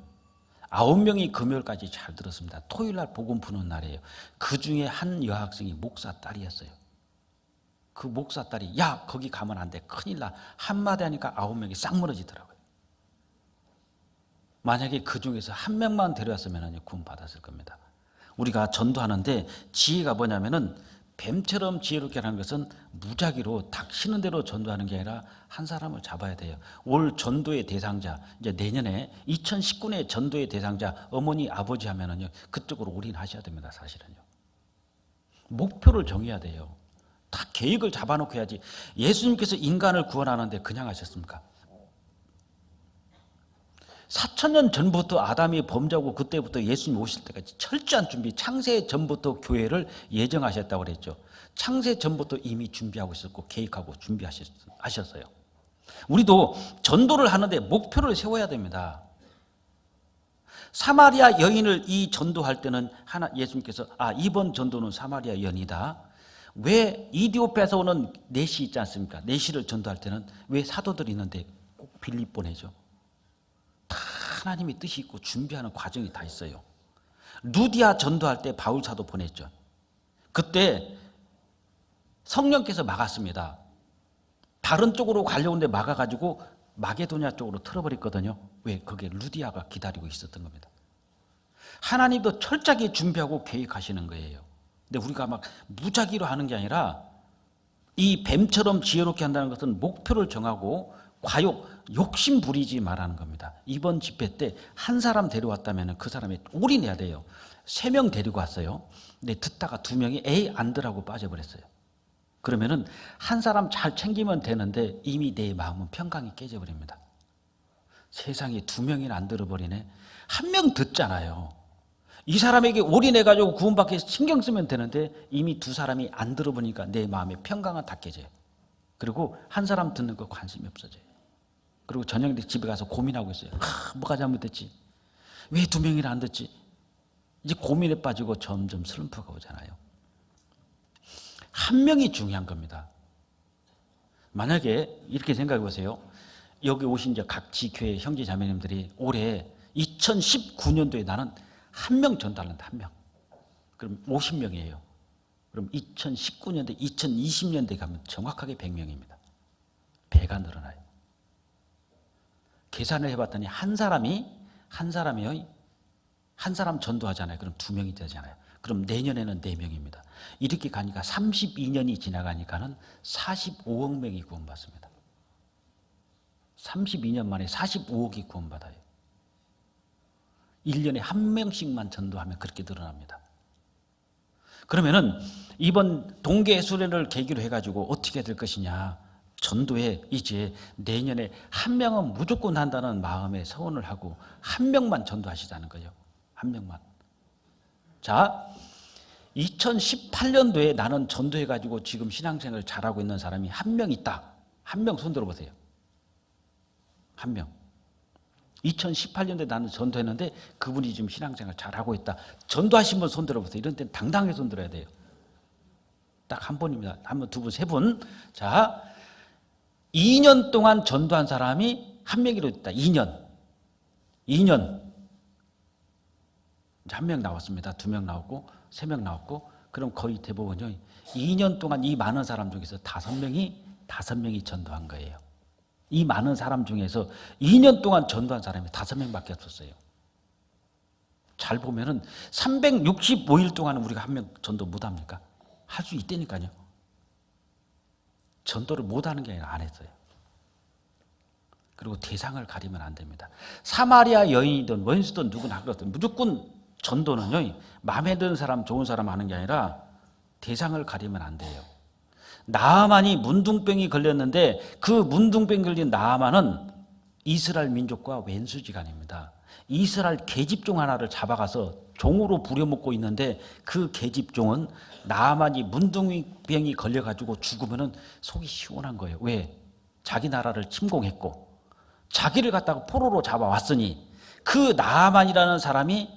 9명이 금요일까지 잘 들었습니다. 토요일날 복음 푸는 날이에요. 그 중에 한 여학생이 목사 딸이었어요. 그 목사 딸이 야 거기 가면 안 돼. 큰일 나. 한마디 하니까 9명이 싹 무너지더라고요. 만약에 그 중에서 한 명만 데려왔으면 구원 받았을 겁니다. 우리가 전도하는데 지혜가 뭐냐면은 뱀처럼 지혜롭게 하는 것은 무작위로 닥치는 대로 전도하는 게 아니라 한 사람을 잡아야 돼요. 올 전도의 대상자, 이제 내년에 2019년 전도의 대상자 어머니 아버지 하면은요 그쪽으로 올인하셔야 됩니다. 사실은요. 목표를 정해야 돼요. 다 계획을 잡아놓고 해야지. 예수님께서 인간을 구원하는데 그냥 하셨습니까? 4,000년 전부터 아담이 범죄하고 그때부터 예수님 오실 때까지 철저한 준비, 창세 전부터 교회를 예정하셨다고 그랬죠. 창세 전부터 이미 준비하고 있었고 계획하고 준비하셨어요. 우리도 전도를 하는데 목표를 세워야 됩니다. 사마리아 여인을 이 전도할 때는 예수님께서 이번 전도는 사마리아 여인이다. 왜 이디오피아에서 오는 내시 있지 않습니까? 내시를 전도할 때는 왜 사도들이 있는데 꼭 빌립 보내죠? 다 하나님의 뜻이 있고 준비하는 과정이 다 있어요. 루디아 전도할 때 바울 사도 보냈죠. 그때 성령께서 막았습니다. 다른 쪽으로 가려고 하는데 막아가지고 마게도냐 쪽으로 틀어버렸거든요. 왜? 거기에 루디아가 기다리고 있었던 겁니다. 하나님도 철저하게 준비하고 계획하시는 거예요. 근데 우리가 막 무작위로 하는 게 아니라 이 뱀처럼 지혜롭게 한다는 것은 목표를 정하고 과욕, 욕심 부리지 말라는 겁니다. 이번 집회 때 한 사람 데려왔다면 그 사람이 올인해야 돼요. 3명 데리고 왔어요. 근데 듣다가 2명이 에이 안 들하고 빠져버렸어요. 그러면은 한 사람 잘 챙기면 되는데 이미 내 마음은 평강이 깨져버립니다. 세상에 2명이나 안 들어버리네. 1명 듣잖아요. 이 사람에게 올인해가지고 구원받기 위해서 신경 쓰면 되는데 이미 2 사람이 안 들어보니까 내 마음의 평강은 다 깨져요. 그리고 한 사람 듣는 거 관심이 없어져요. 그리고 저녁에 집에 가서 고민하고 있어요. 뭐가 잘못됐지? 왜 2명이나 안 듣지? 이제 고민에 빠지고 점점 슬럼프가 오잖아요. 1명이 중요한 겁니다. 만약에 이렇게 생각해 보세요. 여기 오신 이제 각 지교회 형제 자매님들이 올해 2019년도에 나는 1명 전도하는데 1명. 그럼 50명이에요. 그럼 2019년도, 2020년도에 가면 정확하게 100명입니다. 배가 늘어나요. 계산을 해봤더니 한 사람이요. 한 사람 전도하잖아요. 그럼 2명이 되잖아요. 그럼 내년에는 4명입니다. 이렇게 가니까 32년이 지나가니까는 45억 명이 구원받습니다. 32년 만에 45억이 구원받아요. 1년에 1명씩만 전도하면 그렇게 늘어납니다. 그러면은 이번 동계 수련을 계기로 해가지고 어떻게 될 것이냐. 전도에 이제 내년에 1명은 무조건 한다는 마음에 서원을 하고 1명만 전도하시자는 거예요. 1명만. 자, 2018년도에 나는 전도해가지고 지금 신앙생활을 잘하고 있는 사람이 1명 있다. 1명 손 들어보세요. 1명. 2018년도에 나는 전도했는데 그분이 지금 신앙생활 잘하고 있다. 전도하신 분 손 들어보세요. 이런 때는 당당하게 손 들어야 돼요. 딱 한 분입니다. 한 분, 두 분, 세 분. 자, 2년 동안 전도한 사람이 1명이로 있다. 2년. 이제 1명 나왔습니다. 2명 나왔고 3명 나왔고 그럼 거의 대부분이 2년 동안 이 많은 사람 중에서 5명이 전도한 거예요. 이 많은 사람 중에서 2년 동안 전도한 사람이 5명밖에 없었어요. 잘 보면은 365일 동안 우리가 1명 전도 못 합니까? 할 수 있다니까요. 전도를 못 하는 게 아니라 안 했어요. 그리고 대상을 가리면 안 됩니다. 사마리아 여인이든 원수든 누구나 하거든. 무조건 전도는요, 마음에 드는 사람, 좋은 사람 하는 게 아니라 대상을 가리면 안 돼요. 나아만이 문둥병이 걸렸는데 그 문둥병 걸린 나아만은 이스라엘 민족과 왼수지간입니다. 이스라엘 계집종 하나를 잡아가서 종으로 부려먹고 있는데 그 계집종은 나아만이 문둥병이 걸려가지고 죽으면 속이 시원한 거예요. 왜? 자기 나라를 침공했고 자기를 갖다가 포로로 잡아왔으니 그 나아만이라는 사람이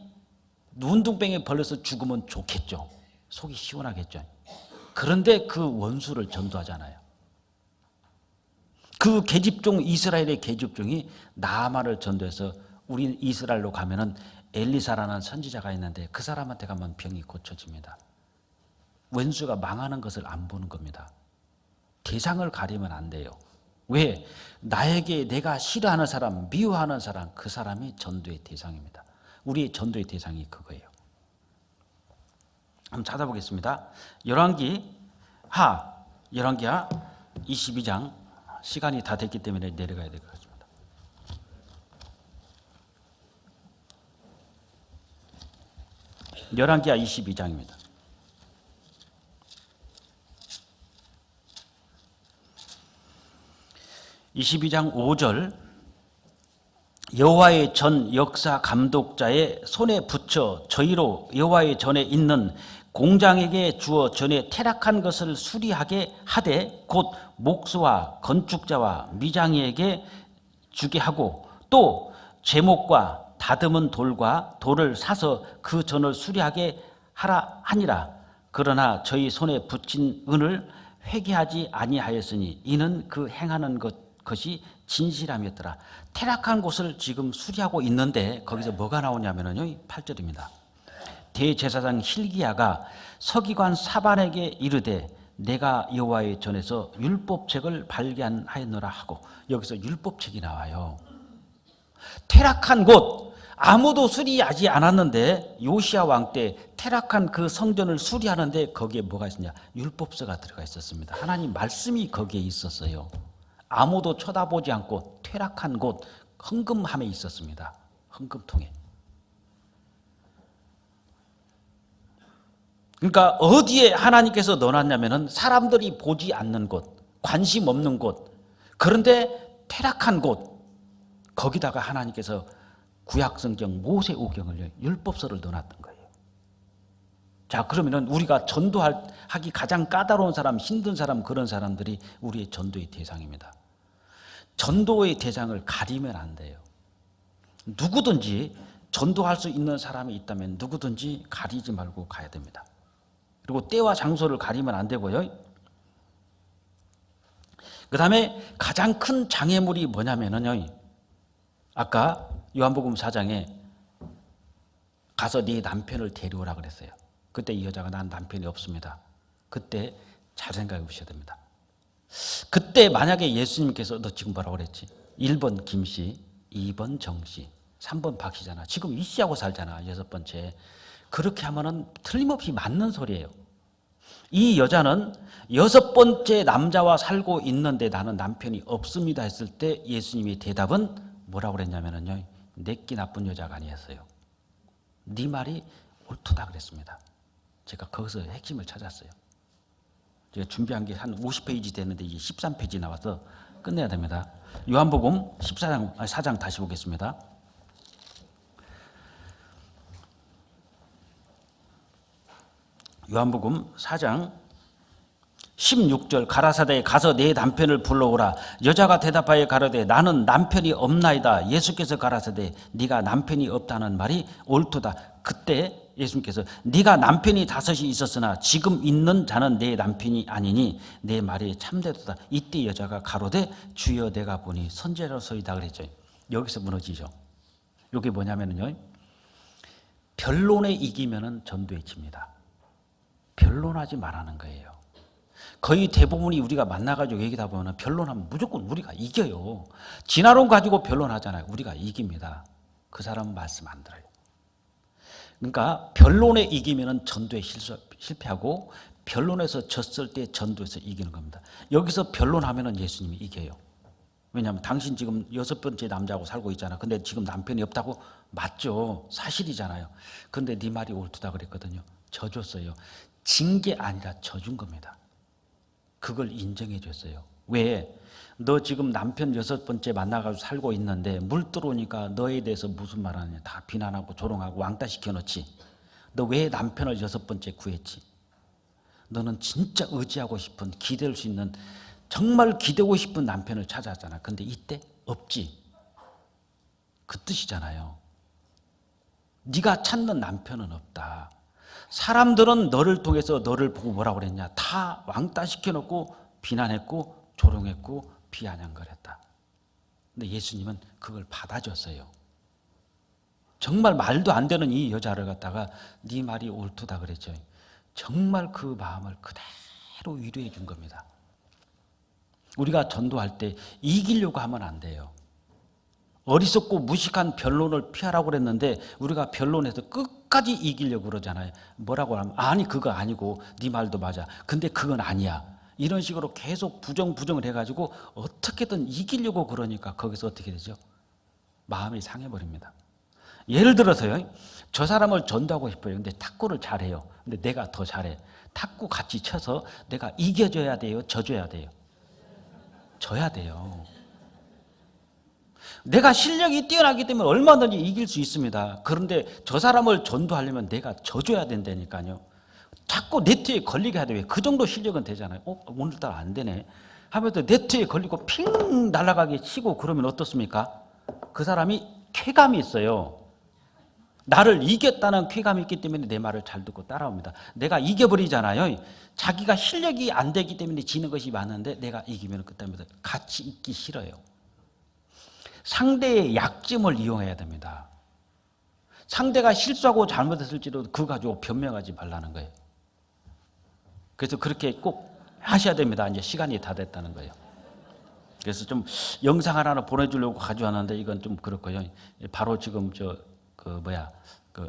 문둥병에 걸려서 죽으면 좋겠죠. 속이 시원하겠죠. 그런데 그 원수를 전도하잖아요. 그 계집종, 이스라엘의 계집종이 나아만을 전도해서 우리 이스라엘로 가면은 엘리사라는 선지자가 있는데 그 사람한테 가면 병이 고쳐집니다. 원수가 망하는 것을 안 보는 겁니다. 대상을 가리면 안 돼요. 왜? 나에게 내가 싫어하는 사람, 미워하는 사람, 그 사람이 전도의 대상입니다. 우리의 전도의 대상이 그거예요. 한번 찾아보겠습니다. 열왕기하 22장. 시간이 다 됐기 때문에 내려가야 될 것 같습니다. 열왕기하 22장입니다. (22장) 5절 여호와의 전 역사 감독자의 손에 붙여 저희로 여호와의 전에 있는 공장에게 주어 전에 퇴락한 것을 수리하게 하되 곧 목수와 건축자와 미장이에게 주게 하고 또 제목과 다듬은 돌과 돌을 사서 그 전을 수리하게 하라 하니라. 그러나 저희 손에 붙인 은을 회개하지 아니하였으니 이는 그 행하는 것이 진실함이었더라. 퇴락한 곳을 지금 수리하고 있는데 거기서 뭐가 나오냐면요, 8절입니다. 대제사장 hil기야가 서기관 사반에게 이르되 내가 여호와의 전에서 율법책을 발견하였노라 하고, 여기서 율법책이 나와요. 퇴락한 곳, 아무도 수리하지 않았는데 요시야 왕 때 퇴락한 그 성전을 수리하는데 거기에 뭐가 있었냐? 율법서가 들어가 있었습니다. 하나님 말씀이 거기에 있었어요. 아무도 쳐다보지 않고 퇴락한 곳 헌금함에 있었습니다. 헌금통에. 그러니까 어디에 하나님께서 넣어놨냐면은 사람들이 보지 않는 곳, 관심 없는 곳, 그런데 퇴락한 곳, 거기다가 하나님께서 구약성경 모세오경을 율법서를 넣어놨던 거예요. 자, 그러면은 우리가 전도하기 가장 까다로운 사람, 힘든 사람, 그런 사람들이 우리의 전도의 대상입니다. 전도의 대상을 가리면 안 돼요. 누구든지 전도할 수 있는 사람이 있다면 누구든지 가리지 말고 가야 됩니다. 그리고 때와 장소를 가리면 안 되고요. 그 다음에 가장 큰 장애물이 뭐냐면요, 아까 요한복음 4장에 가서 네 남편을 데려오라 그랬어요. 그때 이 여자가 난 남편이 없습니다. 그때 잘 생각해 보셔야 됩니다. 그때 만약에 예수님께서 너 지금 뭐라고 그랬지? 1번 김씨, 2번 정씨, 3번 박씨잖아. 지금 이씨하고 살잖아. 6번째. 그렇게 하면은 틀림없이 맞는 소리예요. 이 여자는 6번째 남자와 살고 있는데 나는 남편이 없습니다 했을 때 예수님의 대답은 뭐라고 그랬냐면요, 내끼 나쁜 여자가 아니었어요. 네 말이 옳다 그랬습니다. 제가 거기서 핵심을 찾았어요. 제가 준비한 게 한 50페이지 됐는데 이제 13페이지 나와서 끝내야 됩니다. 요한복음 4장 다시 보겠습니다. 요한복음 4장 16절 가라사대 가서 내 남편을 불러오라. 여자가 대답하여 가로되 나는 남편이 없나이다. 예수께서 가라사대 네가 남편이 없다는 말이 옳도다. 그때 예수님께서 네가 남편이 5이 있었으나 지금 있는 자는 내 남편이 아니니 내 말이 참되도다. 이때 여자가 가로되 주여 내가 보니 선지자로서이다 그랬죠. 여기서 무너지죠. 이게 뭐냐면요, 변론에 이기면은 전도에 집니다. 변론하지 말라는 거예요. 거의 대부분이 우리가 만나가지고 얘기하다 보면 변론하면 무조건 우리가 이겨요. 진화론 가지고 변론하잖아요. 우리가 이깁니다. 그 사람은 말씀 안 들어요. 그러니까 변론에 이기면 전도에 실패하고 변론에서 졌을 때 전도에서 이기는 겁니다. 여기서 변론하면 예수님이 이겨요. 왜냐하면 당신 지금 6번째 남자하고 살고 있잖아. 근데 지금 남편이 없다고? 맞죠. 사실이잖아요. 근데 네 말이 옳다 그랬거든요. 져줬어요. 진 게 아니라 져준 겁니다. 그걸 인정해 줬어요. 왜? 너 지금 남편 6번째 만나가지고 살고 있는데 물 들어오니까 너에 대해서 무슨 말 하냐. 다 비난하고 조롱하고 왕따 시켜놓지. 너 왜 남편을 6번째 구했지? 너는 진짜 의지하고 싶은, 기댈 수 있는, 정말 기대고 싶은 남편을 찾았잖아. 근데 이때 없지. 그 뜻이잖아요. 네가 찾는 남편은 없다. 사람들은 너를 통해서 너를 보고 뭐라고 그랬냐? 다 왕따 시켜놓고 비난했고 조롱했고 비아냥거렸다. 근데 예수님은 그걸 받아줬어요. 정말 말도 안 되는 이 여자를 갖다가 네 말이 옳다 그랬죠. 정말 그 마음을 그대로 위로해 준 겁니다. 우리가 전도할 때 이기려고 하면 안 돼요. 어리석고 무식한 변론을 피하라고 그랬는데 우리가 변론에서 끝까지 이기려고 그러잖아요. 뭐라고 하면 아니 그거 아니고 네 말도 맞아. 근데 그건 아니야. 이런 식으로 계속 부정을 해가지고 어떻게든 이기려고 그러니까 거기서 어떻게 되죠? 마음이 상해버립니다. 예를 들어서요. 저 사람을 전도하고 싶어요. 근데 탁구를 잘해요. 근데 내가 더 잘해. 탁구 같이 쳐서 내가 이겨줘야 돼요? 져줘야 돼요? 져야 돼요. 내가 실력이 뛰어나기 때문에 얼마든지 이길 수 있습니다. 그런데 저 사람을 전도하려면 내가 져줘야 된다니까요. 자꾸 네트에 걸리게 하되 왜 그 정도 실력은 되잖아요. 오늘따라 안 되네 하면서 네트에 걸리고 핑 날아가게 치고 그러면 어떻습니까? 그 사람이 쾌감이 있어요. 나를 이겼다는 쾌감이 있기 때문에 내 말을 잘 듣고 따라옵니다. 내가 이겨버리잖아요. 자기가 실력이 안 되기 때문에 지는 것이 많은데 내가 이기면 그때부터 같이 있기 싫어요. 상대의 약점을 이용해야 됩니다. 상대가 실수하고 잘못했을지도 그거 가지고 변명하지 말라는 거예요. 그래서 그렇게 꼭 하셔야 됩니다. 이제 시간이 다 됐다는 거예요. 그래서 좀 영상 하나 보내주려고 가져왔는데 이건 좀 그렇고요. 바로 지금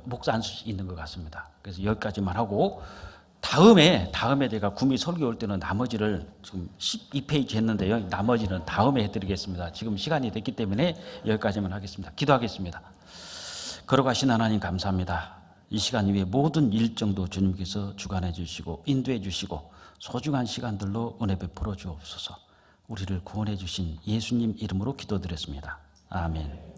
목사 안 수 있는 것 같습니다. 그래서 여기까지만 하고 다음에 제가 구미 설교 올 때는 나머지를 지금 12페이지 했는데요. 나머지는 다음에 해드리겠습니다. 지금 시간이 됐기 때문에 여기까지만 하겠습니다. 기도하겠습니다. 걸어가신 하나님 감사합니다. 이 시간 위에 모든 일정도 주님께서 주관해 주시고 인도해 주시고 소중한 시간들로 은혜 베풀어 주옵소서. 우리를 구원해 주신 예수님 이름으로 기도드렸습니다. 아멘.